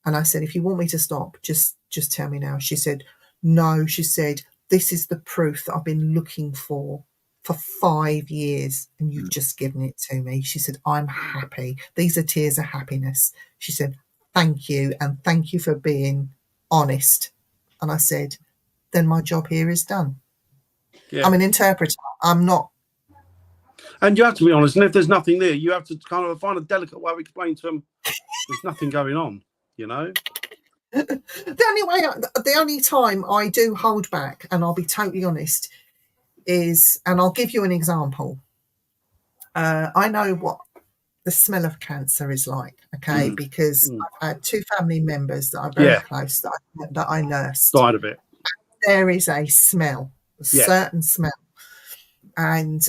And I said, if you want me to stop, just tell me now. She said, no, she said, this is the proof that I've been looking for 5 years and you've just given it to me. She said, I'm happy. These are tears of happiness. She said, thank you. And thank you for being honest. And I said, then my job here is done. Yeah. I'm an interpreter. I'm not. And you have to be honest. And if there's nothing there, you have to kind of find a delicate way of explaining to them there's nothing going on, you know? The only time I do hold back, and I'll be totally honest, is, and I'll give you an example. I know what the smell of cancer is like, okay, because I've had 2 family members that are very close that I nursed. Died of it. There is a smell, a certain smell. And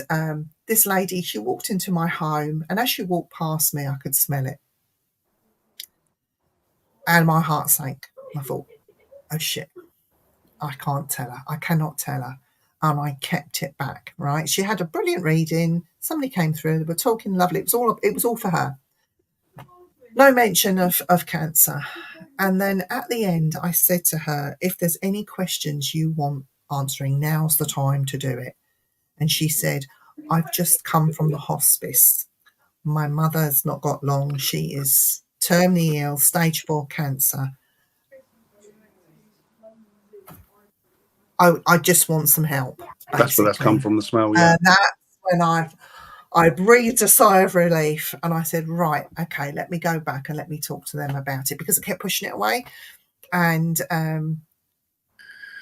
this lady, she walked into my home, and as she walked past me, I could smell it. And my heart sank. I thought, oh shit, I can't tell her. I cannot tell her. And I kept it back, right? She had a brilliant reading. Somebody came through. They were talking lovely. It was all for her. No mention of cancer. And then at the end, I said to her, if there's any questions you want answering, now's the time to do it. And she said, I've just come from the hospice. My mother's not got long. She is terminally ill, stage 4 cancer. I just want some help. Basically. That's where that's come from, the smell, yeah. And that's when I breathed a sigh of relief and I said, right, okay, let me go back and let me talk to them about it, because I kept pushing it away. And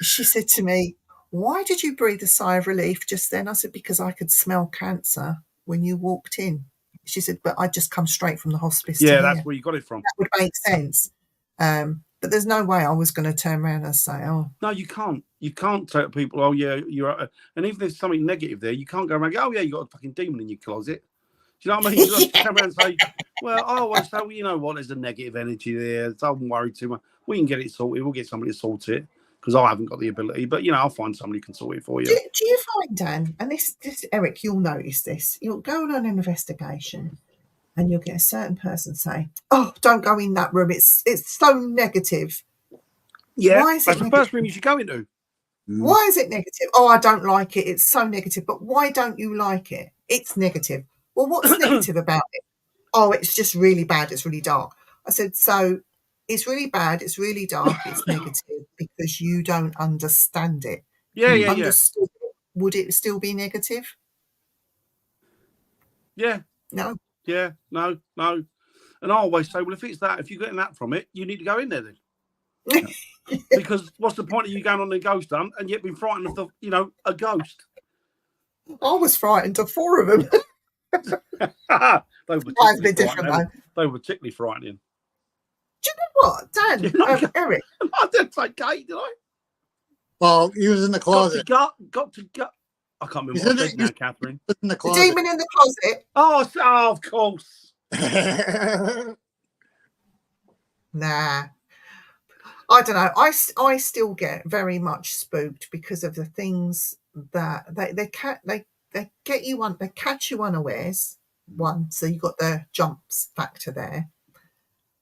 she said to me, why did you breathe a sigh of relief just then? I said, because I could smell cancer when you walked in. She said, but I just come straight from the hospice. Yeah, that's where you got it from. That would make sense. But there's no way I was going to turn around and say, oh. No, you can't. You can't tell people, oh, yeah, you're... And even if there's something negative there, you can't go around and go, oh, yeah, you got a fucking demon in your closet. Do you know what I mean? You just come around and say, well, I always say, well, you know what, there's a negative energy there. Don't worry too much. We can get it sorted. We'll get somebody to sort it, because I haven't got the ability. But, you know, I'll find somebody who can sort it for you. Do you find, Dan, and this Erik, you'll notice this, you'll go on an investigation and you'll get a certain person say, oh, don't go in that room. It's so negative. Yeah, why is that's it the first room you should go into. Why is it negative? Oh, I don't like it. It's so negative. But why don't you like it? It's negative. Well, what's negative about it? Oh, it's just really bad. It's really dark. I said, so it's really bad. It's really dark. It's negative because you don't understand it. Yeah, Understood it, would it still be negative? Yeah. No. Yeah, no. And I always say, well, if it's that, if you're getting that from it, you need to go in there then. Because what's the point of you going on a ghost hunt and yet being frightened of a ghost? I was frightened of 4 of them. They were a bit different, though. They were particularly frightening. Do you know what, Dan? Erik. I didn't say gay, did I? Well, he was in the closet. Got to go. I can't remember what I said now, Catherine. In the The closet. demon in the closet. Oh, of course. Nah. I don't know. I still get very much spooked because of the things that they get you on. They catch you unawares. One, so you got the jumps factor there.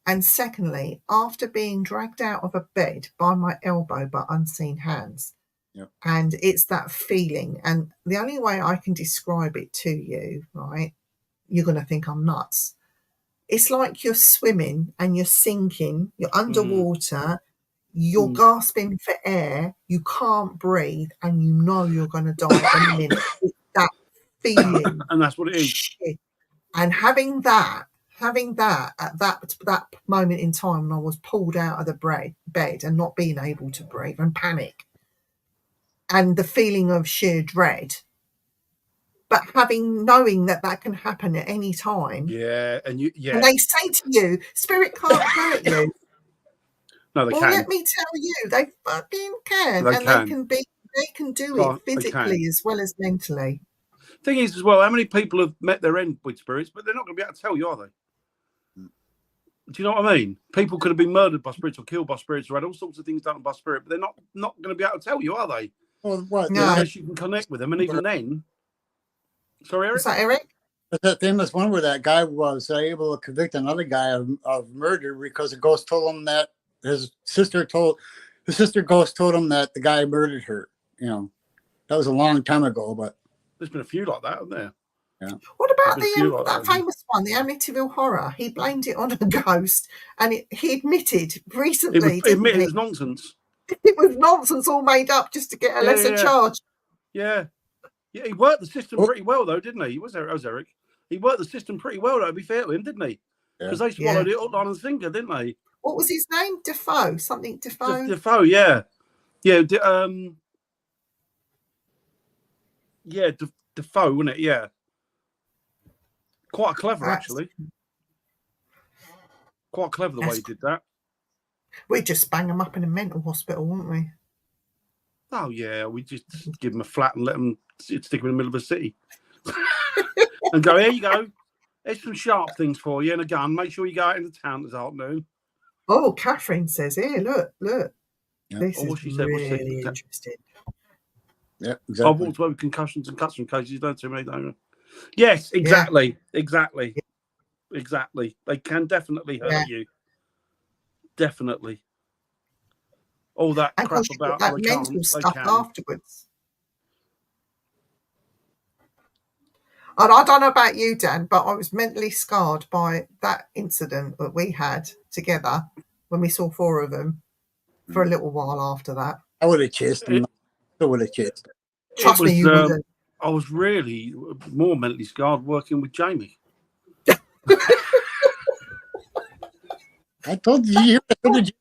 And secondly, after being dragged out of a bed by my elbow by unseen hands, and it's that feeling. And the only way I can describe it to you, right? You're going to think I'm nuts. It's like you're swimming and you're sinking. You're underwater. You're gasping for air, you can't breathe, and you know you're going to die in a minute. It's that feeling. And that's what it is. Shit. And having that at that moment in time when I was pulled out of the bed and not being able to breathe and panic, and the feeling of sheer dread. But knowing that can happen at any time. Yeah, and And they say to you, spirit can't hurt you. No, they well, can. let me tell you, they fucking can. They and can. they can do God, it physically as well as mentally. Thing is, as well, how many people have met their end with spirits, but they're not going to be able to tell you, are they? Do you know what I mean? People could have been murdered by spirits or killed by spirits or had all sorts of things done by spirit, but they're not going to be able to tell you, are they? Well, what? No. Unless you can connect with them, and even then. Sorry, Eric? Is that Eric? That's that famous one where that guy was able to convict another guy of murder because the ghost told him that his sister ghost told him that the guy murdered her. You know, that was a long time ago, but there's been a few like that, haven't there? Yeah. What about that famous one, the Amityville Horror? He blamed it on a ghost, and he admitted recently. It was nonsense. It was nonsense, all made up just to get a lesser charge. Yeah. Yeah, he worked the system pretty well, though, didn't he? Was Eric? He worked the system pretty well, though, to be fair to him, didn't he? Because they swallowed it all on his finger, didn't they? What was his name? Defoe? Something Defoe? Defoe, yeah. Yeah, Defoe, wasn't it? Yeah. Quite clever, actually. Quite clever the way he did that. We'd just bang them up in a mental hospital, wouldn't we? Oh, yeah. We just give them a flat and let them stick them in the middle of a city. And go, here you go. There's some sharp things for you and a gun. Make sure you go out into town this afternoon. Oh, Catherine says, here, look. Yeah. This is really interesting. Yeah, exactly. I've walked away with concussions and custom cases. Don't too many, don't you? Yes, exactly. Yeah. Exactly. They can definitely hurt you. Definitely. All that and crap about that mental stuff afterwards. And I don't know about you, Dan, but I was mentally scarred by that incident that we had together when we saw 4 of them for a little while after that. I would have chased them. I would have chased them. Trust me, you wouldn't. I was really more mentally scarred working with Jamie. I told you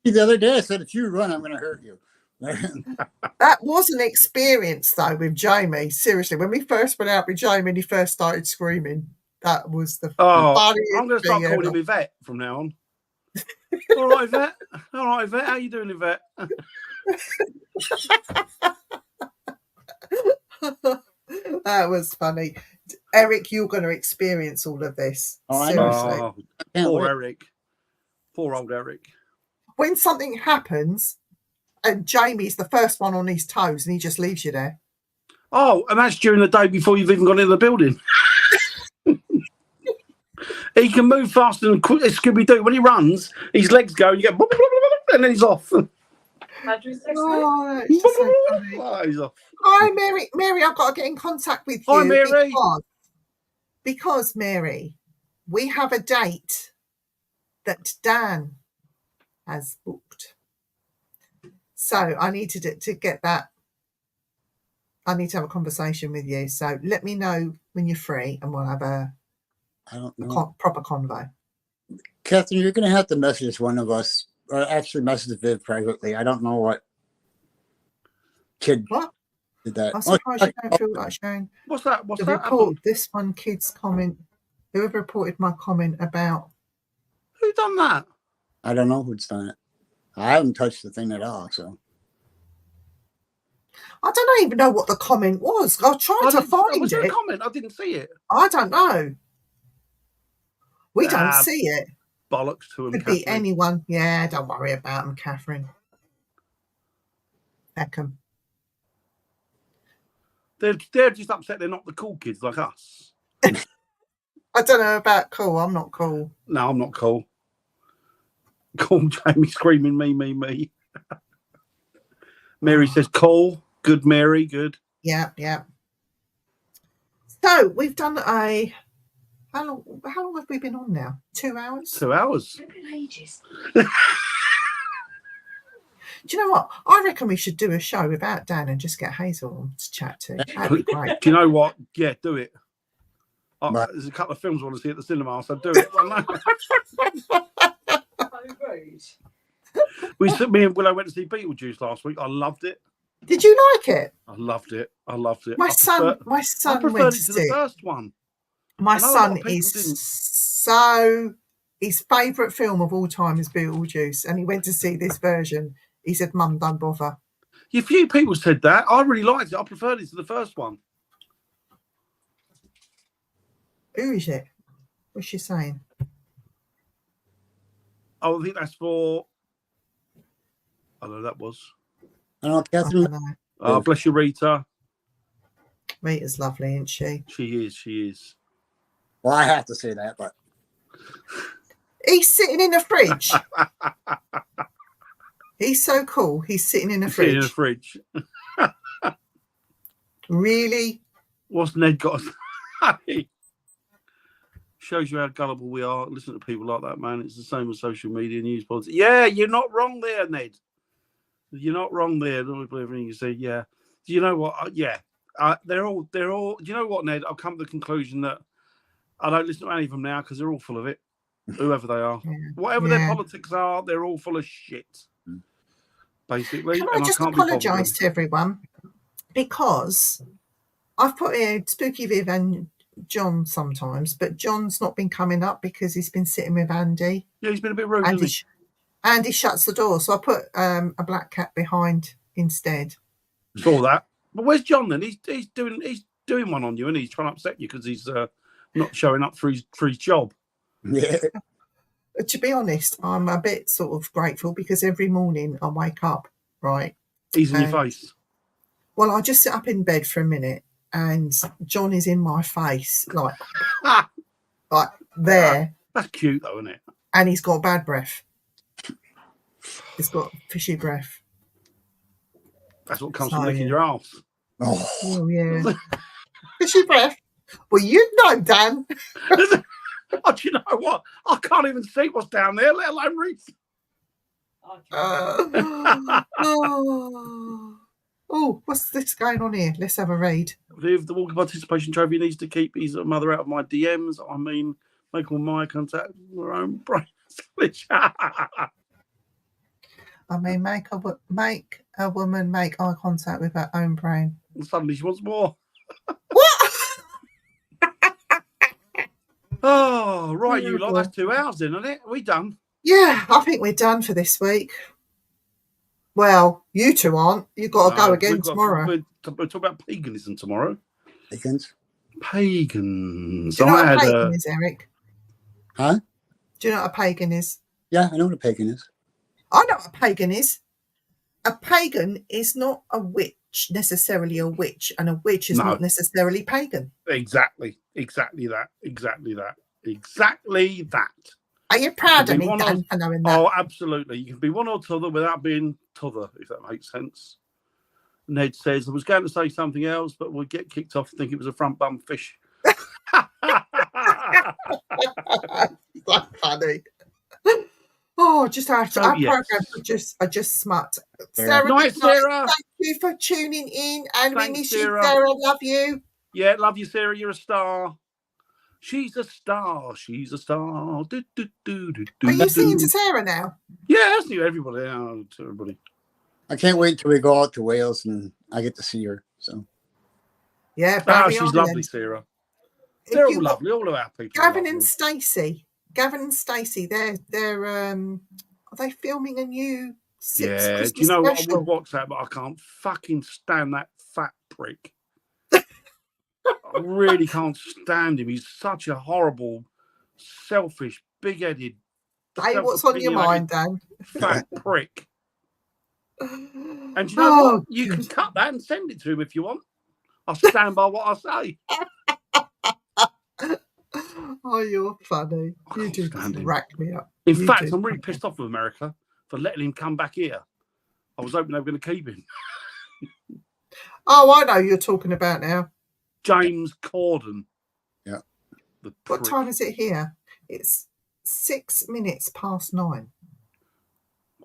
the other day. I said, if you run, I'm going to hurt you. That was an experience, though, with Jamie. Seriously, when we first went out with Jamie and he first started screaming, that was the funniest I'm going to start calling him Yvette from now on. All right, Yvette. All right, Yvette. How you doing, Yvette? That was funny. Eric, you're going to experience all of this. Seriously. Poor Eric. Poor old Eric. When something happens and Jamie's the first one on his toes and he just leaves you there. Oh, and that's during the day before you've even gone into the building. He can move faster than Scooby-Doo. When he runs, his legs go and you go, and then he's off. He's off. Hi, Mary. Mary, I've got to get in contact with you. Hi, Mary. Because, Mary, we have a date that Dan has booked. So I needed to get that. I need to have a conversation with you. So let me know when you're free and we'll have a proper convo. Catherine, you're going to have to message one of us, or actually message Viv privately. I don't know what kid did that. I'm surprised you don't feel like sharing. What's that? What's the that? Report this one kid's comment. Whoever reported my comment about. Who done that? I don't know who's done it. I haven't touched the thing at all, so. I don't even know what the comment was. I tried to find was there it. A comment? I didn't see it. I don't know. We don't see it. Bollocks to him. Could be anyone. Yeah, don't worry about him, Catherine. Beckham. They're just upset they're not the cool kids like us. I don't know about cool. I'm not cool. No, I'm not cool. Cool Jamie screaming me. Mary says cool. Good, Mary. Good. Yeah. So we've done a. How long have we been on now? 2 hours? 2 hours. It's been ages. Do you know what? I reckon we should do a show without Dan and just get Hazel on to chat to. That'd be great. Do you know what? Yeah, do it. There's a couple of films I want to see at the cinema, so do it. Me and Willow went to see Beetlejuice last week. I loved it. Did you like it? I loved it. I loved it. My I son preferred went it to to see the it. first one. My I know a lot son of people is didn't. so his favourite film of all time is Beetlejuice, and he went to see this version. He said, "Mum, don't bother." A few people said that. I really liked it. I preferred it to the first one. Who is it? What's she saying? Oh, I think that's for. I don't know that was. I don't know, I Catherine. don't know. Bless you, Rita. Rita's lovely, isn't she? She is. She is. Well, I have to say that, but He's sitting in a fridge. He's so cool. He's sitting in a Sitting in a fridge. fridge. Really? What's Ned got to say? Shows you how gullible we are. Listen to people like that, man. It's the same with social media, news, politics. Yeah, you're not wrong there, Ned. You're not wrong there. Don't believe everything you say. Yeah. Do you know what? Yeah. They're all. Do you know what, Ned? I've come to the conclusion that I don't listen to any of them now because they're all full of it. Whoever they are, whatever their politics are, they're all full of shit. Basically, Can I just apologise to everyone because I've put here Spooky Viv and John sometimes, but John's not been coming up because he's been sitting with Andy. Yeah, he's been a bit rude. Andy shuts the door, so I put a black cat behind instead. Saw that. But where's John then? He's doing one on you, and he's trying to upset you because he's not showing up for his job. yeah. To be honest, I'm a bit sort of grateful because every morning I wake up, right? He's in your face. Well, I just sit up in bed for a minute and John is in my face, like there. That's cute though, isn't it? And he's got bad breath. He's got fishy breath. That's what comes from licking your arse. Oh yeah. Fishy breath. Well, you know, Dan. Oh, do you know what? I can't even see what's down there, let alone read. Oh, what's this going on here? Let's have a read. Viv, the walking participation trophy needs to keep his mother out of my DMs. I mean, make all my contact her own brain. I mean, make a woman make eye contact with her own brain. And suddenly she wants more. What? Oh, right, you lot. That's 2 hours then, isn't it? Are we done? Yeah, I think we're done for this week. Well, you two aren't. You've got to go again tomorrow. We're talking about paganism tomorrow. Pagans? Pagans. Do you know what a pagan is, Eric? Huh? Do you know what a pagan is? Yeah, I know what a pagan is. I know what a pagan is. A pagan is not a witch, necessarily a witch, and a witch is not necessarily pagan. Exactly that. Are you proud of me, Dan, for knowing that? Oh, absolutely. You can be one or t'other without being t'other, if that makes sense. Ned says, I was going to say something else, but we'll get kicked off and think it was a front bum fish. That's funny. Oh, just after our program, I just smut. Sarah, night, Sarah. Thank you for tuning in, and we miss you, Sarah. Sarah. Love you. Yeah, love you, Sarah. You're a star. She's a star. She's a star. Do, do, do, do, do, Are you singing to Sarah now? Yeah, that's new. Everybody. To everybody. I can't wait till we go out to Wales and I get to see her. So. Yeah, she's lovely, Sarah. They're all lovely. All of our people. Gavin and Stacey. They're are they filming a new Christmas do you know special? what? I would watch that, but I can't fucking stand that fat prick. I really can't stand him. He's such a horrible, selfish, big-headed. Hey, what's on your mind, Dan? Fat prick. And you know what? You can cut that and send it to him if you want. I'll stand by what I say. Oh, you're funny. You do rack me up. In fact, I'm really pissed off with America for letting him come back here. I was hoping they were going to keep him. Oh, I know who you're talking about now. James Corden. Yeah. What time is it here? It's 6 minutes past 9.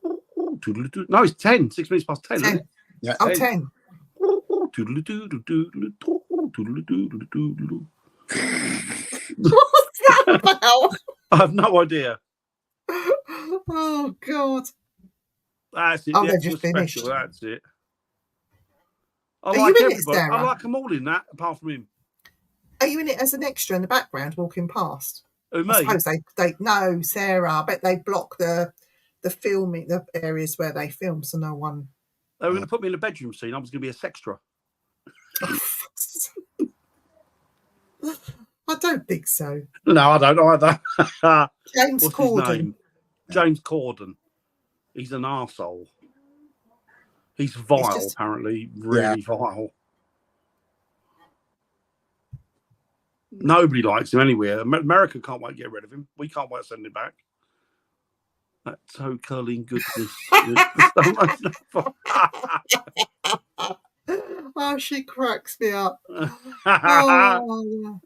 No, it's 10. 6 minutes past 10. 10. Isn't it? Yeah. Oh, 10. What's that about? I have no idea. Oh, God. That's it. Oh, they've just finished. That's it. I Are you like in it, everybody. I Sarah? like them all in that, apart from him. Are you in it as an extra in the background walking past? Who, I me? suppose they no, Sarah. I bet they block the filming, the areas where they film, so no one. They were going to put me in a bedroom scene. I was going to be a sextra. I don't think so. No, I don't either. James What's Corden. his name? James Corden. He's an arsehole. He's vile, just- apparently. Really vile. Nobody likes him anywhere. America can't wait to get rid of him. We can't wait to send him back. That toe curling goodness. Oh, she cracks me up. Oh,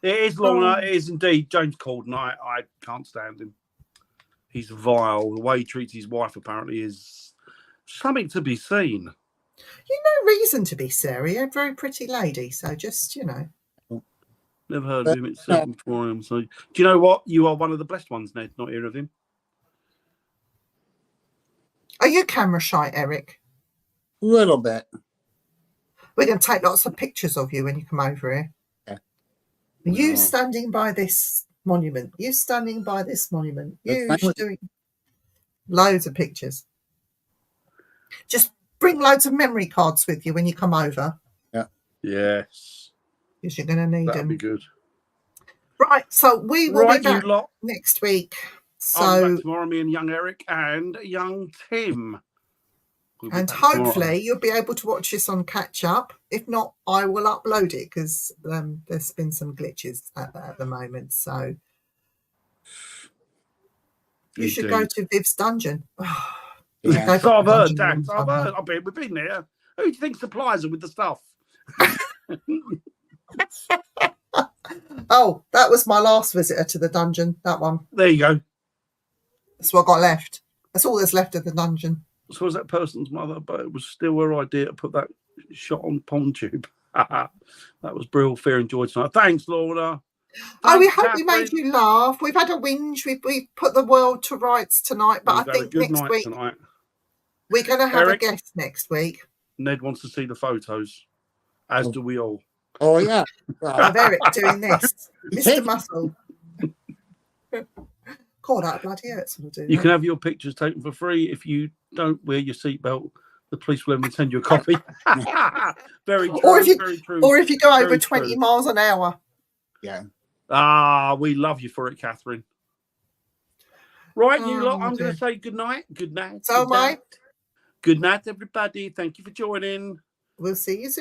It is Lorna. It is indeed James Corden. I can't stand him. He's vile. The way he treats his wife apparently is something to be seen. no reason to be, Sarah. You're a very pretty lady, so just Never heard of him. It's 7 him. So, do you know what? You are one of the blessed ones, Ned. Not hearing of him. Are you camera shy, Eric? A little bit. We're going to take lots of pictures of you when you come over here. Yeah. You standing by this monument. You standing by this monument. You doing loads of pictures. Just bring loads of memory cards with you when you come over. Yeah. Yes. Because you're going to need That'd them. be good. Right, so we will be back you lot. next week. I'll be So back tomorrow, me and young Eric and young Tim. and hopefully you'll be able to watch this on catch up. If not, I will upload it because there's been some glitches at the moment. So you should go to Viv's dungeon. Yeah. So I've heard, Dad. I've heard. We've been there. Who do you think supplies them with the stuff? Oh, that was my last visitor to the dungeon. That one. There you go. That's what I got left. That's all that's left of the dungeon. So was that person's mother, but it was still her idea to put that shot on PonTube. That was Brill, Fear and Joy tonight. Thanks, Lorna. We hope we made you laugh. We've had a whinge. We've put the world to rights tonight, but I think next week tonight. we're going to have Eric, a guest next week. Ned wants to see the photos, as do we all. Oh, yeah. Of Eric doing this. Mr. Muscle. God, that bloody hurts when I do You that. can have your pictures taken for free. If you don't wear your seatbelt, the police will send you a copy. Very true. Very true. Or if you go over Very 20 true. miles an hour. Yeah. We love you for it, Catherine. Right, you lot, I'm dear. going to say good night. Good night. So am I. Good night, everybody. Thank you for joining. We'll see you soon.